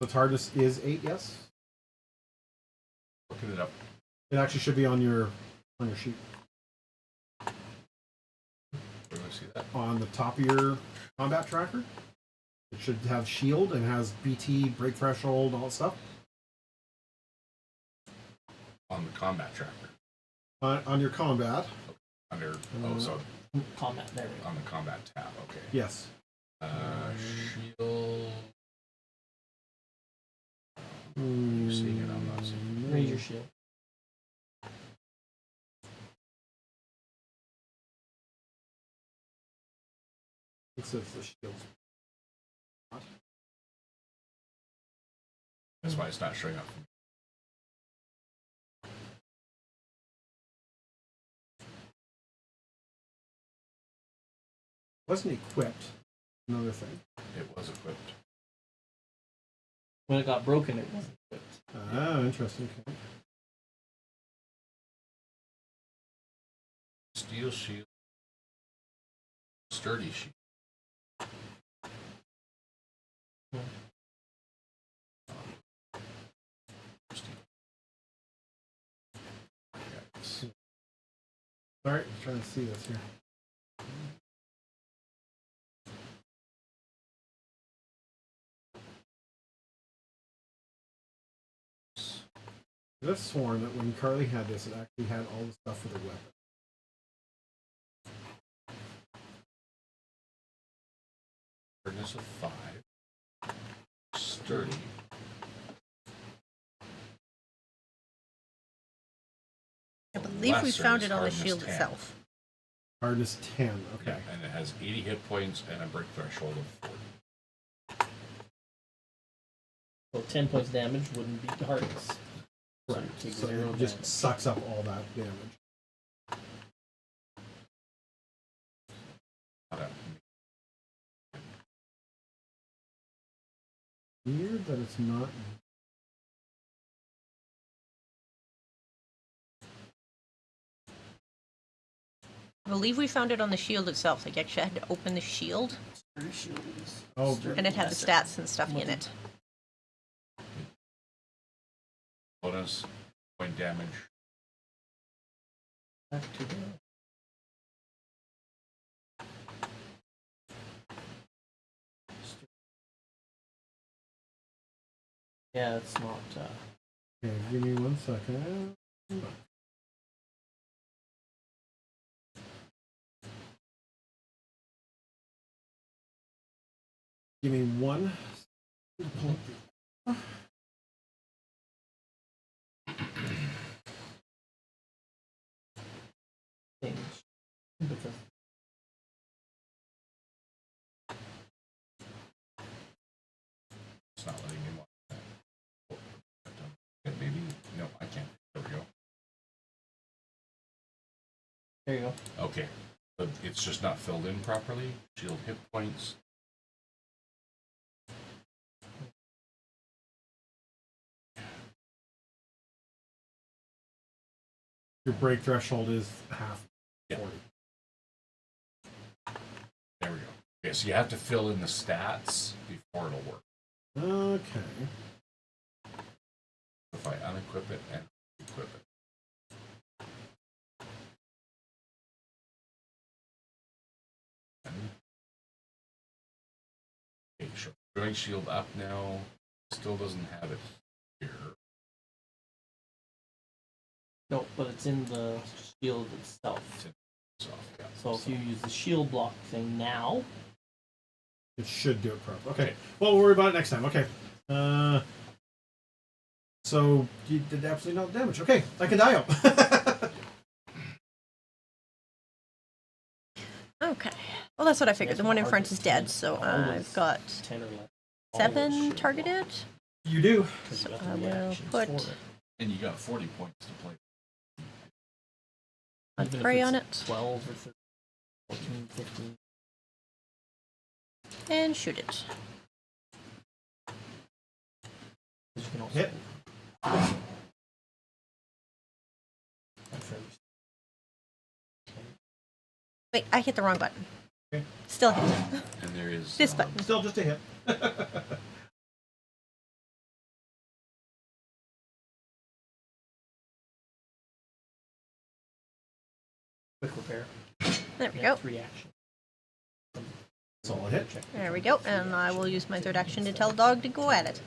The hardness is 8, yes. Looking it up. It actually should be on your sheet. Where do I see that? On the top of your combat tracker. It should have shield and has BT, break threshold, all that stuff. On the combat tracker. On your combat. Under so Combat, there we go. on the combat tab. Okay. Yes. Shield. You're seeing it, I'm not seeing Raise your shield. It says the shield. That's why it's not showing up. Wasn't equipped. Another thing. It was equipped. When it got broken, it wasn't equipped. Ah, interesting. Okay. Steel shield. Sturdy shield. Sorry, I'm trying to see this here. I've sworn that when Carly had this, it actually had all the stuff for the weapon. Hardness of 5. Sturdy. I believe we Lesser found is it on the hardness shield 10. itself. Hardness 10. Okay. Yeah, and it has 80 hit points and a break threshold of 40. So 10 points damage wouldn't be the hardest. So you take So 0 it just damage. sucks up all that damage. Weird that it's not. I believe we found it on the shield itself. Like, you actually had to open the shield, Oh, and it had the stats and stuff in it. Bonus point damage. Back to the... Yeah, it's not. okay, give me 1 second. Give me one. Change. Because It's not letting me watch that. Maybe? No, I can't. There we go. there you go. Okay. But it's just not filled in properly. Shield hit points. Your break threshold is half. Yeah. 40. There we go. Okay, so you have to fill in the stats before it'll work. Okay. If I unequip it and equip it. Okay, sure. Joy shield up now. Still doesn't have it here. No, but it's in the shield itself. So, yeah. So if you use the shield block thing now, It should do it properly. Okay. Well, we'll worry about it next time. Okay. So you did absolutely no damage. Okay, I can die up. Okay. Well, that's what I figured. That's The one in hard front to is dead, do. so Always I've got 10 or less. 7 Always targeted. You do. because you got I the will reactions put- for it. And you got 40 points to play. I'll Even if pray it's on it 12 or 13, 14, 15. and shoot it. 'Cause you can also Hit. Wait, I hit the wrong button. Okay. Still hit. And there is This button. Still just a hit. quick repair. There we go. Next reaction. That's all a hit. Check. There we go. And I will use my third action to tell the dog to go at it.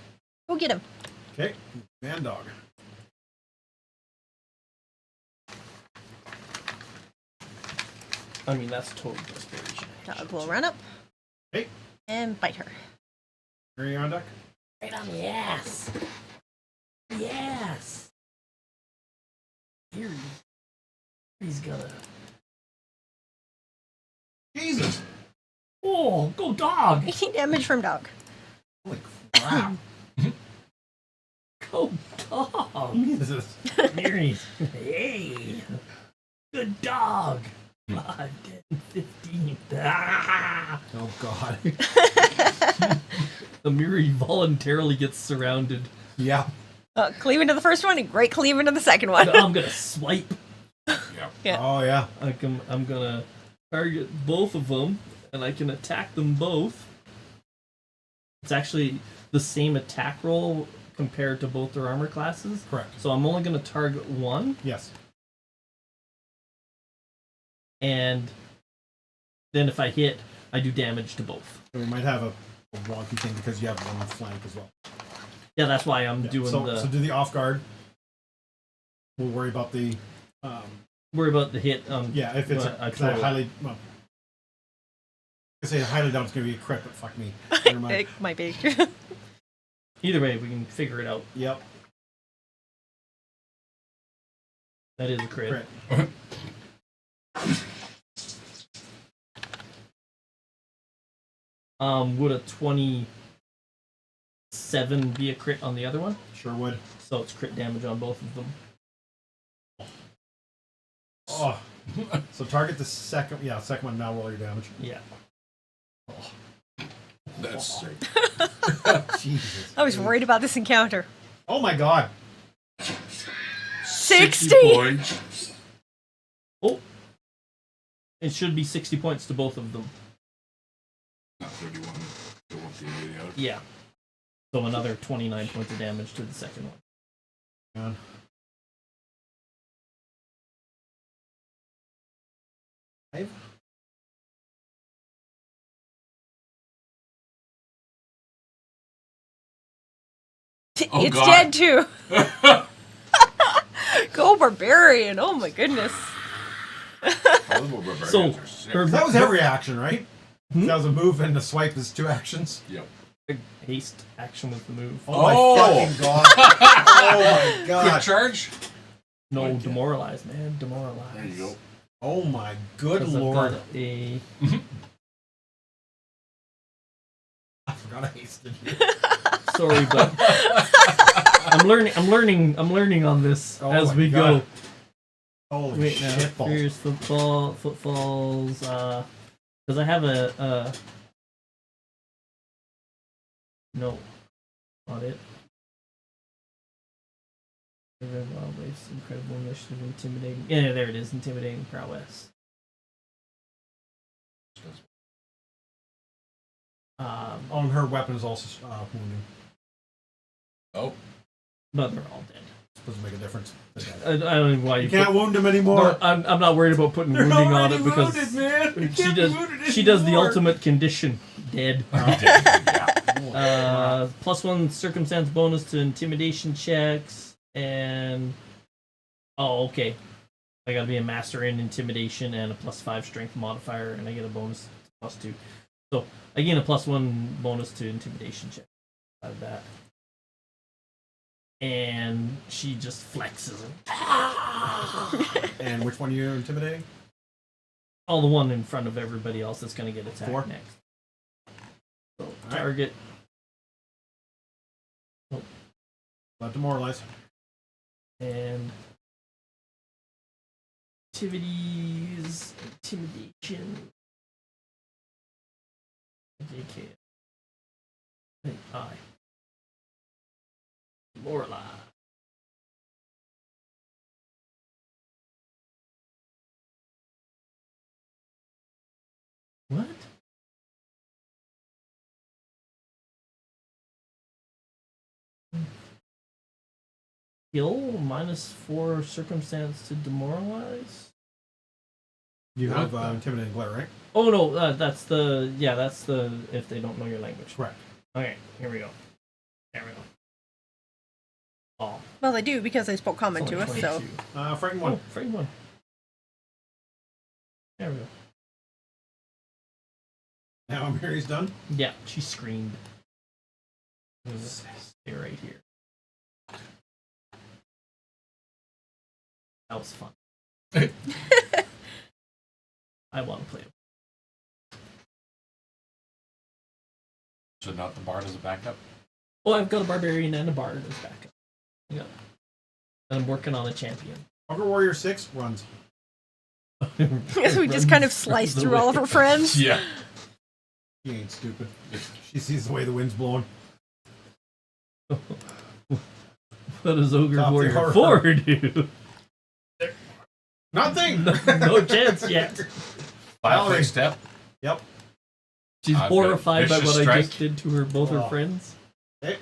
Go get him. Okay. Man dog. I mean, that's total desperation. Dog will run up. Hey. And bite her. Are you on deck? Right on the ass. Yes. Here he's gonna. Jesus. Oh, go dog! 18 damage from dog. Holy crap. Go dog! Jesus. Mary. Hey, good dog. 5, 10, 15. Ah! Oh god. Amiri voluntarily gets surrounded. Yeah. Cleave into the first one and great cleave into the second one. I'm gonna swipe. Yeah. Yeah. Oh yeah. I'm gonna target both of them, and I can attack them both. It's actually the same attack roll compared to both their armor classes. Correct. So I'm only gonna target one, Yes. and then if I hit, I do damage to both. And we might have a wonky thing because you have one flank as well. Yeah, that's why I'm Yeah. doing So do the off guard. We'll worry about the. worry about the hit. Yeah, if it's I I totally- highly. Well, I say highly doubt it's going to be a crit, but fuck me. Never mind. It might be. Either way, we can figure it out. Yep. That is a crit. Crit. Would a 26 7 be a crit on the other one. Sure would. So it's crit damage on both of them. Oh. So target the second. Yeah, second one. Now roll your damage. Yeah. That's sick. Jesus. I was worried about this encounter. Oh my god. 60 points. Oh. It should be 60 points to both of them. Not 31. Don't want the idiot out. Yeah. So another 29 points of damage to the second one. God. Five. Oh, it's God. dead too. Go barbarian! Oh my goodness. So, her That was every action, right? That was a move and a swipe is 2 actions. Yep. haste action with the move. Oh, my Oh. fucking god. Oh my Quick god. charge. No, Okay. demoralize, man. Demoralize. There you go. Oh my good 'Cause I've lord. got a I forgot I hasted you. sorry, but I'm learning on this Oh as my we God. go. Holy Wait now, shit balls. here's footfalls. Because I have a no, not it. Incredible initiative, intimidating. Yeah, there it is. Intimidating prowess. Oh, and her weapon is also wounding. Oh. But they're all dead. Doesn't make a difference. I don't know why You can't wound him anymore. No, I'm not worried about putting They're wounding on already it because wounded, man. You she can't be does. wounded She does the anymore. ultimate condition. Dead. Yeah. +1 circumstance bonus to intimidation checks, and okay, I gotta be a master in intimidation and a +5 strength modifier, and I get a bonus +2. So I gain a +1 bonus to intimidation check out of that. And she just flexes it. And which one are you intimidating? Oh, the one in front of everybody else that's gonna get attacked 4? next. So right. target. Not demoralize. And activities, intimidation, JK, I, Lorla. What? Skill -4 circumstance to demoralize. You have What the- intimidating glare, right? Oh no, that's the if they don't know your language. Correct. Okay, here we go. There we go. Oh, Well, they do because they spoke common it's to only us, so. 22. Frightened one. Oh, frame one. There we go. Now Mary's done. Yeah, she screamed. Stay right here. That was fun. I want to play it. So not the bard as a backup. Oh, I've got a barbarian and a bard as backup. Yeah. And I'm working on a champion. Ogre Warrior 6 runs. So we just kind of sliced through all of her friends. Yeah. She ain't stupid. She sees the way the wind's blowing. What does Ogre Top the Warrior horror. 4 do? Nothing! No chance yet. 5 foot step. Yep. She's I've got horrified by vicious what I strike. just did to her, both her Oh. friends. Hey.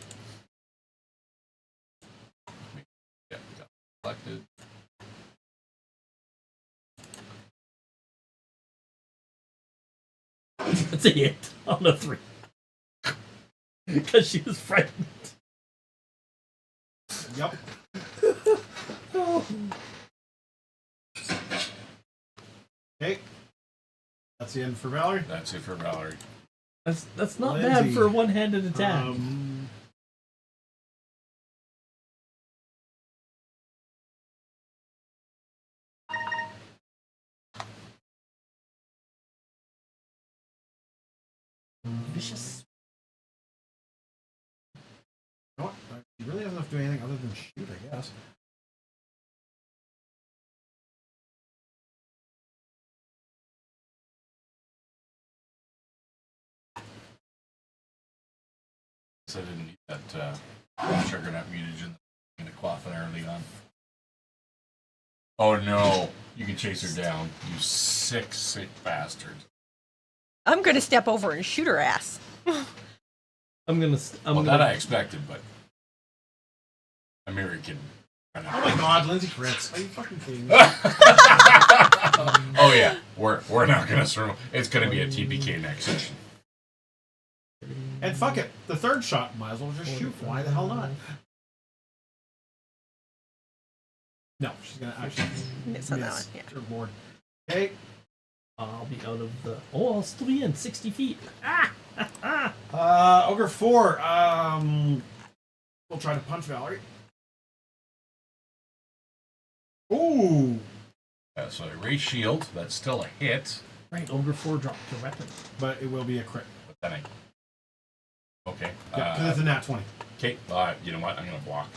Yeah. Got collected. It's a hit on a 3. Because she was frightened. Yep. Okay. That's the end for Valerie. That's it for Valerie. That's not Lindsay. bad for a one-handed attack. Vicious. doesn't have to do anything other than shoot, I guess. So I didn't need that sugar nut mutagen in a quaffing early on. Oh no, you can chase her down, you sick bastard. I'm gonna step over and shoot her ass. Well, that I expected, but American. Oh my god, Lindsay crits. Are you fucking kidding me? Oh yeah, we're not gonna throw. It's gonna be a TPK next session. And fuck it. The third shot, might as well just shoot. Why the hell not? No, she's gonna actually Miss on that one, yeah. Her board. Okay. I'll be out of the. Oh, I'll still be in 60 feet. Ogre 4. We'll try to punch Valerie. Ooh. So a raise shield. That's still a hit. Right, Ogre 4 dropped your weapon. But it will be a crit. But then okay. Yeah, because it's a nat 20. Okay. You know what? I'm gonna block.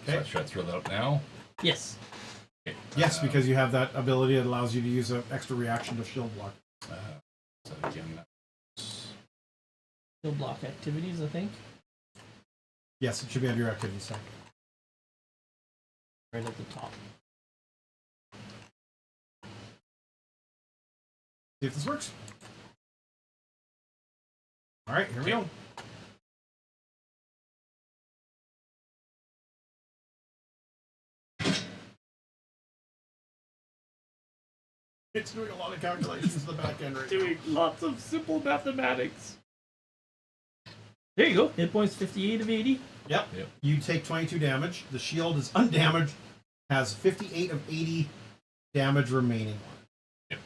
Okay. So should I throw that up now? Yes. Okay. Yes, because you have that ability that allows you to use an extra reaction to shield block. So again, Still block activities, I think. Yes, it should be under your activity stack. Right at the top. See if this works. Alright, here we go. It's doing a lot of calculations in the back end right now. Lots of simple mathematics. There you go. Hit points 58 of 80. Yep. Yep. You take 22 damage. The shield is undamaged. Has 58 of 80 damage remaining. Yep.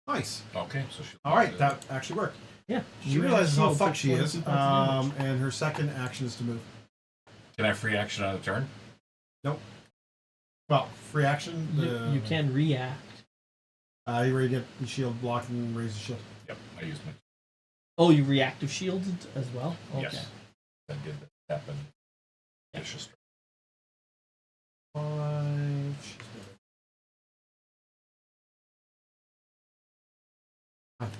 Nice. okay. So she. Alright, that actually worked. Yeah. She realizes how Shield fucked took she is. 22 points of damage. And her second action is to move. Can I free action on a turn? Nope. Well, free action. You can react. You already get the shield block and raise the shield. Yep. I used my. Oh, you reactive shielded as well? Okay. Yes. I did that happen. Vicious. 5. She's got it.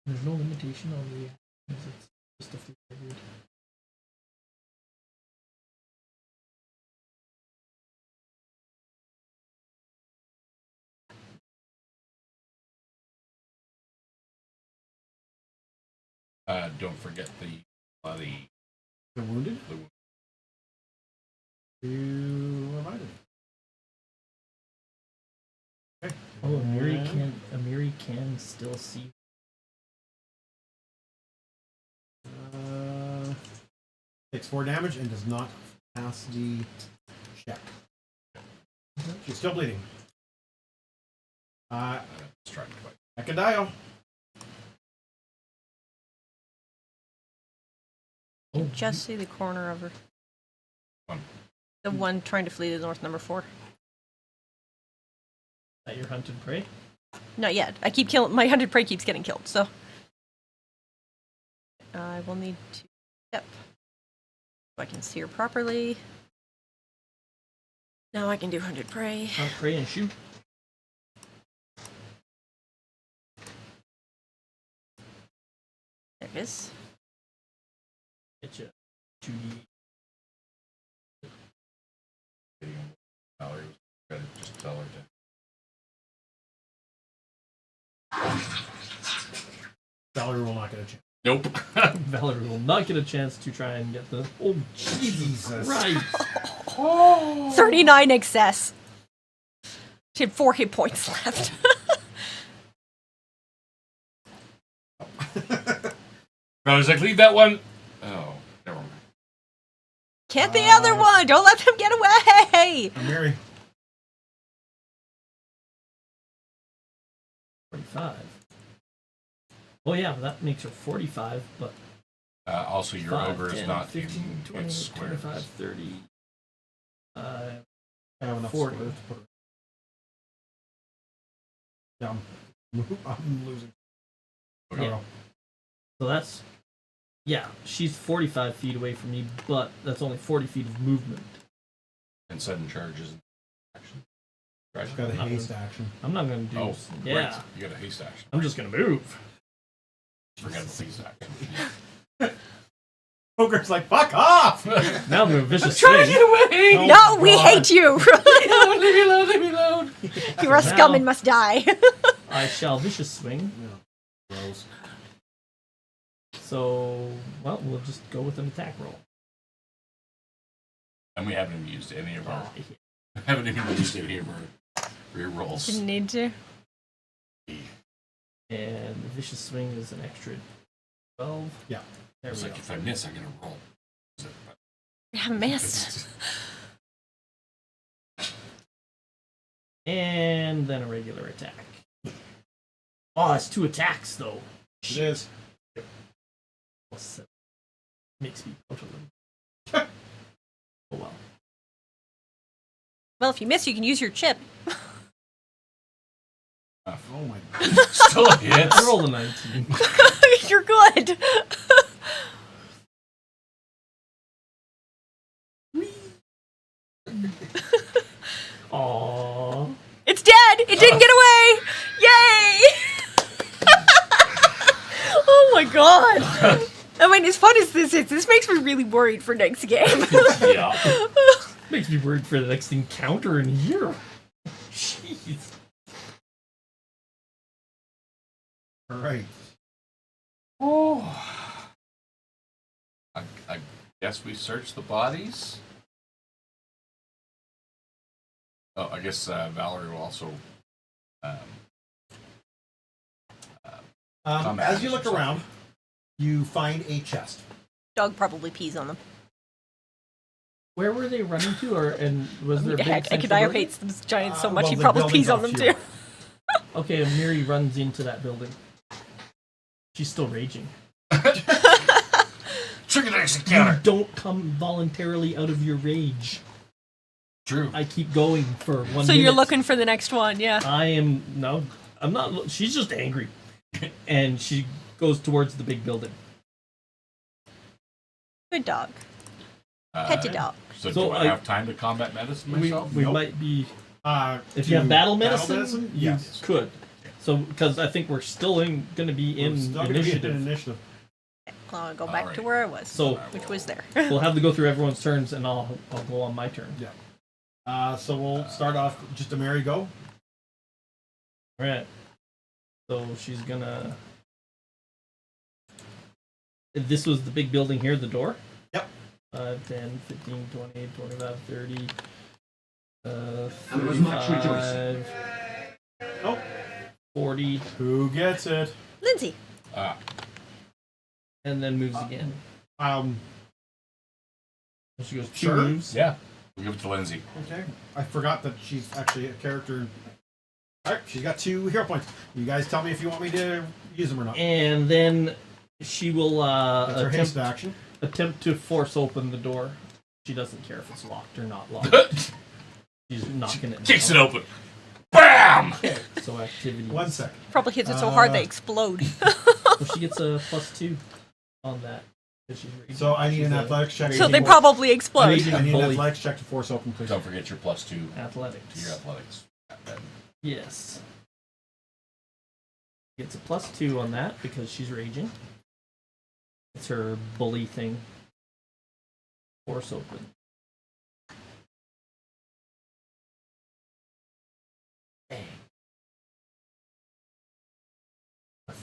There's no limitation on reactions. It's just a free period. Don't forget the The wounded? the You reminded me. Okay. Oh, Amiri can still see. Takes 4 damage and does not pass the check. She's still bleeding. strike twice. Ekadio. Oh, Just see the corner of her. One. The one trying to flee to north, number 4. At your hunted prey. Not yet. I keep killing. My hunted prey keeps getting killed, so I will need to. Yep. So I can see her properly. Now I can do hunted prey. Hunt prey and shoot. There it is. Get you 2D. Valerie was trying to just tell her to. Valerie will not get a chance. Nope. Valerie will not get a chance to try and get the. Oh, Jesus Christ! 39 excess. She had 4 hit points left. I was like, leave that one. Oh, never mind. Can't the other one. Don't let them get away. Mary. 45. Oh yeah, that makes her 45, but Also, your 5, ogre is 10, not 15, in 20, its square. 25, 30. I have enough 40. squares to put her down. I'm losing. Okay. Yeah. So that's, yeah, she's 45 feet away from me, but that's only 40 feet of movement. And sudden charges. Action. I've got a Not haste gonna- action. I'm not going to do Oh, yeah. right. You got a haste action. I'm just going to move. Forget the haste action. Poker's like, fuck off! Now I'm going to vicious Trying to swing. get away! Oh, No, we God. hate you. Leave me alone, leave me alone. You're a scum and must die. I shall vicious swing. Gross. So, well, we'll just go with an attack roll. And we haven't even used any of our. Yeah. Haven't even used any of our rear rolls. Didn't need to. And the vicious swing is an extra 12. Yeah. There It's we like go. if I miss, I'm gonna roll. I missed. And then a regular attack. Oh, it's 2 attacks, though. It is. Plus 7. Makes me out of them. Oh, well. Well, if you miss, you can use your chip. Oh my god. Still a hit. I rolled a 19. You're good. Aww. It's dead. It didn't get away. Yay! Oh my god. I mean, as fun as this is, this makes me really worried for next game. Yeah. Makes me worried for the next encounter in here. Jeez. All right. Oh. I guess we searched the bodies. Oh, I guess Valerie will also. Combat As you look or around, you find a chest. Dog probably pees on them. Where were they running to, or and was there a big Heck, central Ekadio building? hates those giants so much Well, he the probably building's pees on off them to too. your Okay, and Miri runs into that building. She's still raging. Trigger next You encounter. don't come voluntarily out of your rage. True. I keep going for 1 So minute. you're looking for the next one, yeah. I am no. I'm not. She's just angry, and she goes towards the big building. Good dog. Pet a dog. So, So do I I- have time to combat medicine We myself? we Nope. might be. If To you have battle medicine, you yes. could. So because I think we're still going to be We're in still gonna be initiative. in initiative. Well, I'll go back to Alright. where I was, So which was there. we'll have to go through everyone's turns, and I'll go on my turn. Yeah. So we'll start off just a merry go. All right. So she's gonna. This was the big building here, the door? Yep. 5, 10, 15, 20, 25, 30. And with much rejoicing. 35, Oh, 40, who gets it? Lindsay. and then moves again. Um. So she goes 2 Sure. moves. Yeah. We'll give it to Lindsay. Okay. I forgot that she's actually a character. All right, she's got 2 hero points. You guys tell me if you want me to use them or not. And then she will That's her haste action. attempt to force open the door. She doesn't care if it's locked or not locked. She's knocking it Kicks it down. open. BAM! So activity. 1 second. Probably hits it so hard they explode. So she gets a +2 on that. 'Cause she's raging. So I need She's an a athletics check. So they raging- probably explode. raging I need an bully. athletics check to force open, please. Don't forget your +2 to your Athletics. athletics. Yes. Gets a +2 on that because she's raging. It's her bully thing. Force open. Dang.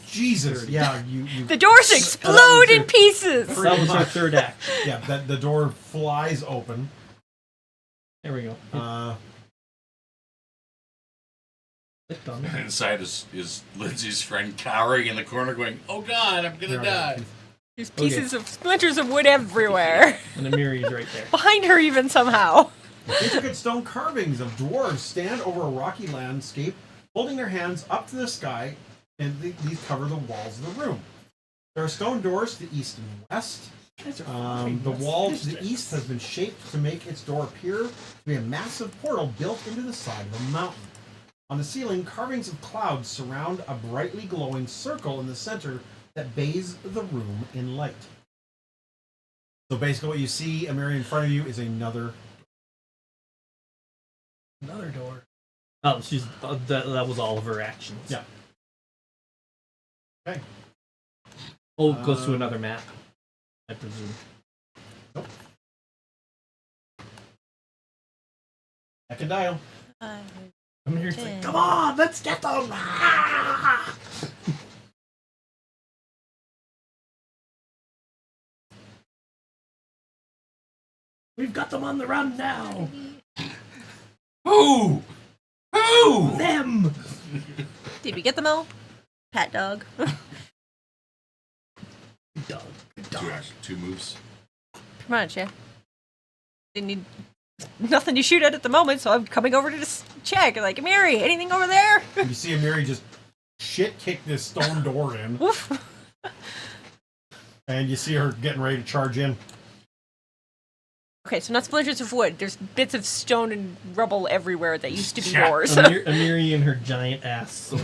Jesus. 30. Yeah, you. The doors explode in pieces. That was her much. third act. Yeah, that the door flies open. There we go. Clicked on it. Inside is Lindsay's friend cowering in the corner going, "Oh God, I'm gonna die." There's pieces of splinters of wood everywhere. And Amiri's right there. Behind her even somehow. Intricate stone carvings of dwarves stand over a rocky landscape, holding their hands up to the sky, and these cover the walls of the room. There are stone doors to the east and west. The wall to the east has been shaped to make its door appear to be a massive portal built into the side of a mountain. On the ceiling, carvings of clouds surround a brightly glowing circle in the center that bathes the room in light. So basically what you see, Amiri, in front of you is another... Another door. Oh, she's that was all of her actions. Yeah. Okay. Oh, it goes to another map, I presume. Nope. I can dial. I'm here to say, come on, let's get them! Ah! We've got them on the run now! Who? Who? Them! Did we get them all? Pat dog. Dog. Two moves. Pretty much, yeah. Didn't need nothing to shoot at the moment, so I'm coming over to just check. Like, Mary, anything over there? You see Amiri just shit kick this stone door in, Woof. and you see her getting ready to charge in. Okay, so not splinters of wood. There's bits of stone and rubble everywhere that used to be Yeah. yours. Amiri and her giant ass sword.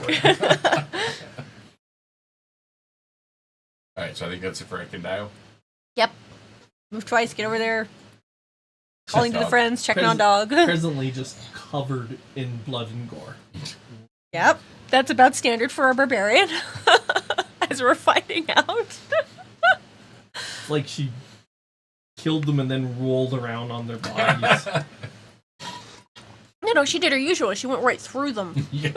Alright, so I think that's it for Ekindao. Yep. Move twice, get over there. Calling to the dog. friends, checking on Pres- dog. Presently just covered in blood and gore. Yep. That's about standard for a barbarian. As we're finding out. It's like she killed them and then rolled around on their bodies. No, she did her usual. She went right through them. Yeah.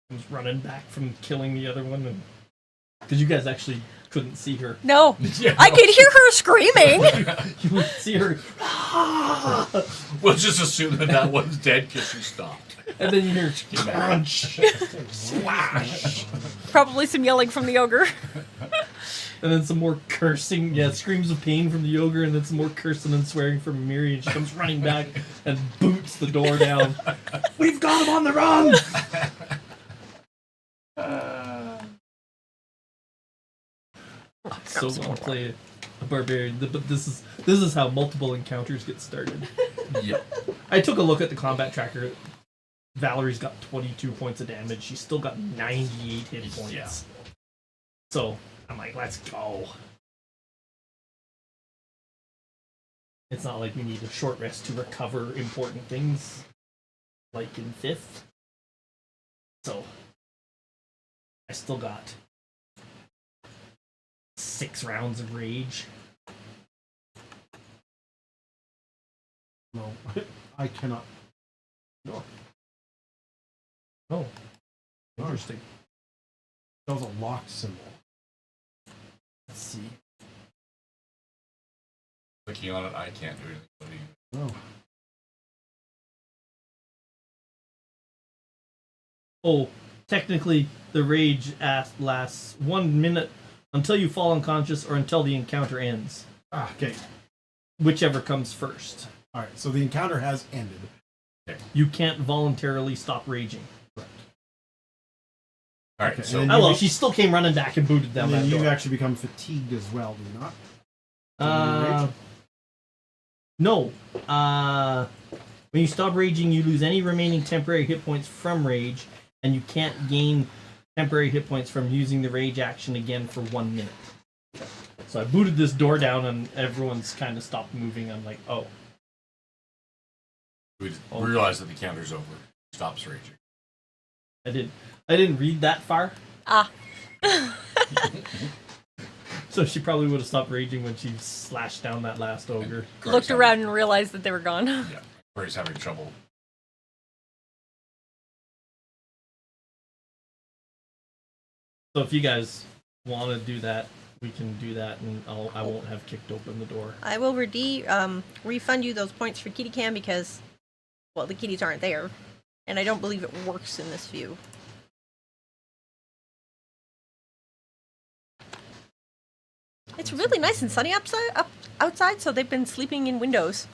Was running back from killing the other one, and because you guys actually couldn't see her, No. Yeah, I could hear her screaming. you would see her, We'll just assume that one's dead because she stopped. and then you hear crunch, Probably some yelling from the ogre. and then some more cursing. Yeah, screams of pain from the ogre, and then some more cursing and swearing from Amiri, and she comes running back and boots the door down. We've got him on the run. So want to play a barbarian, but this is how multiple encounters get started. Yep. I took a look at the combat tracker. Valerie's got 22 points of damage. She's still got 98 hit points. Yeah. So I'm like, let's go. It's not like we need a short rest to recover important things, like in 5th. So I still got 6 rounds of rage. No, I cannot. No, Oh, interesting. that was a locked symbol. Let's see. Clicking on it, I can't do anything. What do you- No. Oh, technically, the rage lasts 1 minute until you fall unconscious or until the encounter ends. Ah, okay. Whichever comes first. All right. So the encounter has ended. You can't voluntarily stop raging. Alright, Okay, so and Oh well, she still came running back and booted down And then that you door. actually become fatigued as well, do you not? No. When you stop raging, you lose any remaining temporary hit points from rage, and you can't gain temporary hit points from using the rage action again for 1 minute. So I booted this door down, and everyone's kind of stopped moving. I'm like, oh. we realize that the counter's over. Stops raging. I didn't read that far. Ah. So she probably would have stopped raging when she slashed down that last ogre. Looked around and realized that they were gone. Yeah. Corey's having trouble. So if you guys want to do that, we can do that, and I won't have kicked open the door. I will refund you those points for kitty cam because, well, the kitties aren't there. And I don't believe it works in this view. It's really nice and sunny outside, so they've been sleeping in windows.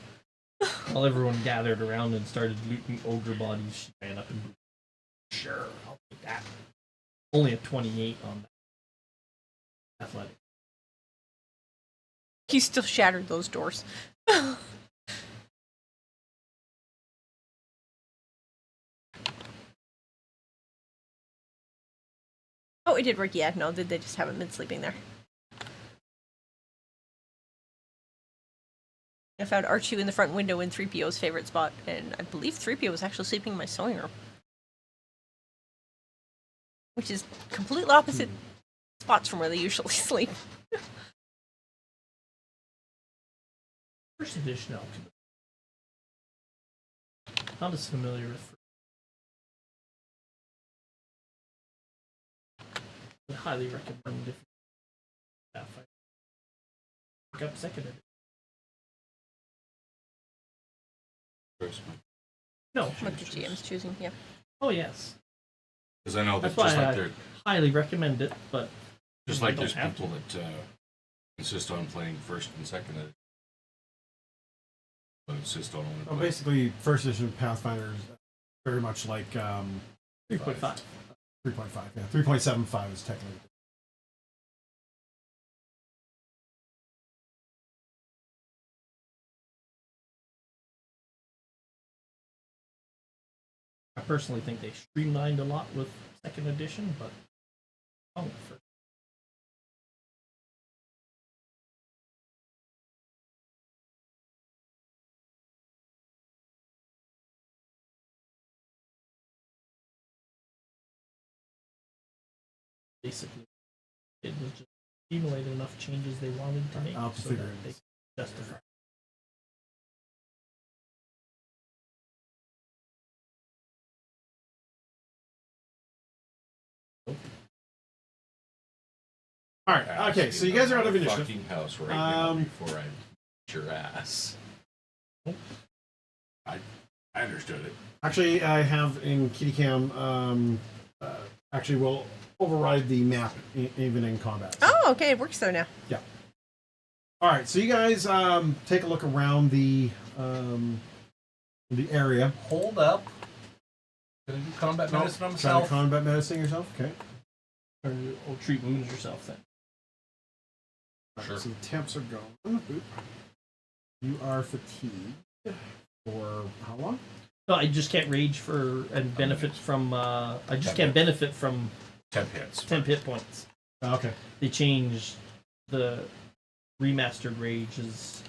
While everyone gathered around and started looting ogre bodies, she ran up and sure, I'll take that. Only a 28 on that. Athletic. You still shattered those doors. Oh, it did work. Yeah, no, they just haven't been sleeping there. I found R2 in the front window in 3PO's favorite spot, and I believe 3PO was actually sleeping in my sewing room. Which is completely opposite spots from where they usually sleep. First edition alchemist. Not as familiar with. I highly recommend if you pick up second edition. No. What the GM's choosing, yeah. Oh yes. Because I know that That's why just like I there, highly recommend it, but just you like don't there's have people that insist on playing first and second edition, but insist on only Well, playing. basically, first edition Pathfinder is very much like 3.5. 3.5. Yeah, 3.75 is technically. I personally think they streamlined a lot with second edition, but oh, for basically it was just accumulated enough changes they wanted to make I'll have to so figure that it they out. could justify. All right. Okay. So you guys are out of initiative. Fucking house right now Um, before I beat your ass. I understood it. Actually, I have in Kitty Cam. Actually, we'll override the map even in combat. Oh, okay, it works though now. Yeah. All right. So you guys take a look around the area. Hold up. Gonna do combat No, medicine on trying to myself. combat medicine yourself. Okay. Or treat wounds yourself then. All right, Sure. so the temps are going. Oop. You are fatigued for how long? No, I just can't rage for and benefit from. I just can't benefit from 10 hits. 10 hit points. Okay. They changed the remastered rage is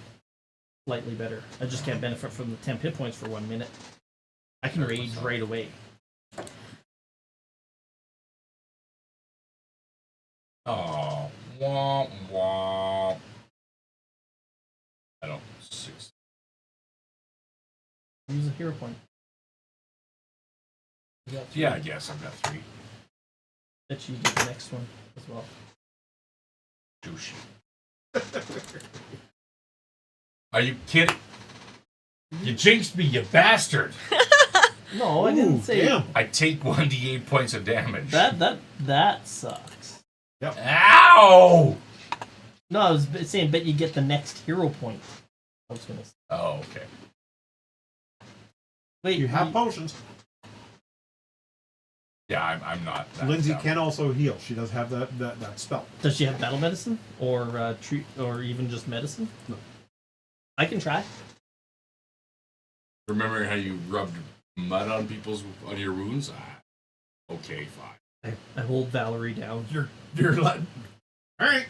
slightly better. I just can't benefit from the 10 hit points for 1 minute. I can rage right away. Oh, womp womp. I don't. 6. Use a hero point. You got 3. Yeah, I guess I've got 3. Bet you get the next one as well. Douche. Are you kidding? You jinxed me, you bastard! No, I didn't say Damn. I take 1d8 points of damage. that sucks. Ow! No, I was saying bet you get the next hero point. I was gonna say. Oh, okay. Wait, You have potions. Yeah, I'm not. that Lindsay down. can also heal. She does have that spell. does she have battle medicine or treat or even just medicine? No. I can try. Remember how you rubbed mud on your wounds? Okay, fine. I hold Valerie down. You're like, all right.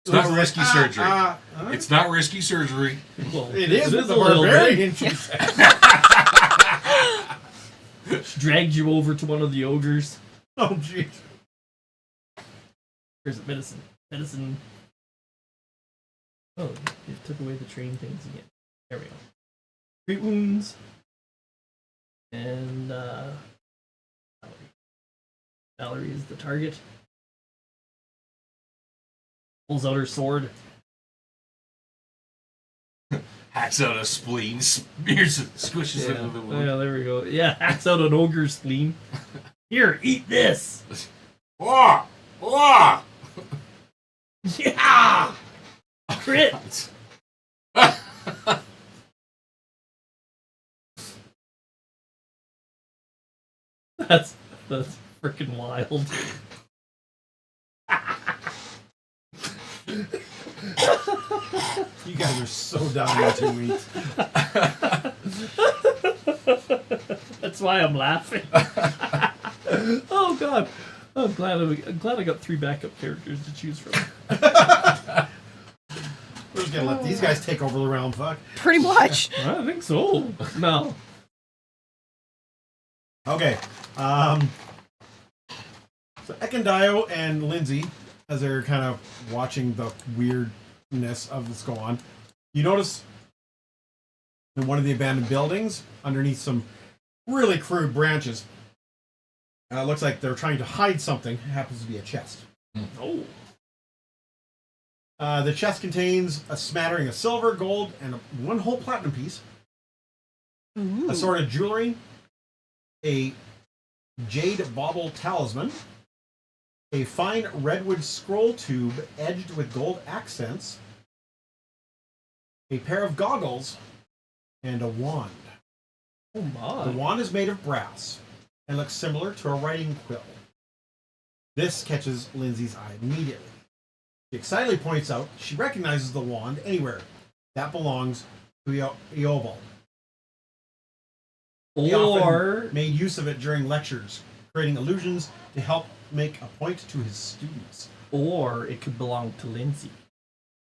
It's not risky surgery. all right. It's not risky surgery. Well, It is with the a little barbarian. bit. She dragged you over to one of the ogres. Oh, jeez. Here's the medicine. Medicine. Oh, you took away the train things again. There we go. Treat wounds. And Valerie. Valerie is the target. Pulls out her sword. Hacks out a spleen, smears it, squishes it into the wound. Yeah, there we go. Yeah, hacks out an ogre's spleen. Here, eat this. Wah! Wah! Yeah. Crit. That's freaking wild. You guys are so down in 2 weeks. That's why I'm laughing. Oh god. I'm glad I got 3 backup characters to choose from. We're just gonna let these guys take over the realm. Fuck. Pretty much. I think so. No. Okay. So Ekendio and Lindsay, as they're kind of watching the weirdness of this go on, you notice in one of the abandoned buildings, underneath some really crude branches, looks like they're trying to hide something. It happens to be a chest. Oh. The chest contains a smattering of silver, gold, and one whole platinum piece, Ooh. assorted jewelry, a jade bauble talisman, a fine redwood scroll tube edged with gold accents, a pair of goggles, and a wand. Oh my. The wand is made of brass and looks similar to a writing quill. This catches Lindsay's eye immediately. She excitedly points out she recognizes the wand anywhere. That belongs to Eobald. He Or often made use of it during lectures, creating illusions to help make a point to his students. it could belong to Lindsay.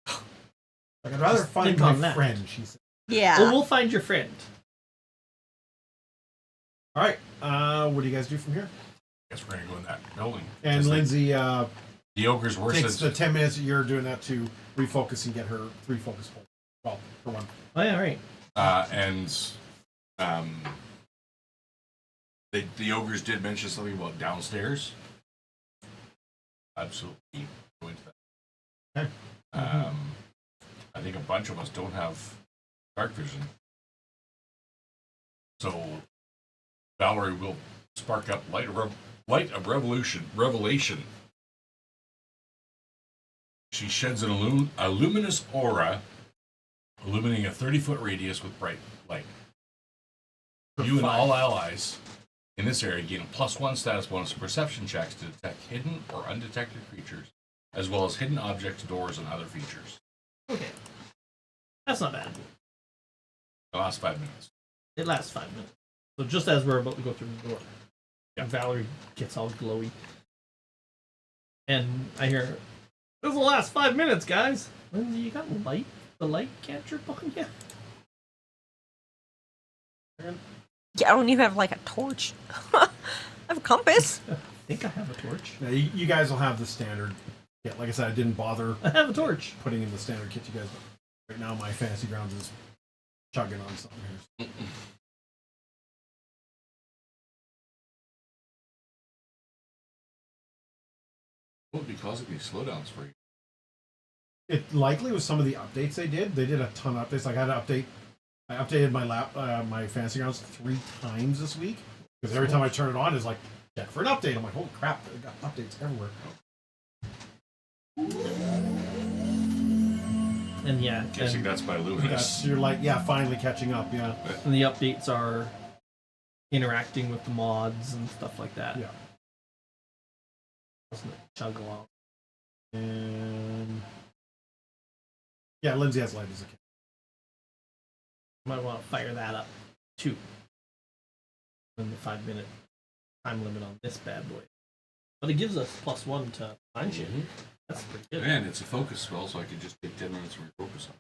Like, I'd rather Just find think my on that. friend, she said. Yeah. Well, we'll find your friend. All right, what do you guys do from here? Guess we're gonna go in that building. And Just like Lindsay the ogre's worse takes the than 10 minutes that you're doing that to refocus and get her 3 focus points. Well, for one. Oh yeah, right. the ogres did mention something about downstairs. Absolutely go into that. Okay. I think a bunch of us don't have dark vision, so Valerie will spark up light of revelation. She sheds a luminous aura, illuminating a 30-foot radius with bright light. You and all allies in this area gain a +1 status bonus to perception checks to detect hidden or undetected creatures, as well as hidden objects, doors, and other features. Okay. That's not bad. The last 5 minutes. It lasts 5 minutes. So just as we're about to go through the door, Yeah. Valerie gets all glowy. And I hear, "This is the last 5 minutes, guys." Lindsay, you got light? The light can't trip on you? Yeah, I don't even have like a torch. I have a compass. I think I have a torch. Yeah, you guys will have the standard kit. Like I said, I didn't bother I have a torch. putting in the standard kit you guys. Right now, my fantasy grounds is chugging on something here. What would be causing these slowdowns for you? It likely was some of the updates they did. They did a ton of updates. Like I had to update. I updated my fantasy grounds 3 times this week because every time I turn it on, it's like check for an update. I'm like, holy crap! They got updates everywhere. And yeah, Guessing and, that's by luminous. You're like, yeah, finally catching up. Yeah, and the updates are interacting with the mods and stuff like that. yeah. Doesn't it chug along? And yeah, Lindsay has light as a kid. Might want to fire that up too. And the 5-minute time limit on this bad boy. But it gives us +1 to find shit. That's pretty good. And it's a focus spell, so I could just take 10 minutes and refocus on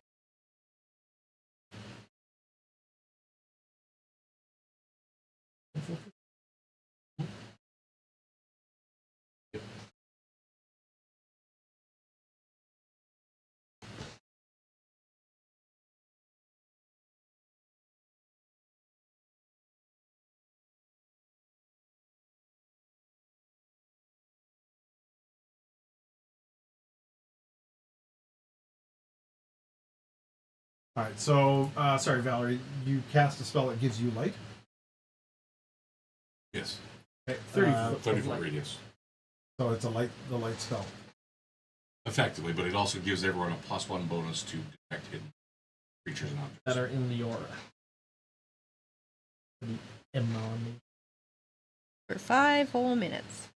All right, so sorry, Valerie, you cast a spell that gives you light. Yes. Okay, 30-foot radius. So it's the light spell. Effectively, but it also gives everyone a +1 bonus to detect hidden creatures and objects. That are in the aura. Pretty emanate. For 5 whole minutes.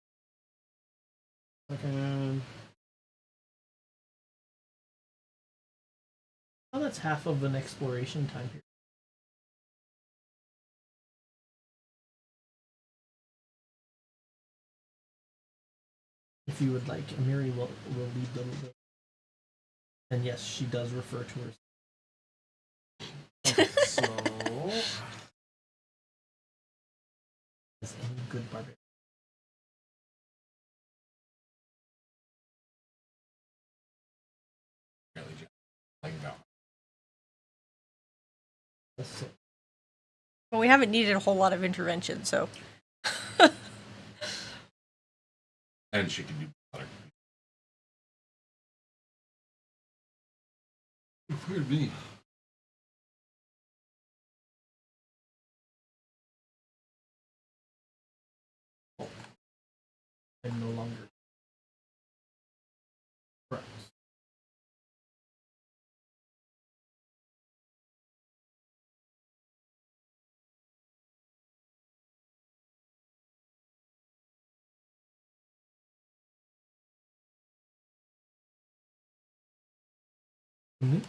Second. Oh, that's half of an exploration time period. if you would like. Amiri will lead the room. And yes, she does refer to her. Okay, so As any good barbarian. Really just like that. So, Well, we haven't needed a whole lot of intervention, so And she can do better. Weird me. I'm no longer. correct.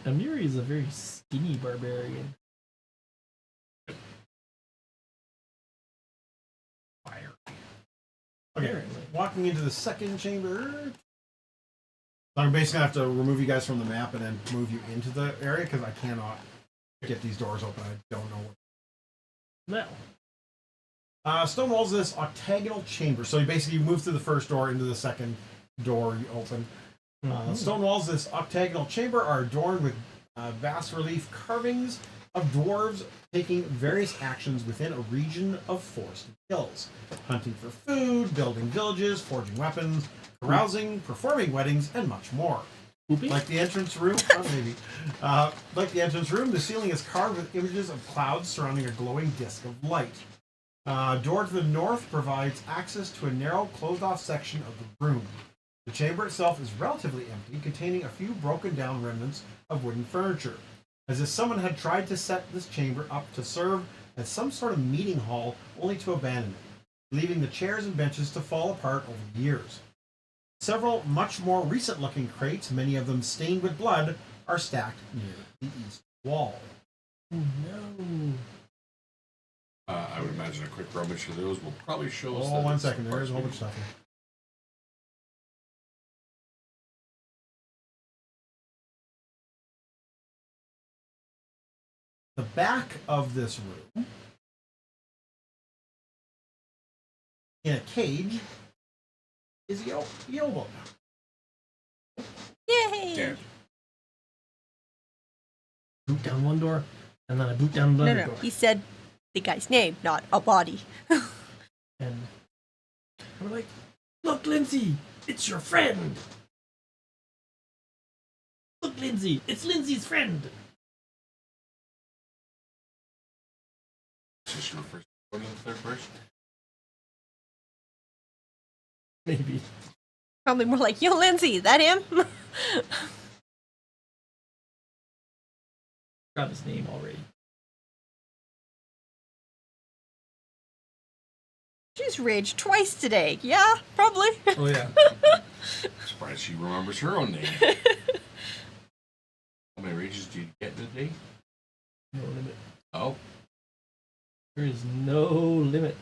Amiri is a very skinny barbarian. Fire. Okay, Apparently. walking into the second chamber. So I'm basically gonna have to remove you guys from the map and then move you into the area because I cannot get these doors open. I don't know what. Now, Stone walls this octagonal chamber. So you basically move through the first door into the second door you open. Stone walls this octagonal chamber are adorned with bas relief carvings of dwarves taking various actions within a region of forested hills. Hunting for food, building villages, forging weapons, carousing, performing weddings, and much more. Whoopee? Like the entrance room, like the entrance room, the ceiling is carved with images of clouds surrounding a glowing disc of light. Door to the north provides access to a narrow, closed-off section of the room. The chamber itself is relatively empty, containing a few broken-down remnants of wooden furniture, as if someone had tried to set this chamber up to serve as some sort of meeting hall, only to abandon it, leaving the chairs and benches to fall apart over the years. Several much more recent-looking crates, many of them stained with blood, are stacked near the east wall. Oh, no. I would imagine a quick rummage through those will probably show us. Oh, that one it's second. some There's a whole bunch parts of stuff here. The back of this room, in a cage, is Yobo. yay! Damn. Boot down one door, and then I boot down another No, door. he said the guy's name, not a body. And we're like, look, Lindsay, it's your friend. Look, Lindsay, it's Lindsay's friend. Is this your first one in the third person? Maybe. Probably more like, yo, Lindsay, that him? Got his name already. She's raged twice today. Yeah, probably. Oh, yeah. Surprised she remembers her own name. How many rages do you get in a day? No limit. Oh, There is no limit.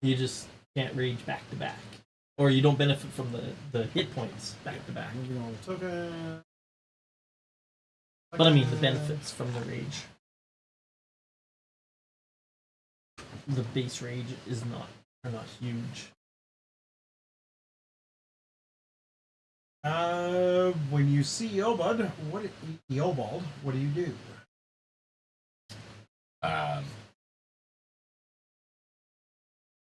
You just can't rage back to back. Or you don't benefit from the hit points back to back. Moving on the token. But I mean the benefits from the rage. The base rage are not huge. When you see Eobald, what do you do?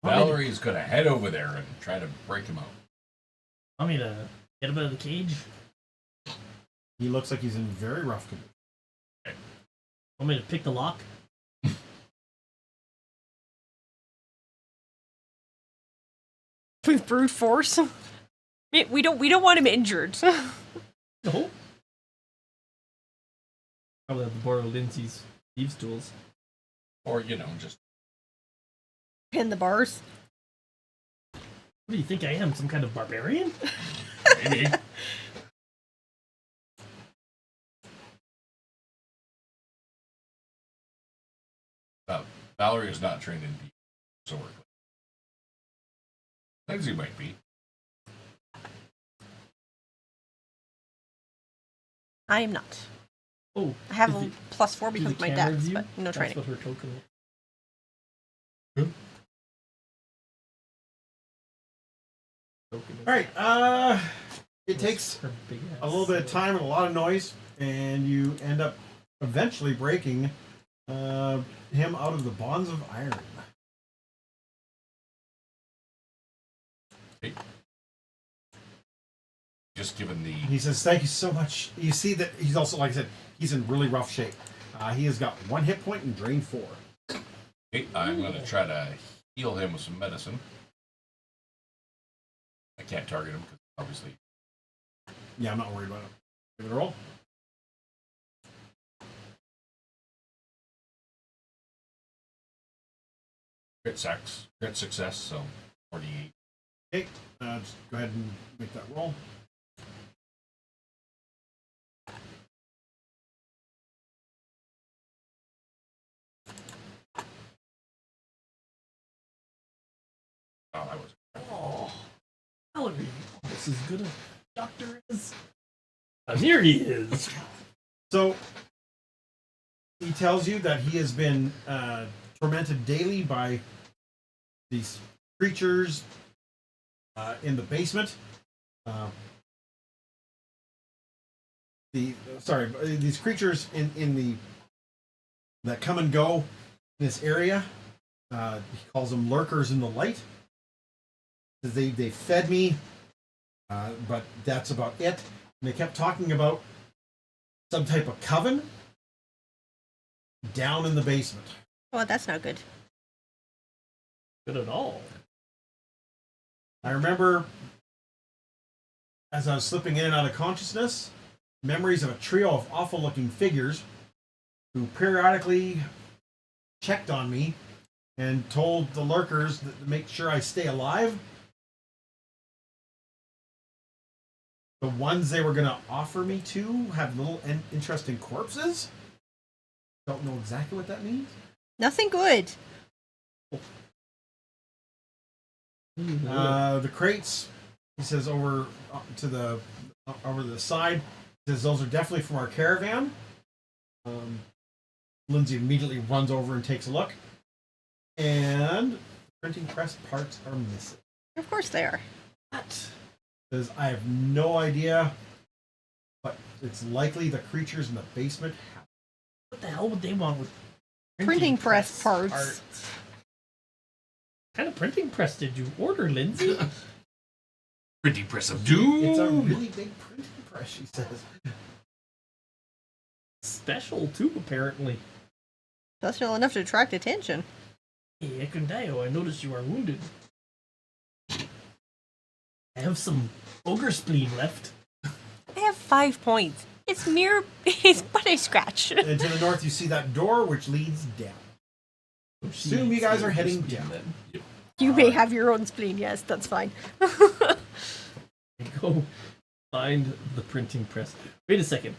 Valerie's gonna head over there and try to break him out. Want me to get him out of the cage? He looks like he's in very rough condition. Want me to pick the lock? With brute force. We don't want him injured. No. Probably have to borrow Lindsay's thieves' tools. Or, just Pin the bars. What do you think I am? Some kind of barbarian? maybe. Valerie is not trained in sword. Lindsay might be. I am not. Oh, I have is a the- +4 do because the of my camera dex, view? but no That's training. what her token is. All right. It takes Her big a little bit of ass. time and a lot of noise, and you end up eventually breaking him out of the bonds of iron. Just given the He says, "Thank you so much." You see that he's also, like I said, he's in really rough shape. He has got 1 hit point and drain 4. okay, I'm gonna try to heal him with some medicine. I can't target him because obviously Yeah, I'm not worried about it. Give it a roll. crit success, so 48. Okay, just go ahead and make that roll. Oh, that was Oh, Valerie, this is good as Doctor is. And here he is. So he tells you that he has been tormented daily by these creatures in the basement. These creatures in the that come and go in this area. He calls them lurkers in the light. They fed me, but that's about it. And they kept talking about some type of coven down in the basement. Well, that's not good. Good at all. I remember as I was slipping in and out of consciousness, memories of a trio of awful looking figures who periodically checked on me and told the lurkers to make sure I stay alive. The ones they were going to offer me to have little interesting corpses. Don't know exactly what that means. Nothing good. The crates, he says, over to the side. He says those are definitely from our caravan. Lindsay immediately runs over and takes a look, and the printing press parts are missing. Of course they are. What? Says I have no idea, but it's likely the creatures in the basement have. What the hell would they want with Printing press parts. What kind of printing press did you order, Lindsay? printing press of doom. It's a really big printing press, she says. Special too, apparently. Special enough to attract attention. Hey, Ekundayo, I noticed you are wounded. I have some ogre spleen left. I have 5 points. It's but a scratch. And to the north, you see that door which leads down. Assume you guys are heading down. Then. You may have your own spleen, yes, that's fine. Go find the printing press. Wait a second.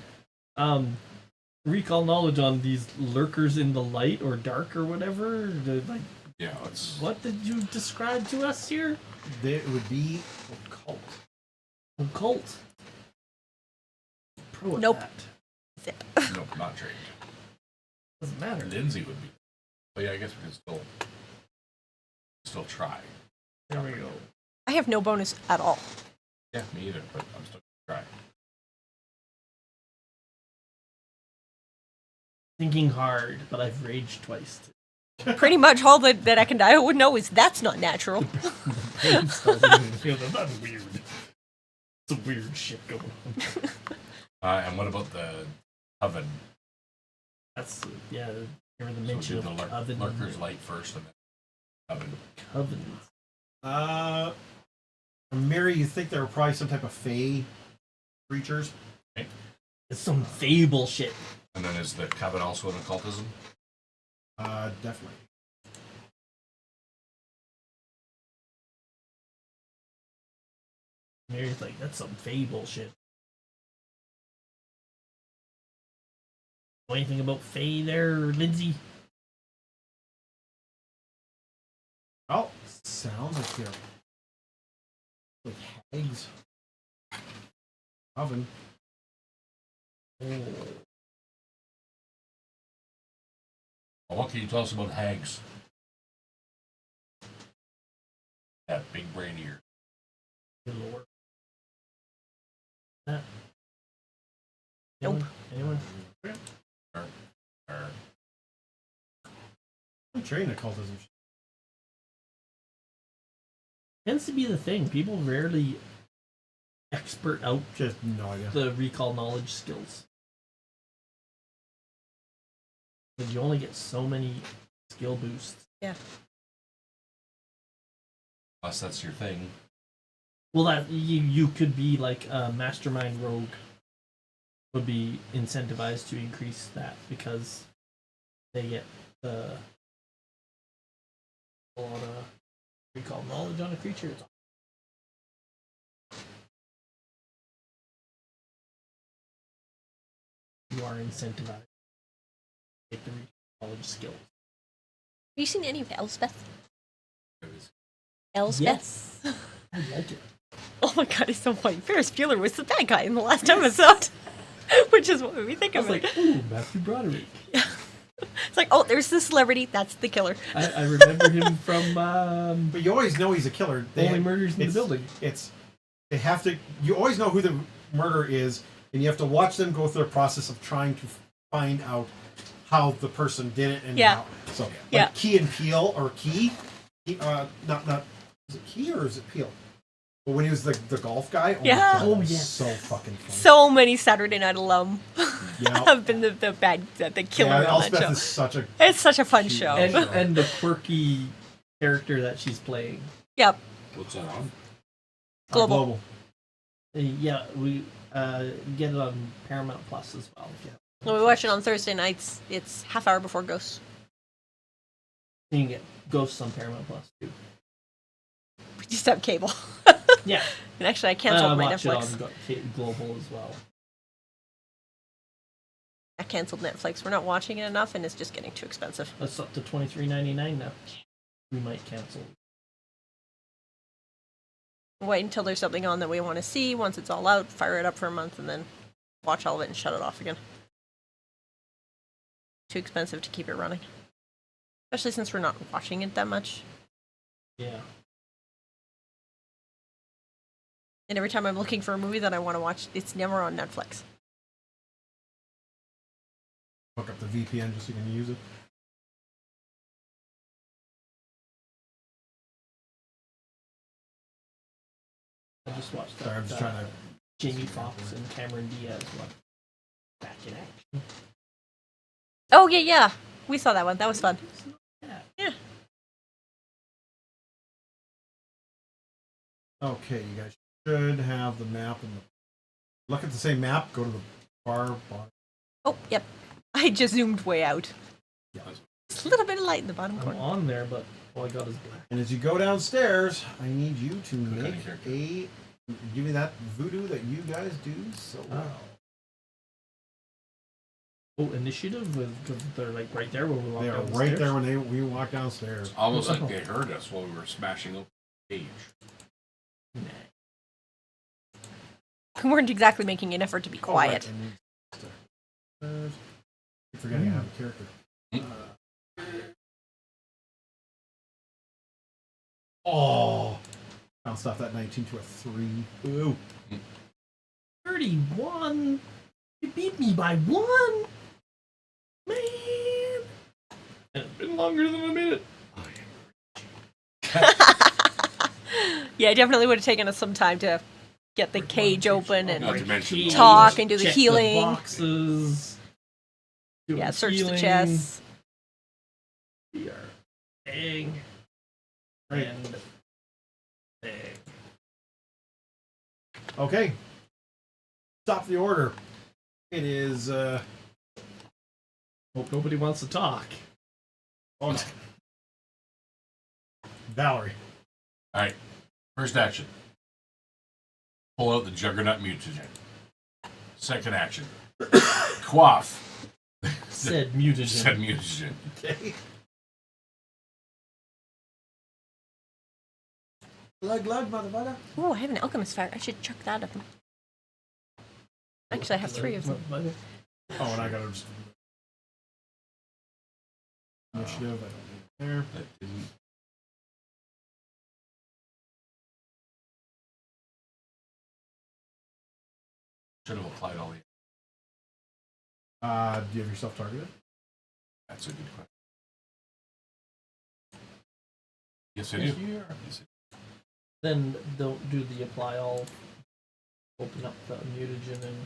Recall knowledge on these lurkers in the light or dark or whatever. Like, Yeah, it's what did you describe to us here? It would be occult. Occult. Pro at Nope. that. Zip. nope, not trained. Doesn't matter. Lindsay would be. But yeah, I guess we can still try. There we go. I have no bonus at all. Yeah, me either, but I'm still gonna try. Thinking hard, but I've raged twice. Pretty much all that Ekundayo would know is that's not natural. That's weird. Some weird shit going on. And what about the oven? That's yeah. Remember the So mention do of the coven. lurkers light first and then oven. Covens. Mary, you think there were probably some type of fey creatures? It's some fable shit. And then is the coven also an occultism? Definitely. Mary's like, that's some fable shit. Know anything about Fae there, Lindsay? Oh, sounds like they're like hags. Oven. Well, what can you tell us about hags? That big brain ear. Good lord. That. Nope. Anyone? I'm trained in occultism. Tends to be the thing. People rarely expert out Just no idea. the recall knowledge skills. But you only get so many skill boosts. Yeah. Unless that's your thing. Well, that you could be like a mastermind rogue. Would be incentivized to increase that because they get a lot of recall knowledge on a creature. You are incentivized to take the recall knowledge skills. Have you seen any of Elspeth? It was- Elspeth? Yes. I like it. Oh my god, he's so funny. Ferris Bueller was the bad guy in the last episode. Which is what we think I of was it. like, ooh, Matthew Broderick. It's like, oh, there's the celebrity. That's the killer. I remember him from But you always know he's a killer. Only Murders in the it's- Building. They have to. You always know who the murderer is, and you have to watch them go through the process of trying to find out how the person did it. And Yeah. how, so, like Yeah. Key and Peele, or Key, not is it Key or is it Peele? But when he was the golf guy, Yeah. my God, Oh, it was yes. so fucking funny. So many Saturday Night alum yeah, have been the killer yeah, on that Elspeth show. is such a It's such a fun Cute. show. and the quirky character that she's playing. Yep. What's that on? Global. Yeah, we get it on Paramount Plus as well. Yeah. Well, we watch it on Thursday nights. It's half hour before Ghosts. You can get Ghosts on Paramount Plus too. We just have cable. Yeah, And actually, I canceled my watch Netflix. it on Global as well. I canceled Netflix. We're not watching it enough, and it's just getting too expensive. That's up to $23.99 now. We might cancel. Wait until there's something on that we want to see. Once it's all out, fire it up for a month, and then watch all of it and shut it off again. Too expensive to keep it running. Especially since we're not watching it that much. Yeah. And every time I'm looking for a movie that I want to watch, it's never on Netflix. hook up the VPN just so you can use it. I just watched that. Sorry, I'm just trying to. Jamie Foxx and Cameron Diaz one. Back in action. Oh, yeah, yeah. We saw that one. That was fun. Yeah. Okay, you guys should have the map and look at the same map. Go to the bar. Oh, yep. I just zoomed way out. Yeah. Just a little bit of light in the bottom I'm corner. on there, but all I got is black. And as you go downstairs, I need you to Click on make the character. give me that voodoo that you guys do so well. Oh, initiative because they're like right there when we walk They are down the right stairs. there when we walk downstairs. Almost like they heard us while we were smashing open the cage. Nah. We weren't exactly making an effort to be quiet. Oh, right, keep forgetting I have a character. Oh, bounced off that 19 to a 3. Ooh. 31. You beat me by 1. Man. And it's been longer than a minute. Yeah, it definitely would have taken us some time to get the cage open and Not to mention the talk and do the check healing. The boxes. Do Yeah, the search the healing. chests. We are bang. Right. And bang. Okay. Stop the order. It is. Hope nobody wants to talk. Oh no. Valerie. All right. First action. Pull out the Juggernaut mutagen. Second action. Quaff. Said mutagen. Said mutagen. Okay. Glug glug, motherfucker. Oh, I have an alchemist fire. I should chuck that at them. Actually, I have 3 of them. Oh, and I gotta just initiative. I don't need it there. That didn't. Should have applied all the. Do you have yourself targeted? That's a good question. Yes, I do. Yes, Then don't do the apply all. Open up the mutagen and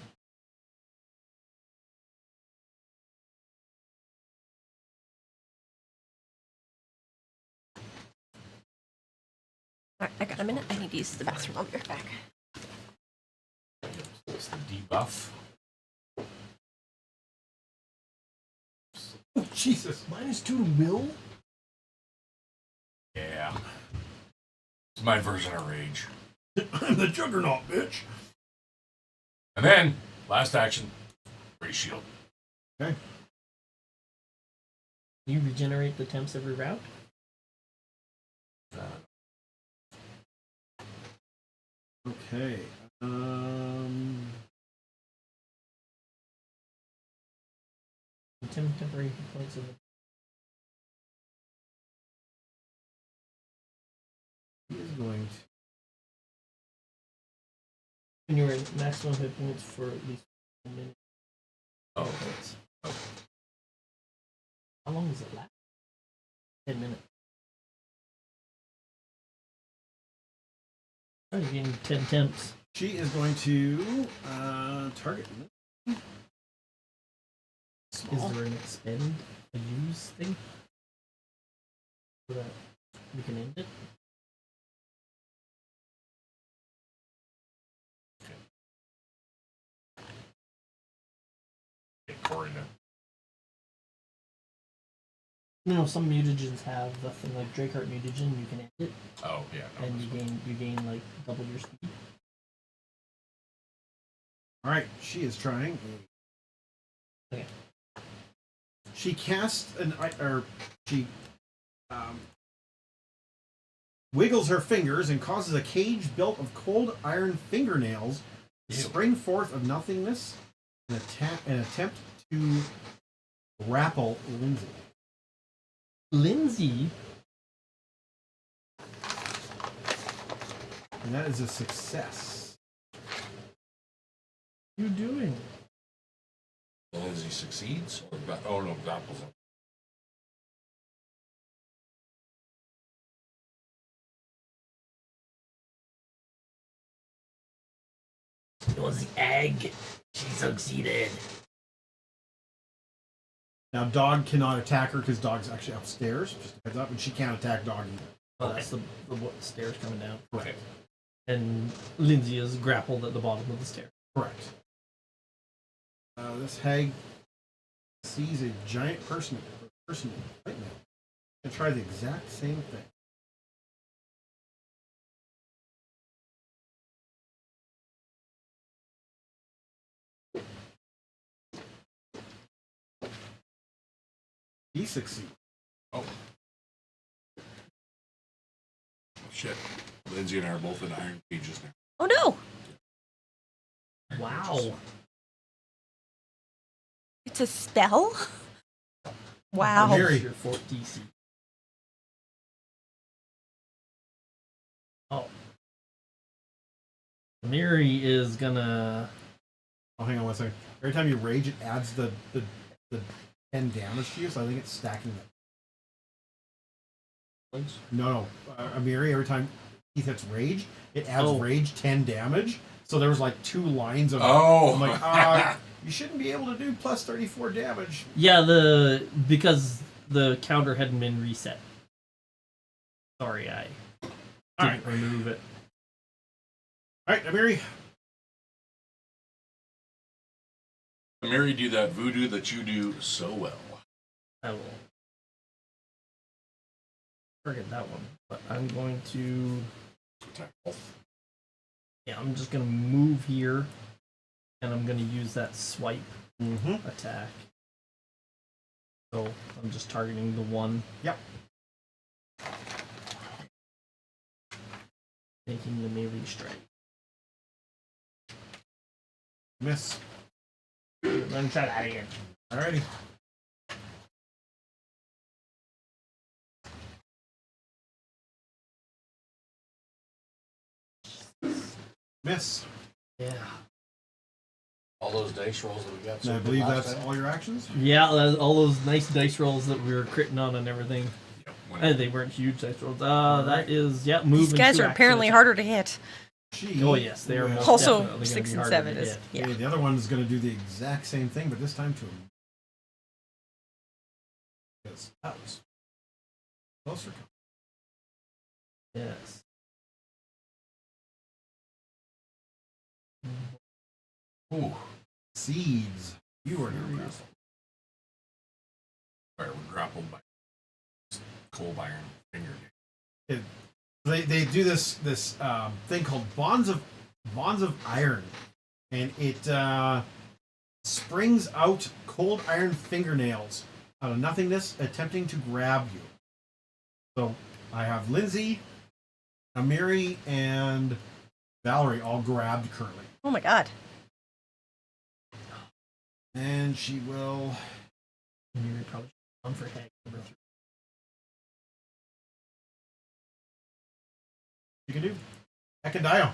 Alright, I got a minute. I need to use the bathroom. I'll be right back. it's the debuff. Oh, Jesus. -2 to will. Yeah. It's my version of rage. I'm the juggernaut, bitch. And then, last action, raise shield. Okay. You regenerate the temps every round. Okay. Temporary points of He is going to. when you're at maximum hit points for at least 1 minute. Oh, Points. How long does it last? 10 minutes. Oh, you're getting 10 temps. She is going to target. Is there an expend, a use thing? So that we can end it? get Corey to. You know, some mutagens have the thing like Drakeheart mutagen, you can end it, Oh, yeah. No, and this one. you gain like double your speed. All right. She is trying. Okay. She casts she wiggles her fingers and causes a cage built of cold iron fingernails to Ew. spring forth of nothingness and attempt to grapple Lindsay. Lindsay, And that is a success. what are you doing? Lindsay succeeds? Or oh, no, grapples him. It was the egg. She succeeded. Now, Dog cannot attack her because Dog's actually upstairs. Just a heads up, and she can't attack Dog either. Oh, that's the stairs coming down. Okay. And Lindsay is grappled at the bottom of the stairs. Correct. This hag sees a giant person right now and try the exact same thing. He succeeds. Oh. Shit. Lindsay and I are both in iron cages now. Oh no! Wow. It's a spell? Wow. Mary. Your fort DC. Oh. Mary is gonna. Oh, hang on one second. Every time you rage, it adds the 10 damage to you, so I think it's stacking it. No. Amiri, every time Keith hits rage, it adds rage 10 damage. So there was like 2 lines of. Oh! I'm like, you shouldn't be able to do plus 34 damage. Yeah, because the counter hadn't been reset. Sorry, I didn't remove it. Alright, Amiri. Mary, do that voodoo that you do so well. I will forget that one, but I'm going to. Attack. Yeah, I'm just gonna move here, and I'm gonna use that swipe Mm-hmm. attack. So I'm just targeting the one. Yep. Making the melee strike. Miss. Then try that again. Alrighty. Miss. Yeah. All those dice rolls that we got. And I believe that's all your actions. Yeah, all those nice dice rolls that we were critting on and everything. Yep. They weren't huge dice rolls. That is, yeah, move. These guys are apparently harder to hit. She Oh yes, they are. will- Most Also, definitely gonna 6 be and harder 7 to is hit. yeah. Okay, the other one is going to do the exact same thing, but this time to him. Because that was closer. Yes. Ooh. Seeds. You are now grappled. Alright, we're grappled by cold iron finger. They do this thing called bonds of iron, and it springs out cold iron fingernails out of nothingness, attempting to grab you. So I have Lindsay, Amiri, and Valerie all grabbed currently, Oh my god. and she will. You're probably on for heck number 3. You can do Ekadio.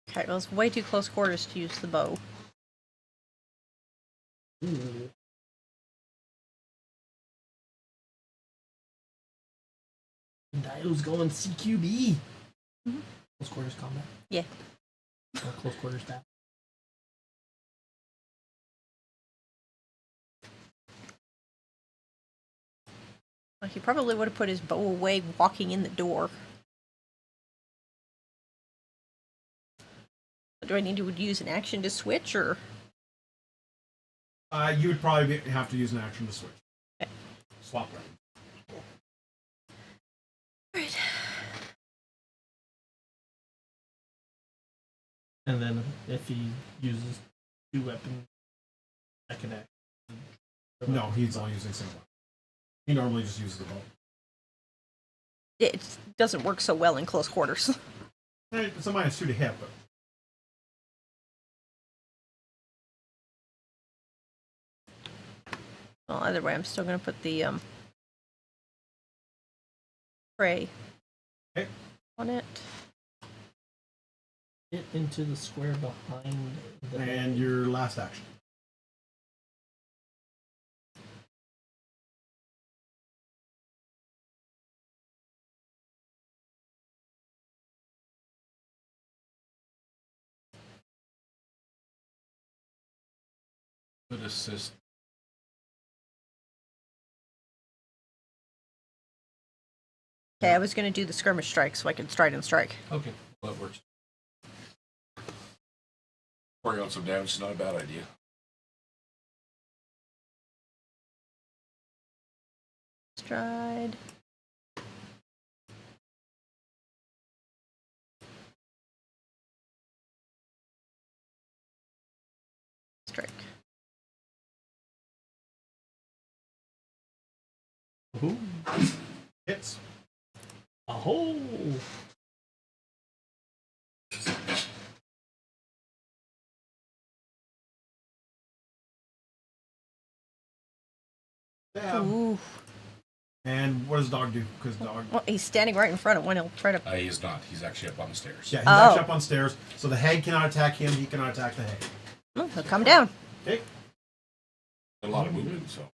Okay, well, it's way too close quarters to use the bow. Ooh. Dio's going CQB. Close quarters combat. Yeah. Or close quarters stab. Well, he probably would have put his bow away walking in the door. Do I need to use an action to switch, or? You would probably have to use an action to switch. Okay. Swap right. Right. And then if he uses 2 weapons, I can act. No, he's only using single. He normally just uses the bow. It doesn't work so well in close quarters. It's a -2 to hit, but Well, either way, I'm still going to put the spray Okay. on it. Get into the square behind the and your last action. Good assist. Okay, I was going to do the skirmish strike so I could stride and strike. Okay, well, that works. Pouring out some damage is not a bad idea. Stride. Strike. Ooh. Hits. Oh. Stab. Ooh. And what does dog do? Because dog. Well, he's standing right in front of one. He'll try to. He is not. He's actually up on the stairs. Yeah, he's Oh. actually up on stairs, so the hag cannot attack him. He cannot attack the hag. Oh, he'll come down. Okay. A lot of movement, so.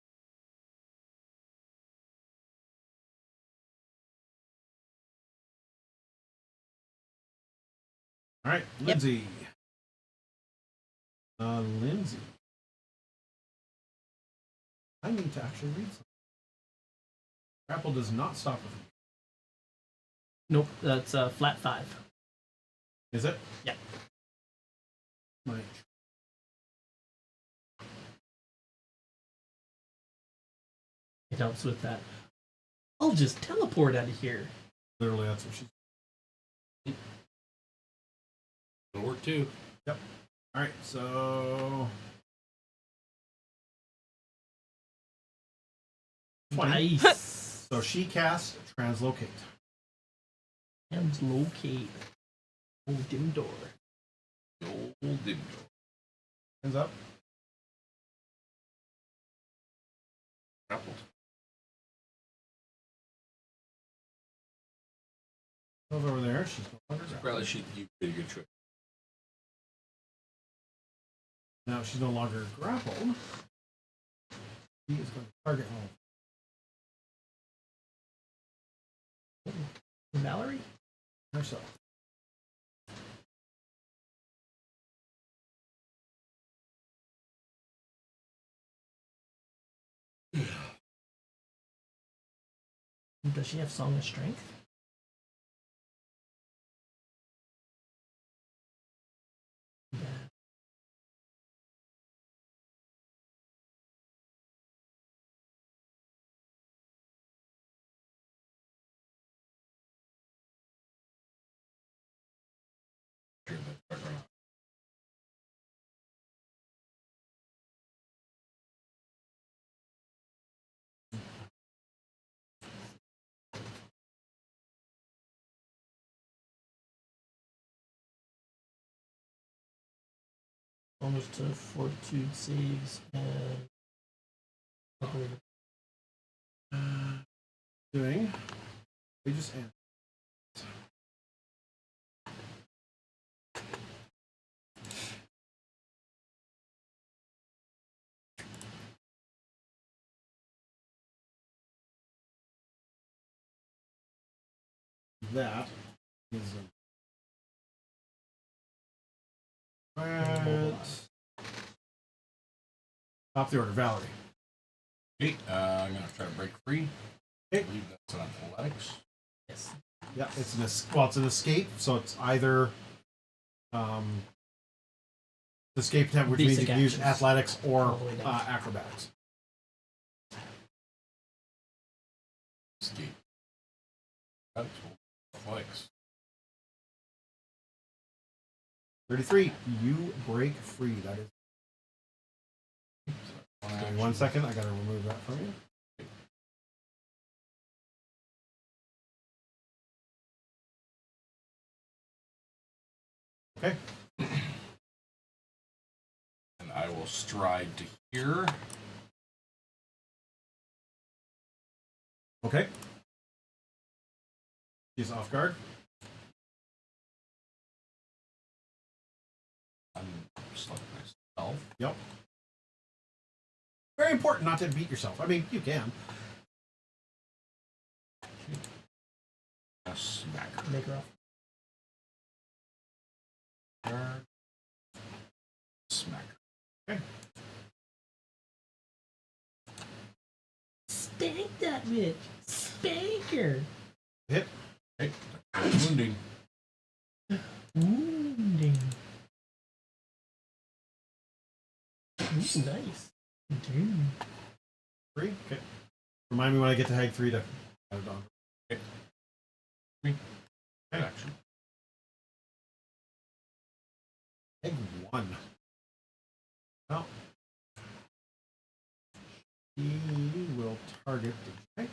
All right, Lindsay. Lindsay. I need to actually read something. Grapple does not stop with me. Nope, that's flat 5. Is it? Yeah. Right. It helps with that. I'll just teleport out of here. Literally, that's what she's. It'll work too. All right, so 20. Nice. So she casts Translocate. Translocate. Oh, dim door. The old dingo. Hands up. Grappled. Over there. She's no longer grappled. Probably should you did a good trick. Now she's no longer grappled. He is going to target Valerie? herself. Does she have Song of Strength? Yeah. Almost to Fortitude saves and Doing. We just end. That is top of the order, Valerie. Okay, I'm gonna try to break free. Okay. I believe that's an athletics. yes. Yeah, it's an it's an escape, so it's either escape attempt, which means you Basic can use actions. athletics or All the way down. acrobatics. Escape. Athletics. 33. You break free. That is. Give me 1 second. I gotta remove that from you. Okay. And I will stride to here. Okay. She's off guard. Select myself. Yep. Very important not to beat yourself. I mean, you can. A smacker. Make her off. Guard. Smacker. Okay. Spank that bitch! Spank her! Hit. Okay. Wounding. Wounding. Ooh, nice. Dude. 3. Okay. Remind me when I get to Hag 3 to add it on. Good Okay. action. Hag 1. Well. He will target the giant.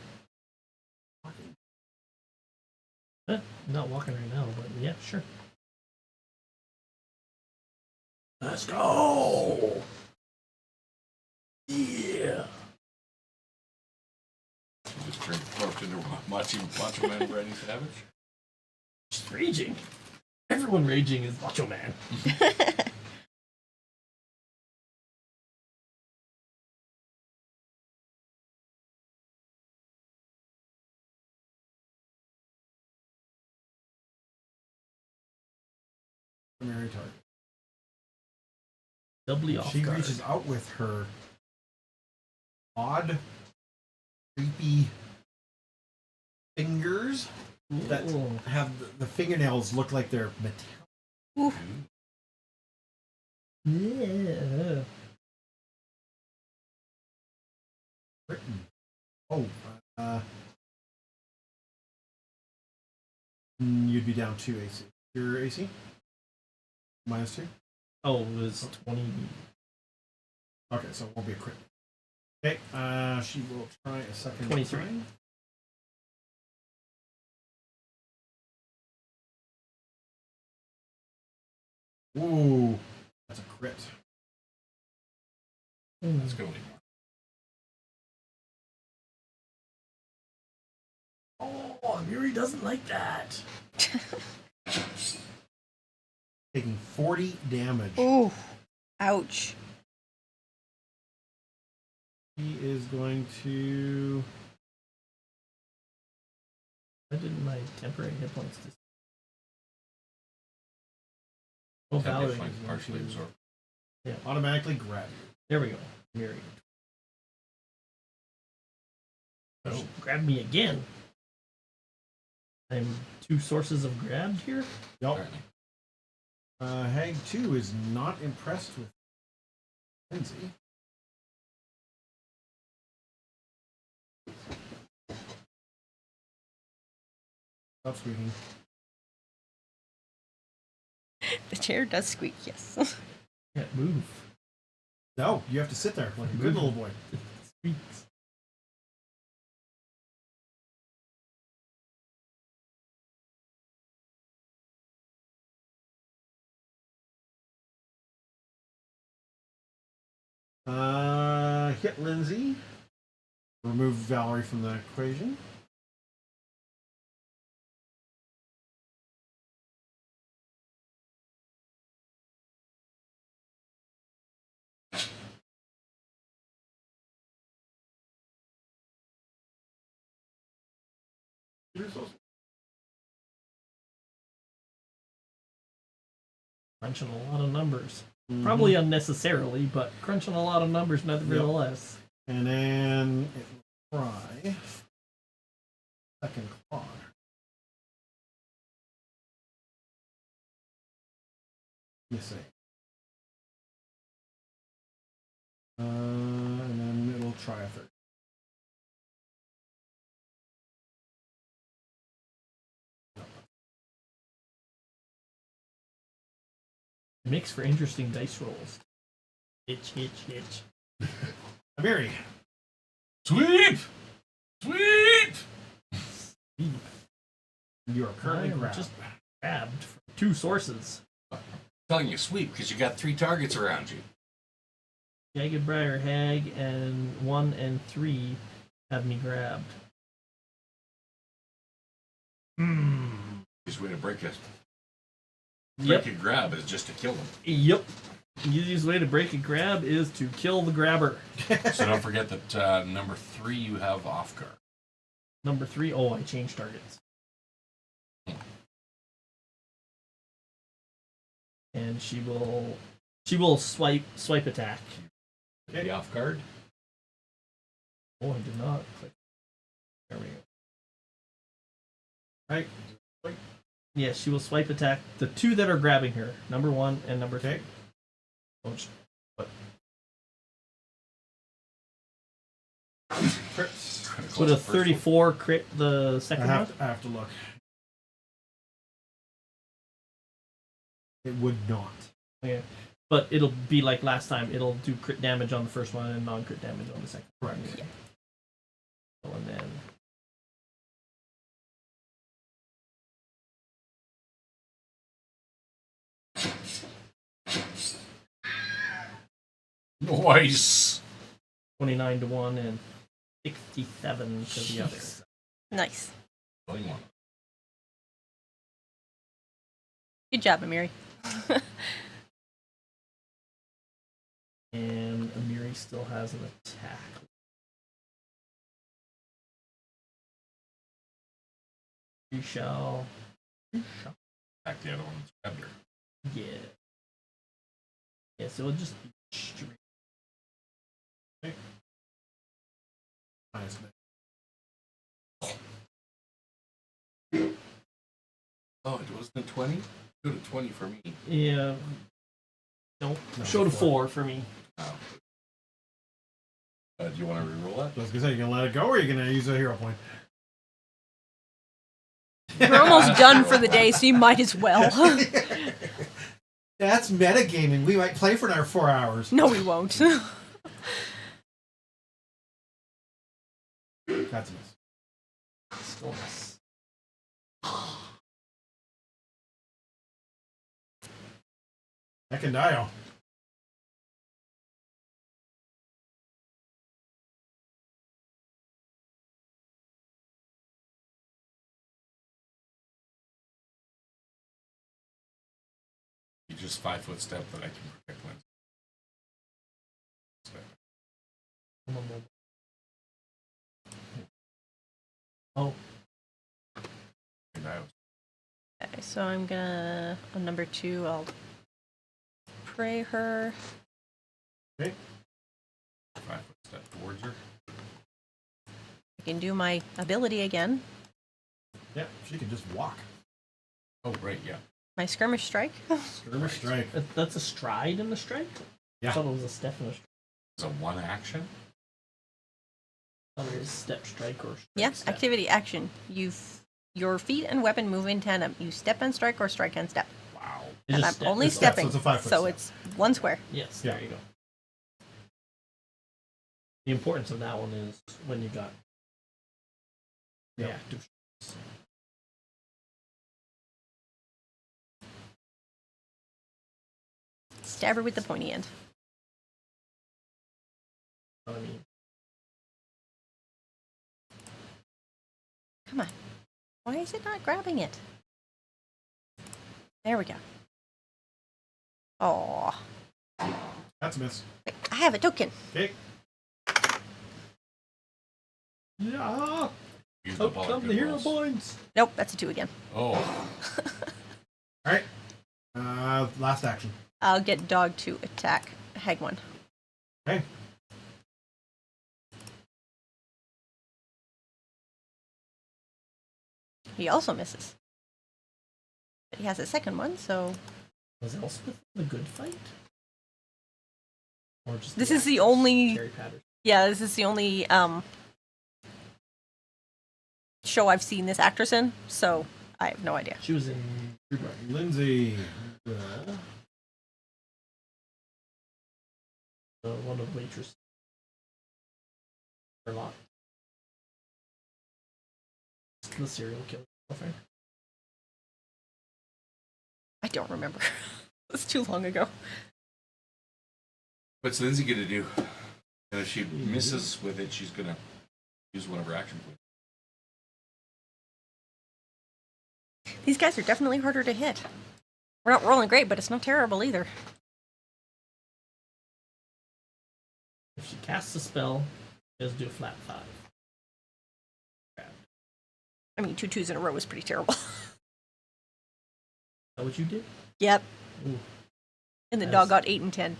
Not walking right now, but yeah, sure. Let's go! Yeah. Just turned the corpse into Macho Man Randy Savage. She's raging. Everyone raging is Macho Man. Primary target. Doubly off She guard. reaches out with her odd, creepy fingers that Ooh. have the fingernails look like they're metallic. Yeah. Oh, you'd be down 2 AC. Your AC? -2? Oh, it was 20. Okay, so it won't be a crit. Okay, she will try a second 23. time. Ooh, that's a crit. That's going to be more. Oh, Yuri doesn't like that. Taking 40 damage. Ooh, ouch. He is going to. Why didn't my temporary hit points dis- Oh, That Valerie. hit point is going partially to- absorbed. Automatically grab you. There we go. Yuri. Oh, grab me again. I'm 2 sources of grab here. Yep. Apparently. Hag 2 is not impressed with Lindsay. Stop squeaking. The chair does squeak, yes. Can't move. No, you have to sit there like a good little boy. It squeaks. Hit Lindsay. Remove Valerie from the equation. Crunching a lot of numbers. Mhm. Probably unnecessarily, but crunching a lot of numbers nevertheless. And then it will try second claw. Let me see. And then it'll try a third. It makes for interesting dice rolls. Hitch, hitch, hitch. Amiri. Sweep! Sweep! You are currently I am grabbed. just grabbed from 2 sources. I'm telling you, sweep, because you got 3 targets around you. Jagged Briar Hag and 1 and 3 have me grabbed. Easiest way to break a Yep. grab is just to kill them. Yep. The easiest way to break a grab is to kill the grabber. So don't forget that number 3 you have off guard. Number 3, oh, I changed targets. And she will swipe attack. Okay. Off guard. Oh, I did not click. There we go. Right. Yes, she will swipe attack the 2 that are grabbing her. Number 1 and number 3. Okay. Oh, sh- but Crits. would a 34 crit the I second one? have to look. It would not. Okay. But it'll be like last time. It'll do crit damage on the first one and non-crit damage on the second one. Correct. Yeah. So, and then Nice. 29 to 1 and 67 to the other. Nice. Killing one. Good job, Amiri. And Amiri still has an attack. She shall. Back the other one. Grabbed her. Yeah. Yeah, so it'll just be straight. Nice. Oh, it wasn't a 20? Go to 20 for me. Yeah. Nope. No, Show to 4. 4 for me. Oh. Do you want to reroll that? I was gonna say, you gonna let it go, or you gonna use a hero point? We're almost done for the day, so you might as well. That's metagaming. We might play for another 4 hours. No, we won't. That's a miss. Still miss. Second dial. You just 5-foot step that I can protect my. Oh, And I was Okay, so I'm gonna, on number 2, I'll pray her. Okay. 5-foot step towards her. I can do my ability again. Yeah, she can just walk. Oh, right, yeah. My skirmish strike. Skirmish strike. that's a stride in the strike? Yeah. I thought it was a step in the strike. It's a one action. I thought it was step strike or strike Yeah, step. activity action. Your feet and weapon move in tandem. You step and strike or strike and step. Wow. It's And just I'm step. only It's step, so stepping. it's a 5-foot So step. it's 1 square. Yes, Yeah. there you go. The importance of that one is when you got the Yep. active. Stab her with the pointy end. I mean, Come on. Why is it not grabbing it? There we go. Oh, That's a miss. I have a token. Okay. yeah. Use Oh, ball at come good the hero rolls. points. Nope, that's a 2 again. Oh, All right. Last action. I'll get dog to attack Hagwon. Okay. He also misses. But he has a second one, so Was Elspeth the good fight? Or just this is the only this is the only show I've seen this actress in, so I have no idea. She was in True Blood. Lindsay. One of the waitresses. A lot. The serial killer girlfriend. I don't remember. It's too long ago. what's Lindsay gonna do? And if she misses with it, she's gonna use one of her action points. These guys are definitely harder to hit. We're not rolling great, but it's not terrible either. If she casts a spell, she has to do a flat 5. I mean, 2 2s in a row is pretty terrible. Is that what you did? Yep. Ooh, And the That's- dog got 8 and 10.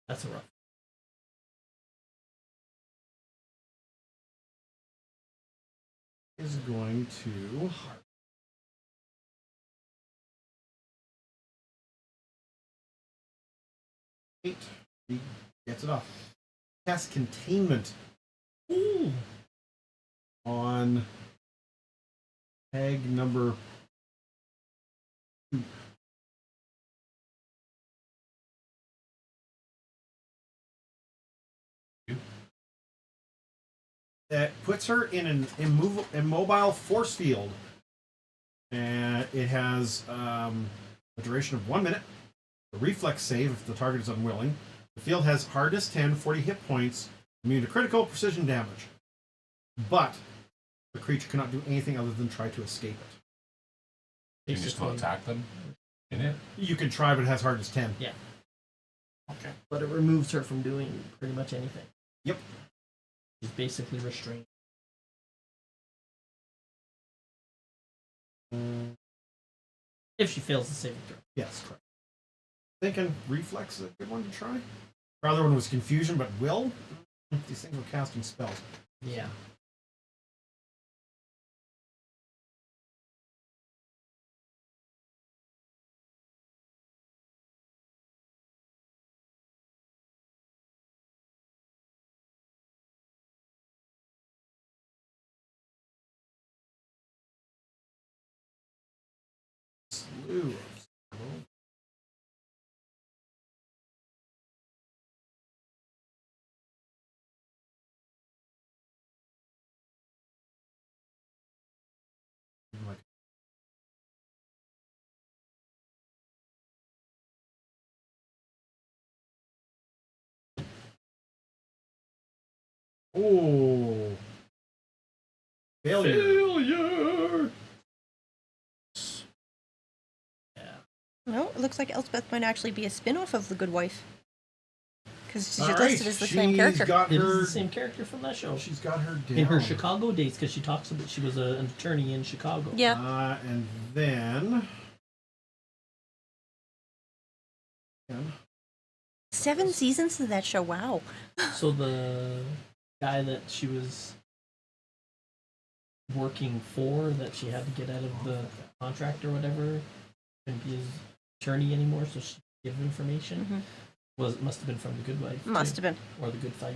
that's a rough. Is going to. Eight. He gets it off. Cast containment Ooh. on tag number 2. That puts her in an immobile force field. And it has a duration of 1 minute. A reflex save if the target is unwilling. The field has hardness 10, 40 hit points, immune to critical precision damage. But the creature cannot do anything other than try to escape it. You can just still attack them in it. You can try, but it has hardness 10. Yeah. Okay. But it removes her from doing pretty much anything. Yep. She's basically restrained. If she fails the saving throw. Yes, correct. Thinking reflex is a good one to try. Our other one was confusion, but will? These things were casting spells. Yeah. Slew of like Oh. Failure. Yeah. No, it looks like Elspeth might actually be a spin-off of The Good Wife. Because she's All right, listed as the same she's character. got It is her. the same character from that show. She's got her down. In her Chicago days, because she talks about she was an attorney in Chicago. Yeah. And then. 7 seasons of that show. Wow. So the guy that she was working for, that she had to get out of the contract or whatever, couldn't be his attorney anymore, so she could give information. Must have been from The Good Wife. Must have been. Or The Good Fight.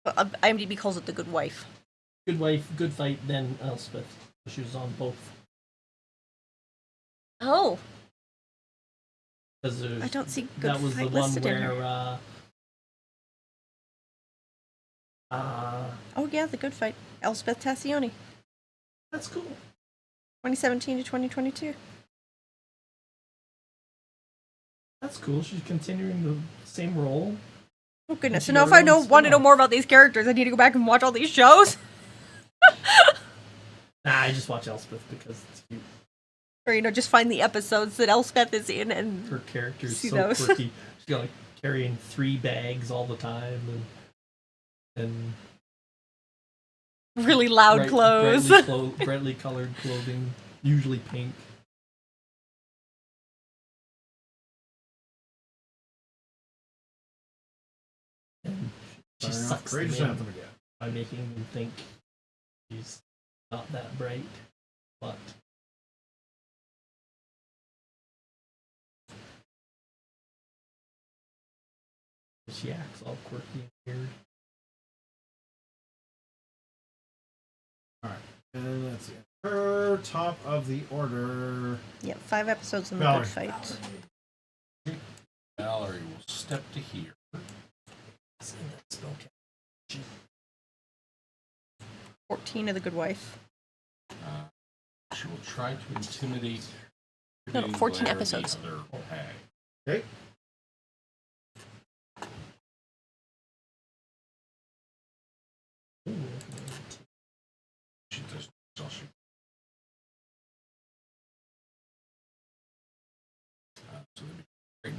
But IMDb calls it The Good Wife. Good Wife, Good Fight, then Elspeth. She was on both. Oh. Because I don't see Good that was the Fight one listed in where here. Oh yeah, The Good Fight. Elspeth Tassioni. that's cool. 2017 to 2022. That's cool. She's continuing the same role. Oh goodness. she So now got if her I own want to know spin-off. more about these characters, I need to go back and watch all these shows. Nah, I just watch Elspeth because it's cute. Or, just find the episodes that Elspeth is in and Her character's See so those. quirky. She's got like carrying 3 bags all the time and really loud clothes. brightly colored clothing, usually pink. And she Starting off sucks them Courageous in Anthem again. by making them think she's not that bright, but she acts all quirky and weird. Alright. And let's see. Her top of the order. Yeah, 5 episodes in The Valerie. Good Fight. Valerie will step to here. It's in that spell cap. 14 of The Good Wife. She will try to intimidate. No, 14 Blair, the episodes. other hag. Okay. Ooh, She does. So she. So they'd be great.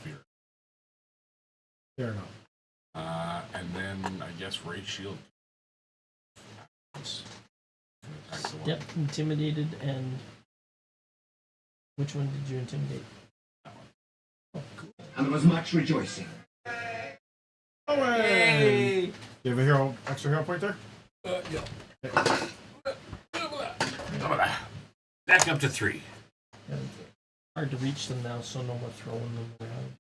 Fear. Fair enough. And then I guess Ray Shield. Yep, intimidated and. Which one did you intimidate? Oh, cool. And there was much rejoicing. Away! You have a extra hero point there? Yeah. Back up to 3. And hard to reach them now, so no more throwing them around.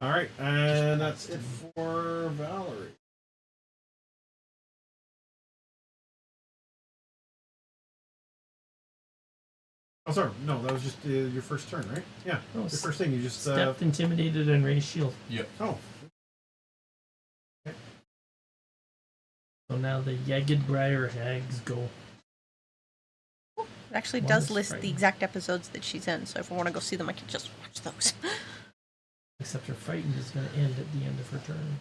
Alright, and that's it for Valerie. Oh, sorry. No, that was just your first turn, right? Yeah. Oh, Your first thing. You just. Stepped, intimidated, and raised shield. Yep. Oh. So now the Jagged Briar hags go. It actually One does is list the frightened. exact episodes that she's in, so if I want to go see them, I can just watch those. Except her frightened is going to end at the end of her turn.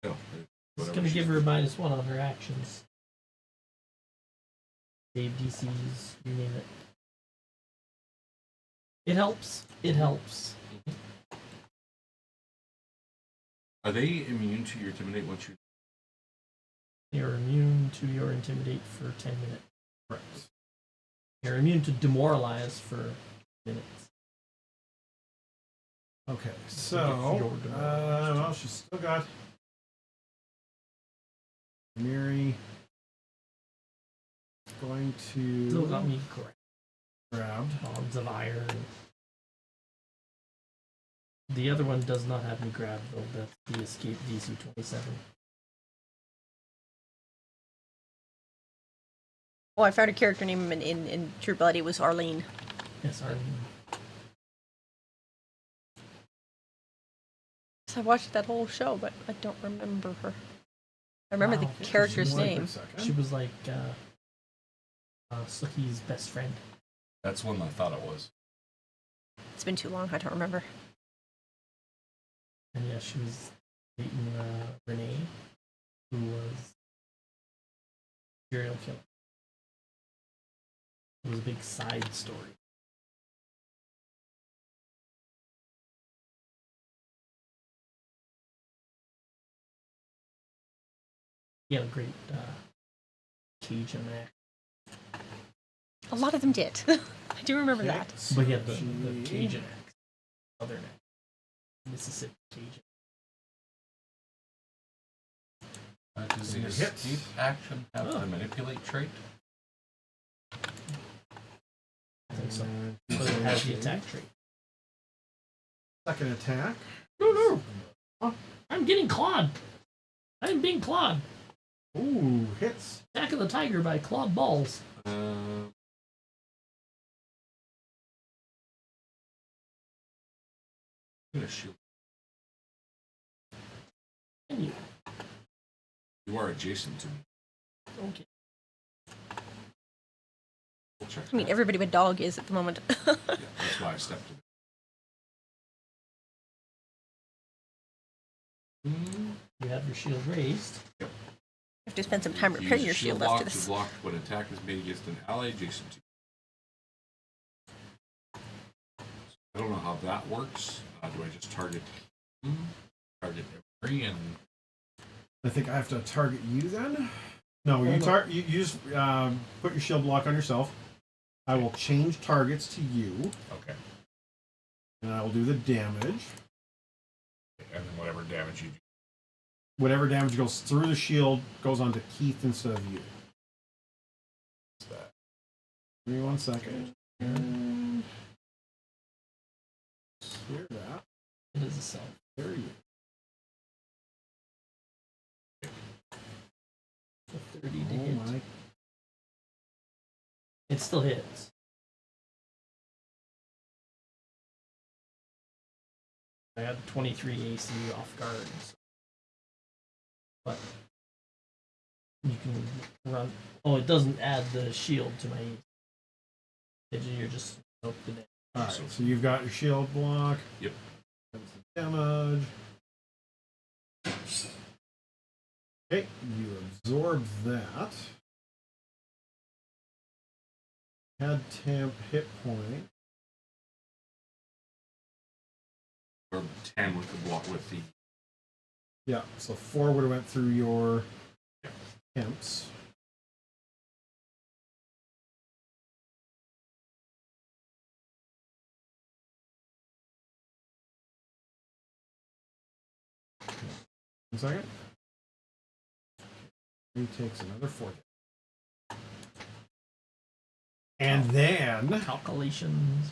No, It's going to give her a -1 on her actions. Save DCs, you name it. It helps. It helps. Are they immune to your intimidate once you? You're immune to your intimidate for 10 minutes. Correct. You're immune to demoralize for minutes. Okay, so. Well, she's still got. Miri. Going to. Still got me grabbed. bonds of iron. The other one does not have me grabbed though. That's the escape DC 27. Oh, I found a character name in True Blood. It was Arlene. Yes, Arlene. So I watched that whole show, but I don't remember her. I remember Wow. the character's Just one name. second. She was like Suki's best friend. That's one I thought it was. It's been too long. I don't remember. And yeah, she was dating Renee, who was serial killer. It was a big side story. He had a great Cajun act. A lot of them did. I do remember Okay, that. so But he had the she- Cajun act. Southern act. Mississippi Cajun. Does the Hit. escape action have Oh. the manipulate trait? I think so. And But it has the attack trait. second attack. No. I'm getting clawed. I'm being clawed. Ooh, hits. Attack of the Tiger by clawed balls. I'm gonna shoot. And you. You are adjacent to me. Okay. We'll check. I mean, that. everybody but dog is at the moment. Yeah, that's why I stepped to You have your shield raised. You have to spend some time You repairing use your a shield block after to this. block when attack is made against an ally adjacent to you. I don't know how that works. Do I just target target every and I think I have to target you then. No, you you just put your shield block on yourself. I will change targets to you, Okay. and I will do the damage. And then whatever damage you do. Whatever damage goes through the shield goes onto Keith instead of you. Is that Give me 1 second. And clear that. It is a self. There you So 30 to go. hit. Oh my. It still hits. I had 23 AC off guard. So. But you can run. Oh, it doesn't add the shield to my AC. You're just soak the damage. Alright, so you've got your shield block. Yep. That's the damage. Okay, you absorb that. Head temp hit point. or 10 with the block with the Yeah, so 4 would have went through your temps. One second. He takes another 4. And then, Calculations.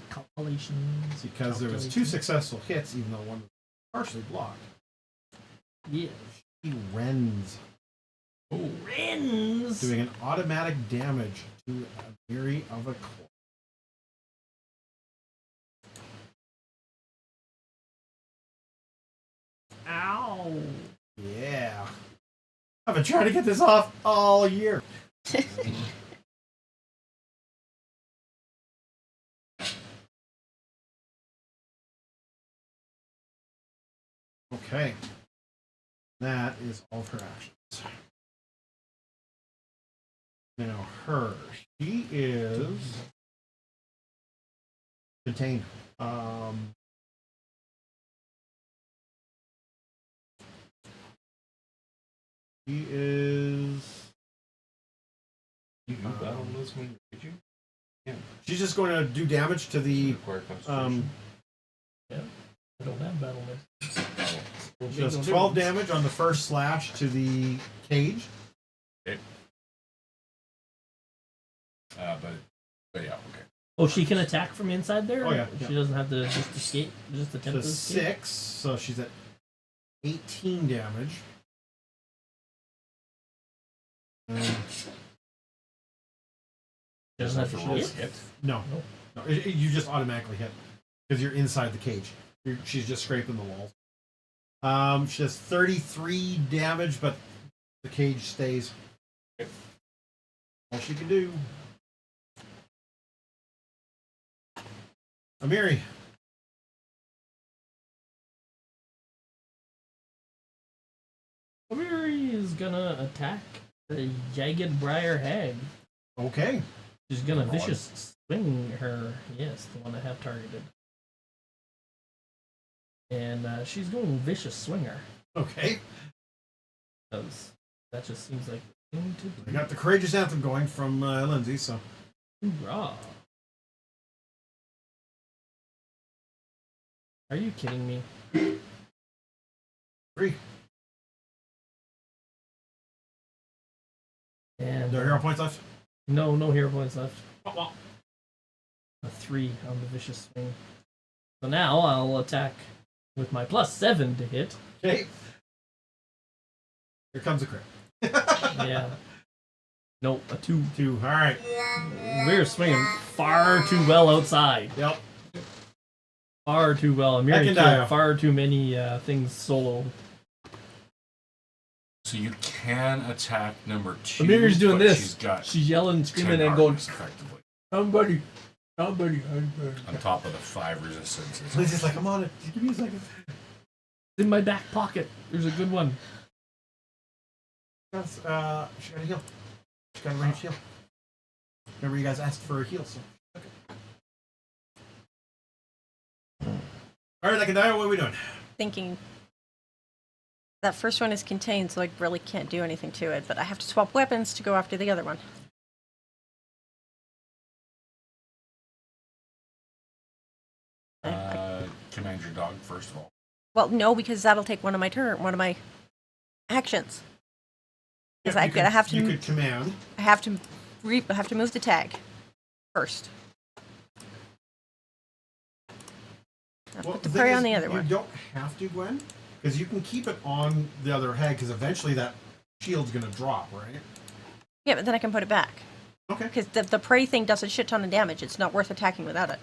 because there was 2 successful hits, even though one was partially blocked, Yeah. he rends, Rins. doing an automatic damage to a Miri of a Claw. Ow. Yeah. I've been trying to get this off all year. Okay. That is all of her actions. Now her. She is contained. She is. you battle this one, did you? She's just going to do damage to the. Require concentration. I don't have battle miss. She does 12 damage on the first slash to the cage. But yeah, okay. Oh, she can attack from inside there? Oh, yeah, She doesn't have to just escape, just attempt To to escape? 6, so she's at 18 damage. She doesn't have to roll hit? hit. No, no, you just automatically hit because you're inside the cage. She's just scraping the walls. She does 33 damage, but the cage stays. All she can do. Amiri. Amiri is gonna attack the jagged briar hag. Okay. She's gonna Come on. vicious swing her. Yes, the one I have targeted. And she's going vicious swinger. Okay. Because that just seems like the thing to We do. got the courageous anthem going from Lindsay, so. Hoorah. Are you kidding me? 3. And No hero points left? no hero points left. A 3 on the vicious swing. So now I'll attack with my +7 to hit. Okay. Here comes a crit. Yeah. Nope, a 2. 2. All right. We're swinging far too well outside. Yep. Far too well. Amiri Second killed dial. far too many things solo. So you can attack number 2. Amiri's doing but this. She's got She's yelling, 10 screaming, and going, hardness, effectively, somebody. on top of the 5 resistances. Lindsay's like, I'm on it. Give me a second. It's in my back pocket. There's a good one. That's, she got a heal. She got a ranged heal. Remember, you guys asked for a heal, so. Okay. All right, Ekadiah, what are we doing? Thinking that first one is contained, so I really can't do anything to it, but I have to swap weapons to go after the other one. Command your dog first of all. Well, no, because that'll take one of my actions. Because Yeah, I'm gonna have to. You could command. I have to move the tag first. I'll put the thing prey is, on the other one. You don't have to, Gwen, because you can keep it on the other head, because eventually that shield's going to drop, right? Yeah, but then I can put it back. Okay. Because the prey thing does a shit ton of damage. It's not worth attacking without it.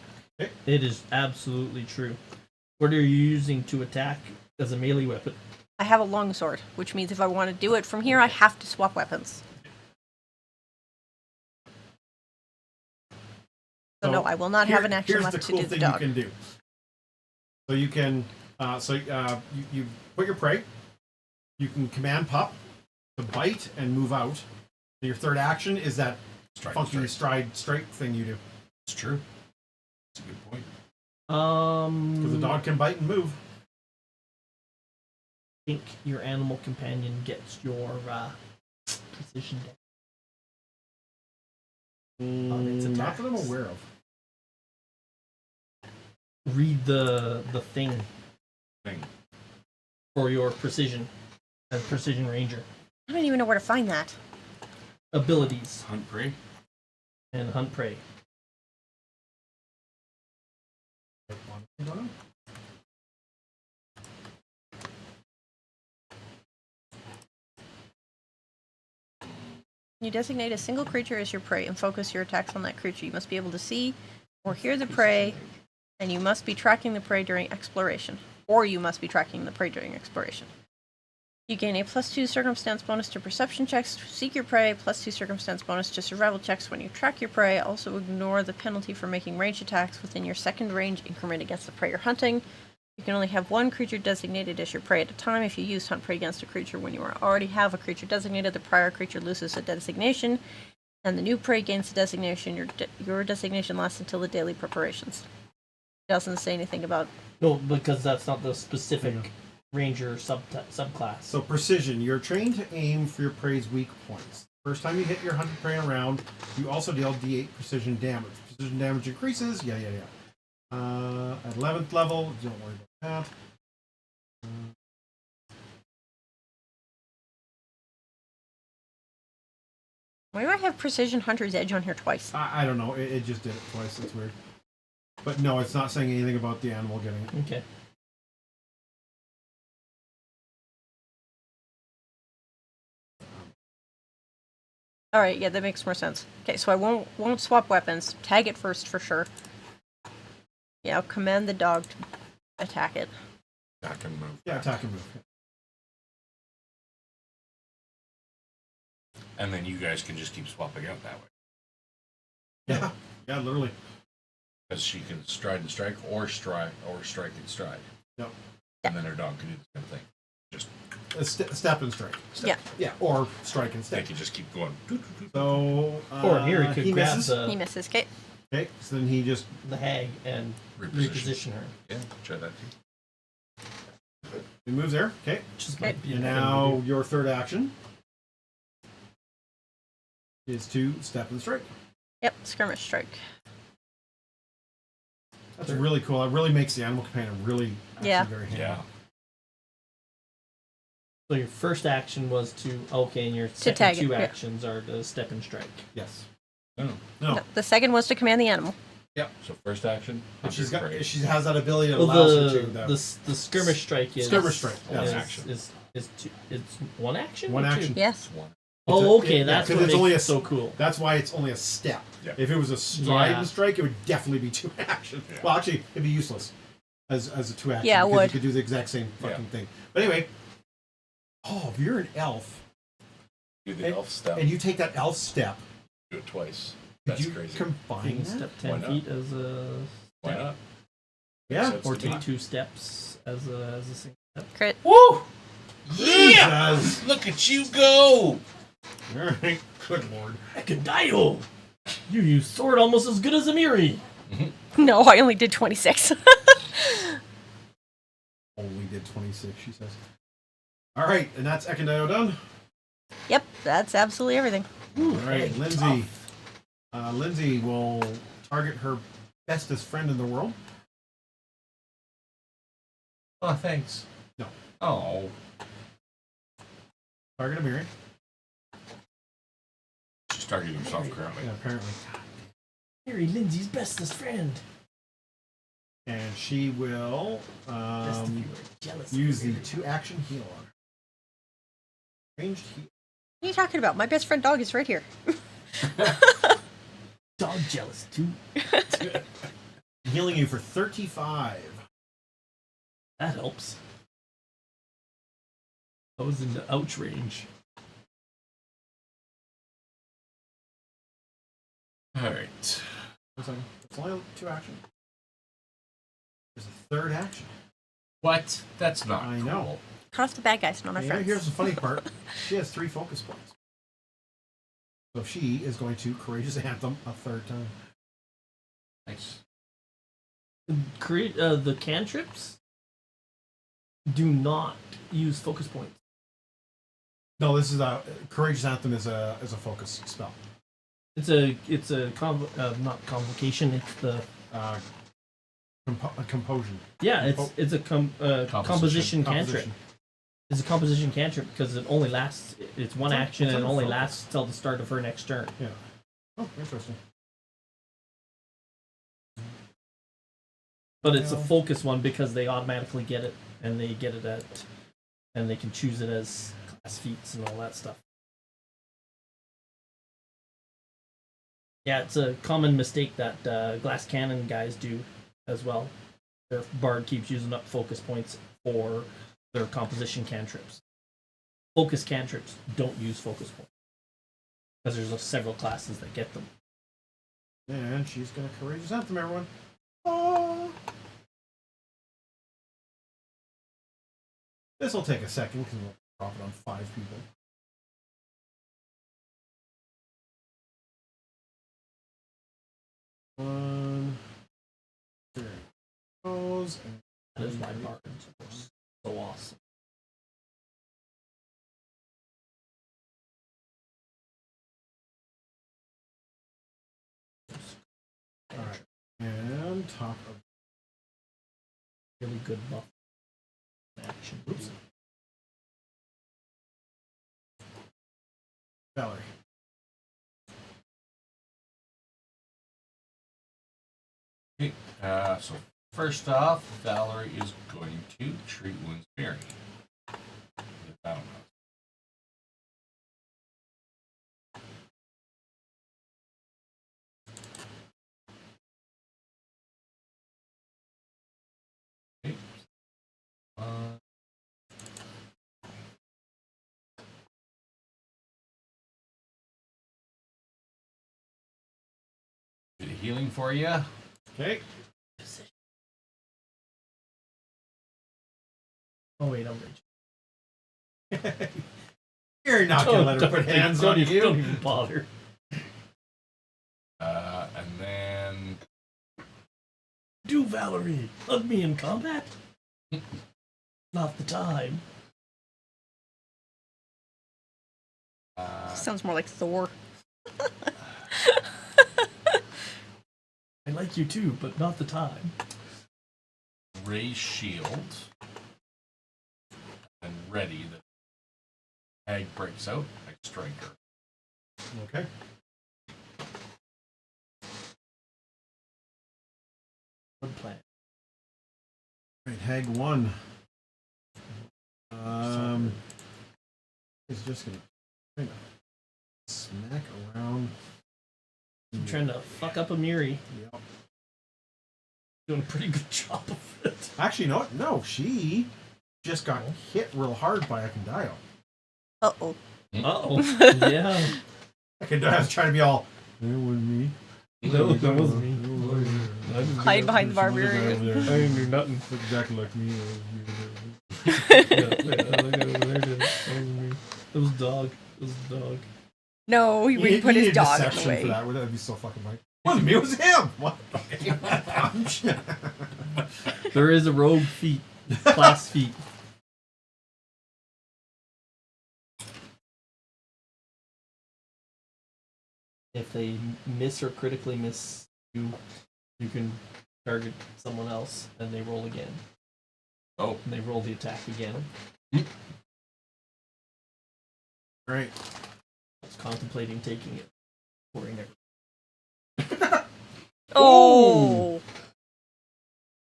It is absolutely true. What are you using to attack as a melee weapon? I have a longsword, which means if I want to do it from here, I have to swap weapons. So no, I will not have an action here's left the to cool do the thing dog. you can do. So you can, you put your prey. You can command pup to bite and move out. Your third action is that Strike, funky stride strike thing you do. It's true. That's a good point. Because the dog can bite and move. I think your animal companion gets your precision damage on its Not attacks. that I'm aware of. Read the thing Thing. for your precision and precision ranger I don't even know where to find that. abilities Hunt prey. and hunt prey. You designate a single creature as your prey and focus your attacks on that creature. You must be able to see or hear the prey, and you must be tracking the prey during exploration. Or you must be tracking the prey during exploration. You gain a +2 circumstance bonus to perception checks to seek your prey, +2 circumstance bonus to survival checks when you track your prey. Also ignore the penalty for making ranged attacks within your second range increment against the prey you're hunting. You can only have one creature designated as your prey at a time. If you use hunt prey against a creature when you already have a creature designated, the prior creature loses a designation, and the new prey gains a designation. Your designation lasts until the daily preparations. It doesn't say anything about. No, because that's not the specific ranger subclass. So precision. You're trained to aim for your prey's weak points. First time you hit your hunted prey in a round, you also deal D8 precision damage. Precision damage increases. Yeah. At 11th level, don't worry about that. Why do I have precision hunter's edge on here twice? I don't know. It just did it twice. It's weird. But no, it's not saying anything about the animal getting it. Okay. All right, yeah, that makes more sense. Okay, so I won't swap weapons. Tag it first for sure. Yeah, I'll command the dog to attack it. Attack and move. Yeah, attack and move. And then you guys can just keep swapping out that way. Yeah, literally. Because she can stride and strike, or strike and stride. No. And then her dog can do the same thing. Just A step and strike. Yeah. Yeah, or strike and they step. can just keep going. So Or here he could he grab misses. He misses. Okay. Okay, so then he just the hag and reposition her. Yeah, try that too. he moves there. Okay, Just Okay. might be and another now way to your third action is to step and strike. Yep. Skirmish strike. That's really cool. It really makes the animal companion really Yeah. very handy. Yeah. So your first action was to and your second tag it, two yeah. actions are to step and strike. Yes. No. No. No, the second was to command the animal. Yep. So first action. But she's got. great. She has that ability that Well, allows her to. the skirmish strike is Skirmish strike, yeah. is, One action. is two, it's one action. One or two? action. Yes. One. Oh, It's a- okay, yeah, that's 'cause what it's makes only it a- so cool. That's why it's only a step. Yeah. If it was a stride Yeah. and strike, it would definitely be two action. Yeah. Well, actually, it'd be useless as a two action. Yeah, it because would. You could do the exact same fucking thing. But anyway, if you're an elf Do the elf step. and you take that elf step, Do it twice. could That's you crazy. You combine can that? step Why 10 not? feet as a Why not? Yeah. Makes or sense to take me. 2 steps as a single step. Crit. Woo! Jesus. Look at you go! All right. Good lord. Ekadayo! You use sword almost as good as Amiri. No, I only did 26. Only did 26, she says. All right, and that's Ekandayo done. Yep, that's absolutely everything. All right, egg Lindsay. Lindsay will target her bestest friend in the world. Oh, thanks. No. Oh. Target Amiri. She's targeting herself currently. Yeah, apparently. Harry Lindsay's bestest friend. And she will Best if you were jealous. use the 2-action heal on her. Ranged heal. What are you talking about? My best friend dog is right here. Dog jealous too. Healing you for 35. That helps. I was in the ouch range. Alright. It's only 2 action. There's a 3rd action. What? That's not I cool. know. Cut off the bad guys, not our You know, friends. here's the funny part. She has 3 focus points. So she is going to Courageous Anthem a 3rd time. Nice. Create the cantrips. Do not use focus points. No, this is a Courageous Anthem is a focus spell. It's a not convocation. It's the Composition. yeah. It's a composition cantrip. It's a composition cantrip because it only lasts. It's one action and it only lasts till the start of her next turn. Yeah. Oh, interesting. But it's a Yeah. focus one because they automatically get it and they get it and they can choose it as class feats and all that stuff. Yeah, it's a common mistake that glass cannon guys do as well. Their bard keeps using up focus points for their composition cantrips. Focus cantrips don't use focus points because there's several classes that get them. And she's going to Courageous Anthem, everyone. Oh. This will take a second because we'll drop it on 5 people. One. There it goes. And That is why bards are so awesome. all right. And top of Really good buff action. Oops. Valerie. Okay. So first off, Valerie is going to treat wounds Mary. The battle mouse. Okay. Bit of healing for you. Okay. Oh wait, I'm raging. You're not gonna let her put hands on you. Don't even bother. And then Do Valerie hug me in combat? Not the time. Sounds more like Thor. I like you too, but not the time. raise shield and ready. The hag breaks out. I strike her. Okay. Good plan. Right, Hag 1. He's just gonna smack around. I'm trying to fuck up Amiri. Yep. Doing a pretty good job of it. Actually, no, she just got hit real hard by Akandayo. Uh-oh. Uh-oh. Yeah. Akandayo's trying to be all, it was me. No, that was me. Hide behind the barbarian. I didn't do nothing. Look exactly like me. It was dog. It was dog. No, he wouldn't put his dog in the deception way. for that. That'd be so fucking funny. It wasn't me, it was him. What? There is a rogue feat. Class feat. If they miss or critically miss you, you can target someone else and they roll again. Oh. And they roll the attack again. Right. I was contemplating taking it. Before he never. Oh!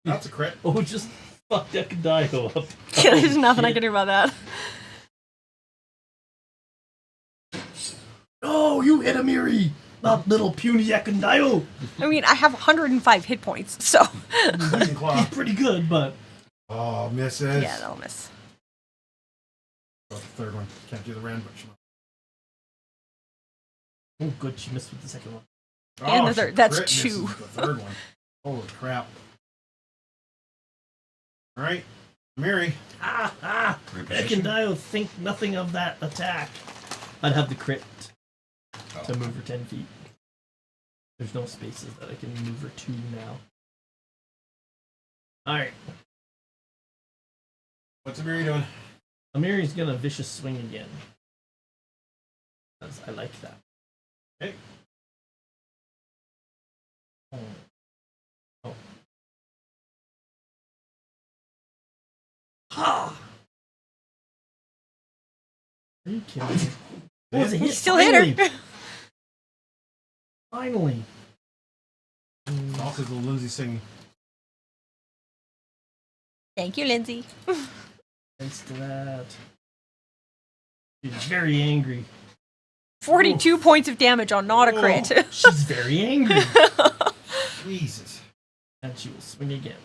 That's a crit. Oh, just fuck Decadio up. There's nothing I shit. can do about that. Oh, you hit Amiri! Not little puny Decadio! I mean, I have 105 hit points, so. Lightning Claw. He's pretty good, but Oh, misses. Yeah, that'll miss. Oh, the third one. Can't do the rend, but she oh, good, she missed with the second one. And the she third. That's crit misses 2. The third one. Holy crap. Alright. Mary. Ah! Reposition. Decadio think nothing of that attack. I'd have the crit to move her 10 feet. There's no spaces that I can move her to now. Alright. What's Mary doing? Amiri's gonna vicious swing again. 'Cause I like that. Okay. Oh. Ha! Are you kidding me? What was a hit? You still hit her. Finally! Finally. Also, the Lindsay singing. Thank you, Lindsay. Thanks to that. She's very angry. 42 points of damage on not a crit. She's very angry. Jesus. And she will swing again.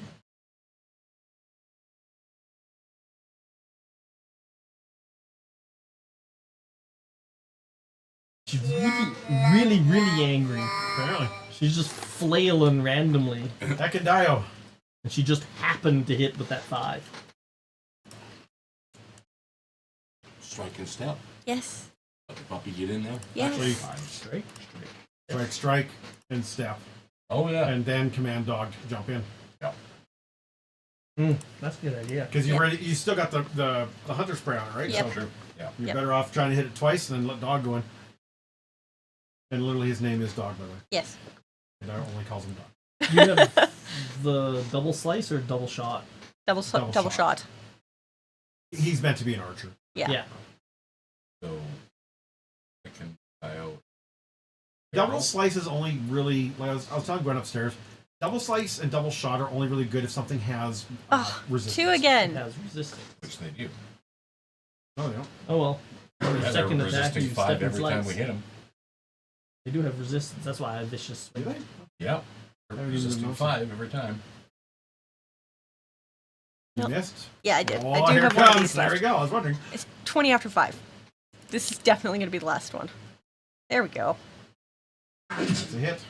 She's really, really angry. Apparently. She's just flailing randomly. Akandayo. And she just happened to hit with that 5. Strike and step. Yes. Let the puppy get in there. Yes. Actually, Strike. strike, and step. Oh yeah. And then command dog to jump in. That's a good idea. Because you still got the hunter spray on it, right? Yep. So True. Yeah. you're Yep. better off trying to hit it twice and then let dog go in. And literally his name is Dog, by the way. Yes. And I only calls him Dog. You have the double slice or double shot? Double Double shot. He's meant to be an archer. Yeah. So I can dial. Double slice is only really, like I was telling Gwen upstairs, double slice and double shot are only really good if something has resistance. 2 It again. has resistance. Which they do. Oh, yeah. Oh well. For Yeah, the they're second attack, resisting you 5 step and every time slice. we hit them. They do have resistance. That's why I have vicious Do swing. they? Yeah. I They're didn't even resisting notice 5 every time. You Nope. missed? Yeah, I did. Oh, I do here have it one of comes. these There we left. go. I was wondering. It's 20 after 5. This is definitely going to be the last one. There we go. It's a hit.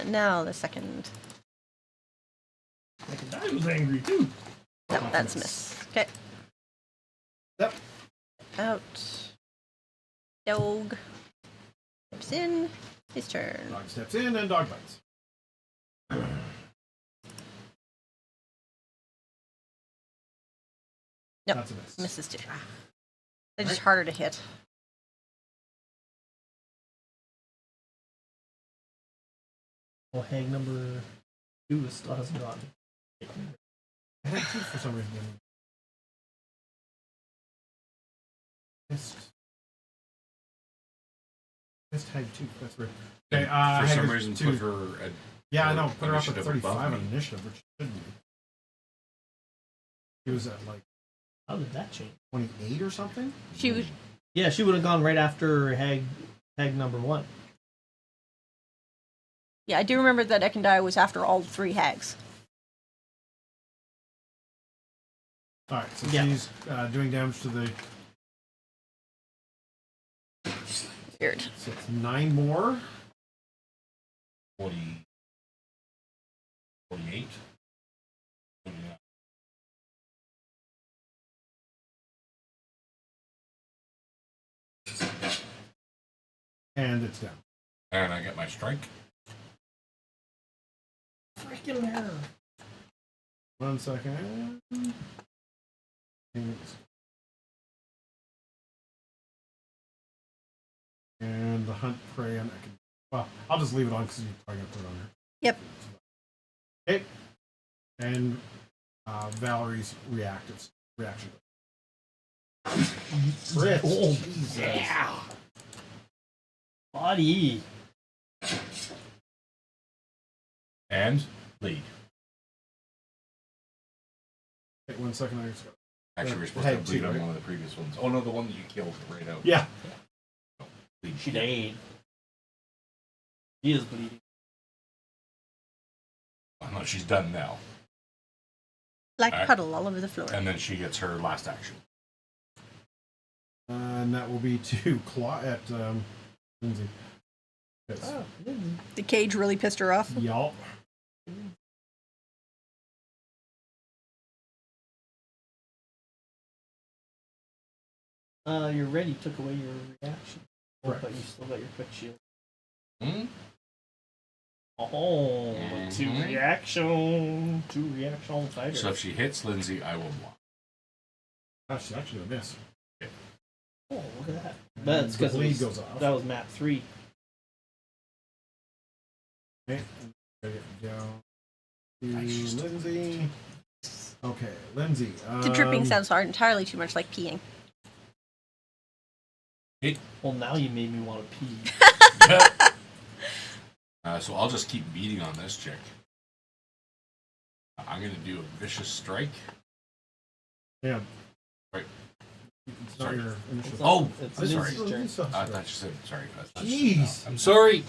Now the second. I was angry too. No, that's a miss. Okay. Yep. Out. Dog. Steps in. His turn. Dog steps in and dog bites. Nope. That's a miss. Misses too. They're just harder to hit. Well, hang number 2 still hasn't gone. I had 2 for some reason. Missed. Missed hag 2. That's weird. Okay, For hag some is reason, 2. put her at Yeah, I her know. Put her up at initiative 35 above on me. initiative, which shouldn't be. She was at like How did that change? 28 or something. She was. Yeah, she would have gone right after hag number 1. Yeah, I do remember that Ekandai was after all 3 hags. All right, so Yeah. she's doing damage to the. Weird. So it's 9 more. 40, 48. 49. And it's down. And I get my strike. Freaking hell. 1 second. And the hunt prey on. Well, I'll just leave it on because you're probably gonna put it on her. Yep. Okay. And Valerie's reaction. Crit. Oh, Jesus. yeah. Body. And lead. Wait 1 second. I just got. Actually, we're supposed Hag to bleed two, on right? one of the previous ones. Oh no, the one that you killed right out. Yeah. Lead. She died. She is bleeding. Oh, no, she's done now. Like Alright. puddle all over the floor. And then she gets her last action. And that will be to claw at Lindsay. Yes. The cage really pissed her off. Yup. You're ready. Took away your reaction. Correct. But you still got your quick shield. Hmm? Oh, two Mhm. reaction. 2 reaction fighter. So if she hits Lindsay, I will block. Gosh, she's actually gonna miss. Oh, look at that. That's The because bleed goes off. that was map 3. Okay. Bring it down to Nice. Lindsay. Okay, Lindsay. The dripping sounds are entirely too much like peeing. Well, now you made me want to pee. So I'll just keep beating on this chick. I'm going to do a vicious strike. Yeah. Right. It's not Sorry. your initial. Oh, it's I'm sorry. Lindsay's turn. I thought you said sorry. Jeez. I'm sorry.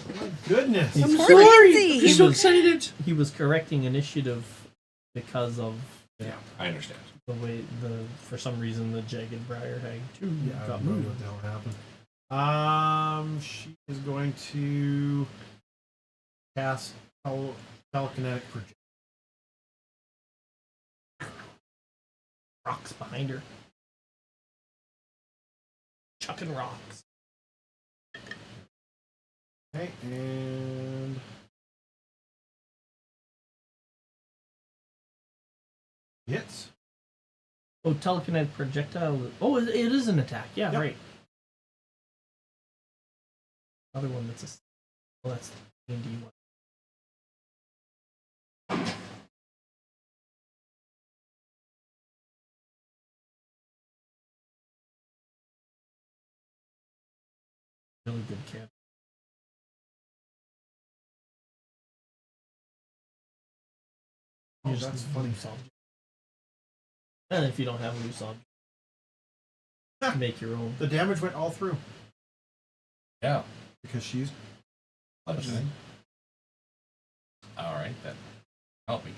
Goodness. I'm Poor Lindsay. He was, excited. he was correcting initiative because of Yeah. I understand. the way for some reason the jagged briar hag 2 Yeah, I got don't know moved. what the hell happened. She is going to cast telekinetic project. Rocks behind her. Chucking rocks. Okay, and hits. Oh, telekinetic projectile. Oh, it is an attack. Yeah, Yep. right. Other one that's a. Well, that's the D&D one. Really good cat. Oh, You just that's funny. loose object. And if you don't have a loose object, make your own. The damage went all through Yeah. because she's. Okay. All right, then. Help me.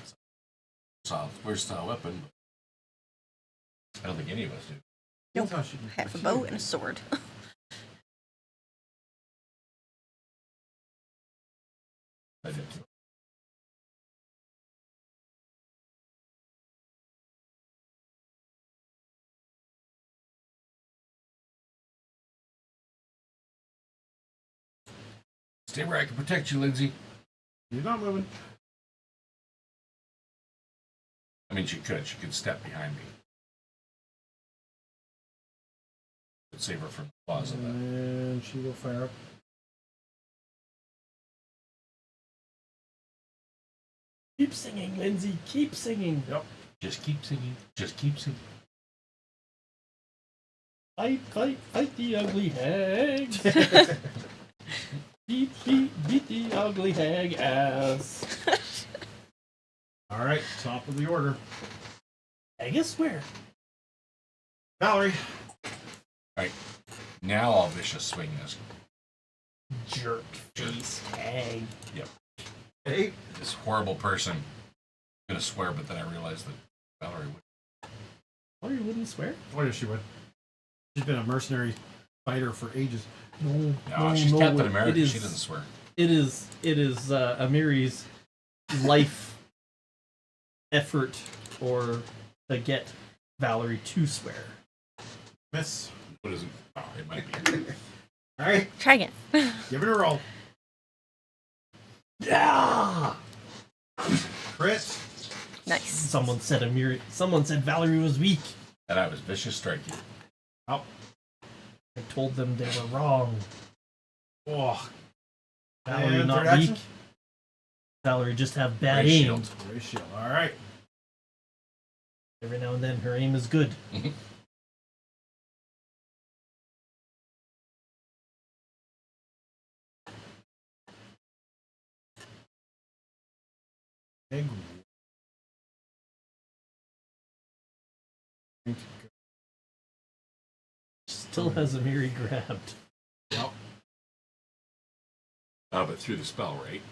Versatile weapon. I don't think any of us do. That's how she can Half a proceed. bow and a sword. I did. Stay where I can protect you, Lindsay. You're not moving. I mean, she could. She could step behind me. Could save her from the claws of that. And she will fire up. Keep singing, Lindsay. Keep singing. Yep. Just keep singing. Just keep singing. Fight, fight, fight the ugly hags. beat the ugly hag ass. All right, top of the order. I guess where? Valerie. Alright. Now I'll vicious swing this. Jerk face hag. Yep. Hey. This horrible person. I'm gonna swear, but then I realized that Valerie would. Oh, you wouldn't swear? Oh, yes, she would. She's been a mercenary fighter for ages. No, No, she's Captain America. It is, She doesn't swear. It is Amiri's life effort or to get Valerie to swear. Miss. What is it? Oh, it might be. All right, Try again. give it a roll. Yeah. Crit. Nice. Someone said Valerie was weak. And I was vicious striking. Oh. I told them they were wrong. Oh. Valerie And not third weak. action? Valerie just have bad Ray aim. shield. Ray shield. All right. Every now and then her aim is good. Egg. Still has Amiri grabbed. Yep. But through the spell, right?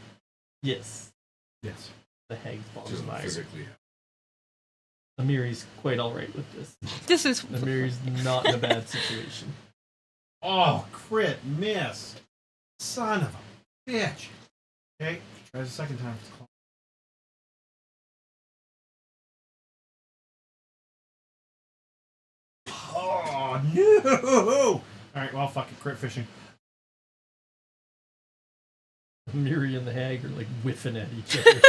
Yes. Yes. The hag's balls Just of fire. physically. Amiri's quite alright with this. This is Amiri's not in a bad situation. Oh, crit. Miss. Son of a bitch. Okay. Tries a second time. It's close. Oh, no. All right. Well, fuck it. Crit fishing. Amiri and the hag are like whiffing at each other.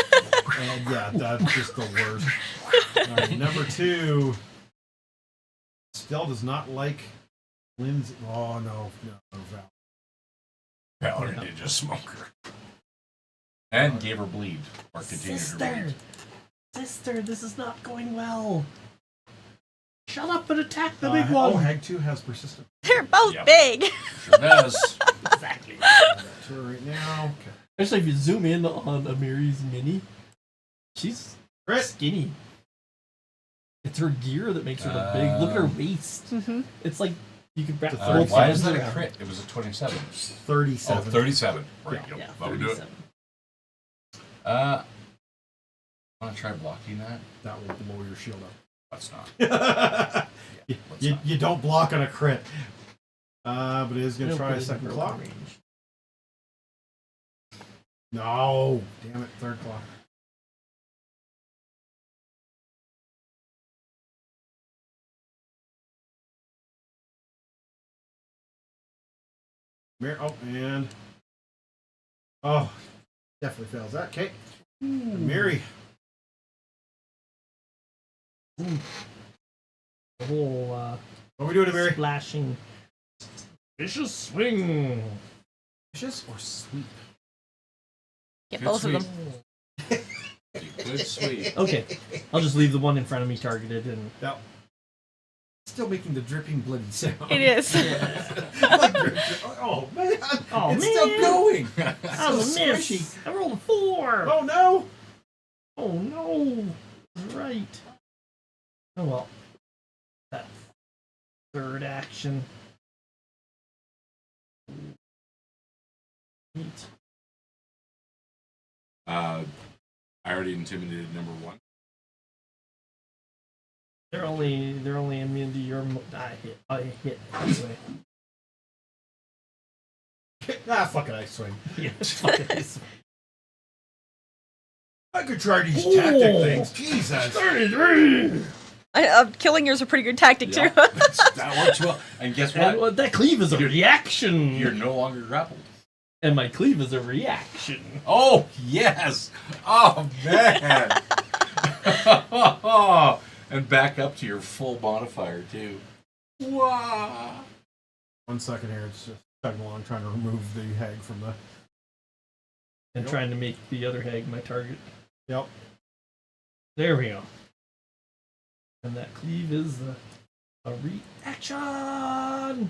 And yeah, that's just the worst. All right, number 2. Still does not like Lindsay. Oh, no, Val. Valerie did just smoke her. And gave her bleed. Or continued her bleed. Sister, this is not going well. Shut up and attack the Oh, big one. Hag 2 has persistent. they're both Yep. big. Sure does. Exactly. That to her right now. Okay. Especially if you zoom in on Amiri's mini, she's Crit. skinny. It's her gear that makes her look big. Look at her waist. Mm-hmm. It's like you could wrap The both Why hands is that a around. crit? It was a 27. 37. Oh, 37. Right. Yeah, Yep. That would do it. 37. Want to try blocking that? That will blow your shield Let's not. up. Let's not. you don't block on a crit. But it is going to It'll try put a it in second her claw. range. No. Damn it. Third claw. Oh, and. Oh, definitely fails that. Okay. Mary. The whole What are we doing to Mary? splashing vicious swing. Vicious or sweep? Get Good both of sweep. them. Good sweet. Okay, I'll just leave the one in front of me targeted and Yep. Still making the dripping bloody sound. It is. Like drip, drip. Oh man! Oh, it's man. still going. that was a So miss. squishy. I rolled a 4. Oh no! Oh no! Right. Oh well. That third action. Neat. I already intimidated number 1. They're only immune to your. I hit anyway. Ah, fuck it, I swing. Yeah, fuck it. I could try these tactic things. Jesus. 33. Killing you is a pretty good tactic Yeah, too. that works well. And guess what? And that cleave is a reaction. You're no longer grappled. And my cleave is a reaction. Oh, yes. Oh, man. And back up to your full modifier, too. Wow. 1 second here. It's just chugging along, trying to remove the hag from the. And trying to make the other hag my target. Yep. There we go. And that cleave is a reaction.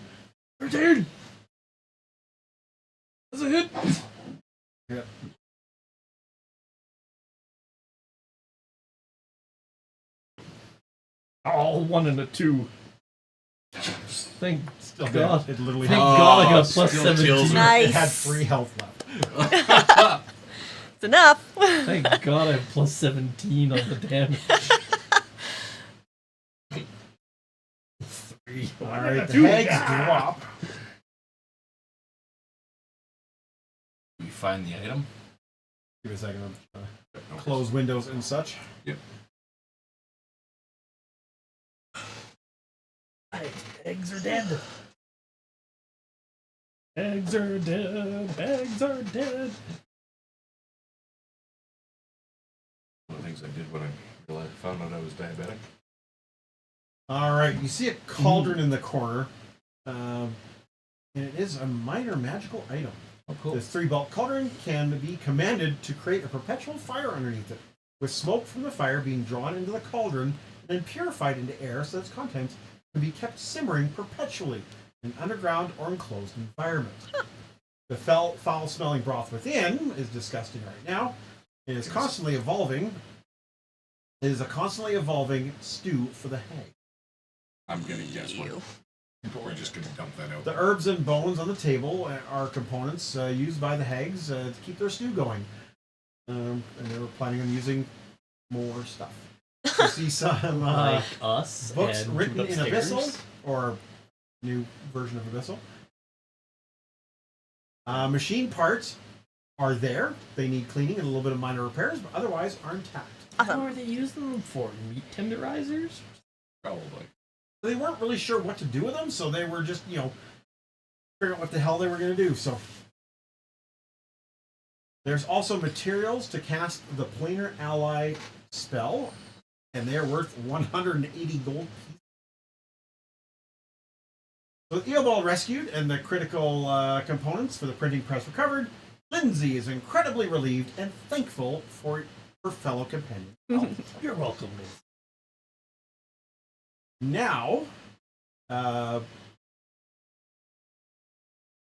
13. That's a hit. Yep. Oh, 1 and a 2. Thank Still God. dead. It literally Thank had, God I got still plus kills 17. her. Nice. it had 3 health left. It's enough. Thank God I have plus 17 on the damage. 3. Alright, the hags drop. You find the item. Give me a second. I'm No. close windows and such. Yep. Eggs are dead. Eggs are dead. Eggs are dead. One of the things I did when I found out I was diabetic. Alright, you see a cauldron in the corner. And it is a minor magical item. Oh, cool. This 3-bolt cauldron can be commanded to create a perpetual fire underneath it, with smoke from the fire being drawn into the cauldron and then purified into air so its contents can be kept simmering perpetually in an underground or enclosed environment. The foul-smelling broth within is disgusting right now. It is constantly evolving. It is a constantly evolving stew for the hag. I'm going to guess what. We're just going to dump that out. The herbs and bones on the table are components used by the hags to keep their stew going. And they were planning on using more stuff. You see some Like us. books and written in upstairs. Abyssal, or new version of Abyssal. Machine parts are there. They need cleaning and a little bit of minor repairs, but otherwise are intact. What are they using them for? Meat tenderizers? Probably. They weren't really sure what to do with them, so they were just, figuring out what the hell they were going to do. So there's also materials to cast the Planar Ally spell, and they are worth 180 gold pieces. So with Eobald rescued and the critical components for the printing press recovered, Lindsay is incredibly relieved and thankful for her fellow companion. You're welcome, Liz. Now,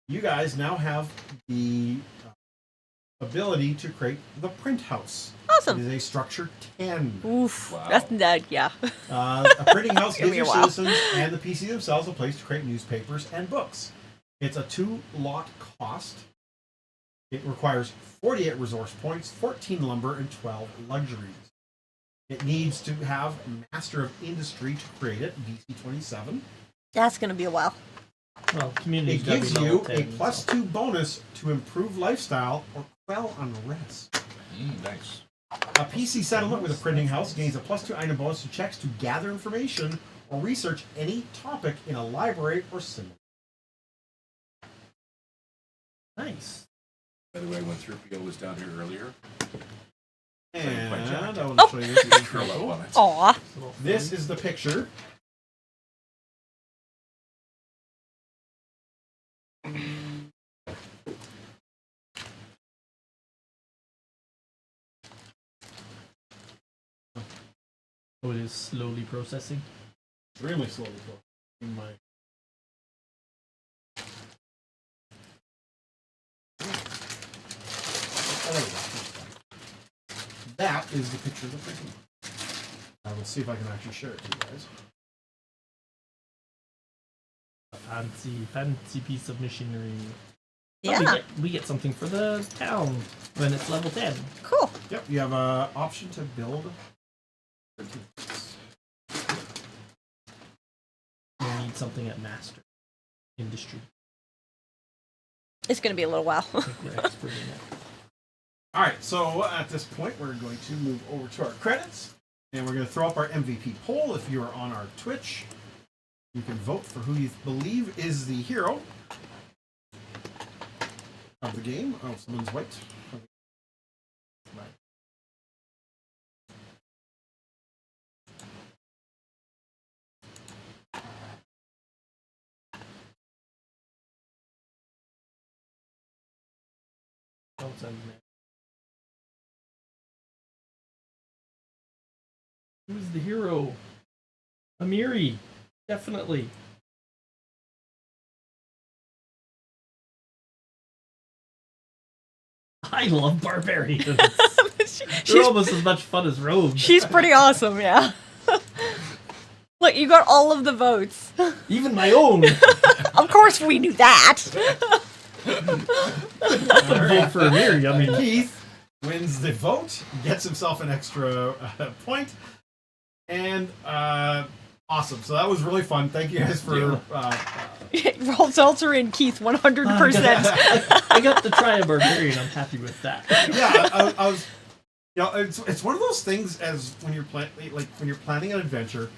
you guys now have the ability to create the print house. Awesome. It is a structure 10. Oof. Wow. That's that. Yeah. A printing house Give gives me your a while. citizens and the PC themselves a place to create newspapers and books. It's a 2-lot cost. It requires 48 resource points, 14 lumber, and 12 luxuries. It needs to have Master of Industry to create it, DC 27. That's gonna be a while. Well, community It gives you a +2 bonus to improve lifestyle or quell unrest. Nice. A PC settlement with a printing house gains a +2 item bonus to checks to gather information or research any topic in a library or similar. Nice. By the way, when 3PO was down here earlier, And jacket. I want to show you this. This is curl pretty up cool. on it. Aw. This is the picture. Oh, it is slowly processing. Extremely slowly in my. That is the picture of the printing. I will see if I can actually share it to you guys. Fancy piece of machinery. Oh, Yeah. we get something for the town when it's level 10. Cool. Yep, you have an option to build. We need something at Master Industry. It's gonna be a little while. I think we're expert in that. All right, so at this point, we're going to move over to our credits, and we're going to throw up our MVP poll. If you are on our Twitch, you can vote for who you believe is the hero of the game. Oh, someone's white. Don't send me. Who's the hero? Amiri, definitely. I love barbarians. They're almost as much fun as rogues. She's pretty awesome, yeah. Look, you got all of the votes. Even my own. Of course we knew that. Vote for Amiri. I mean, Keith wins the vote, gets himself an extra point, and awesome. So that was really fun. Thank you guys for. Roll Seltzer and Keith 100%. I got to try a barbarian. I'm happy with that. Yeah, I was. You know, it's one of those things as when you're when you're planning an adventure.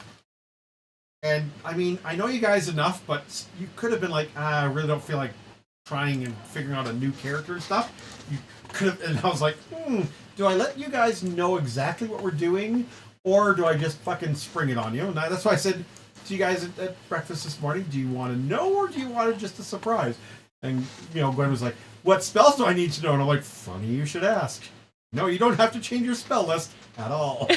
And I mean, I know you guys enough, but you could have been like, I really don't feel like trying and figuring out a new character and stuff. You could have, and I was like, do I let you guys know exactly what we're doing, or do I just fucking spring it on you? And that's why I said to you guys at breakfast this morning, do you want to know, or do you want it just a surprise? And you know, Gwen was like, what spells do I need to know? And I'm like, funny you should ask. No, you don't have to change your spell list at all.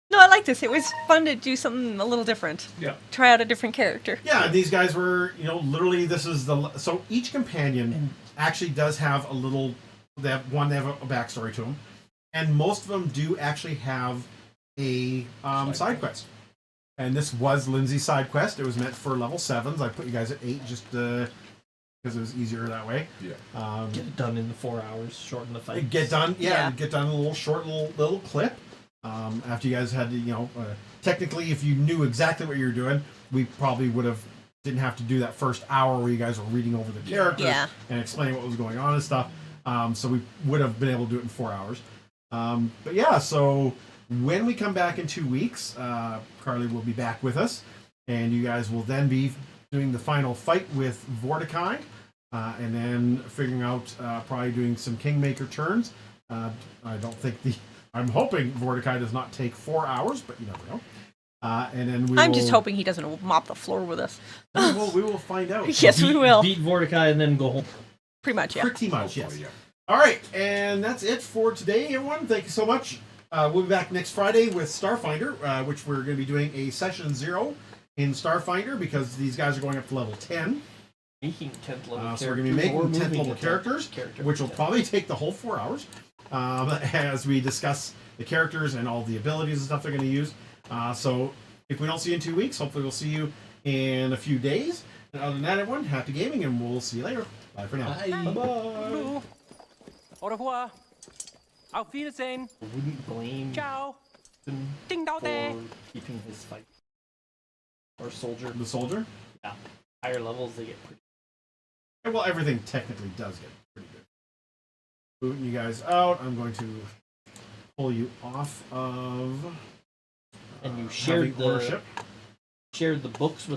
No, I like this. It was fun to do something a little different. Yeah. Try out a different character. Yeah, these guys were, you know, literally this is so each companion actually does have a little, they have a backstory to them. And most of them do actually have a side quest. And this was Lindsay's side quest. It was meant for level 7s. I put you guys at 8 just because it was easier that way. Yeah. Get it done in the 4 hours, shorten the fight. Get done in a little short little clip. After you guys had to, you know, technically if you knew exactly what you were doing, we probably didn't have to do that first hour where you guys were reading over the characters and explaining what was going on and stuff. So we would have been able to do it in 4 hours. But yeah, so when we come back in 2 weeks, Carly will be back with us, and you guys will then be doing the final fight with Vordaki, and then figuring out probably doing some KingMaker turns. I'm hoping Vordaki does not take 4 hours, but you never know. And then I'm just hoping he doesn't mop the floor with us. We will find out. Yes, we will. Beat Vordaki and then go home. Pretty much, yeah. Pretty much, yes. Hopefully, yeah. All right, and that's it for today, everyone. Thank you so much. We'll be back next Friday with Starfinder, which we're going to be doing a session 0 in Starfinder because these guys are going up to level 10. Making 10th level So we're going to be making 10th level characters, which will Yeah. probably take the whole 4 hours as we discuss the characters and all the abilities and stuff they're going to use. So if we don't see you in 2 weeks, hopefully we'll see you in a few days. And other than that, everyone, happy gaming, and we'll see you later. Bye for now. Bye-bye. Au revoir. Auf Wiedersehen. I wouldn't blame Ciao. him Ding dong for day. keeping his fight. Or soldier. The soldier? Yeah. Higher levels, they get pretty. Well, everything technically does get pretty good. Booting you guys out. I'm going to pull you off of And you having shared ownership. shared the books with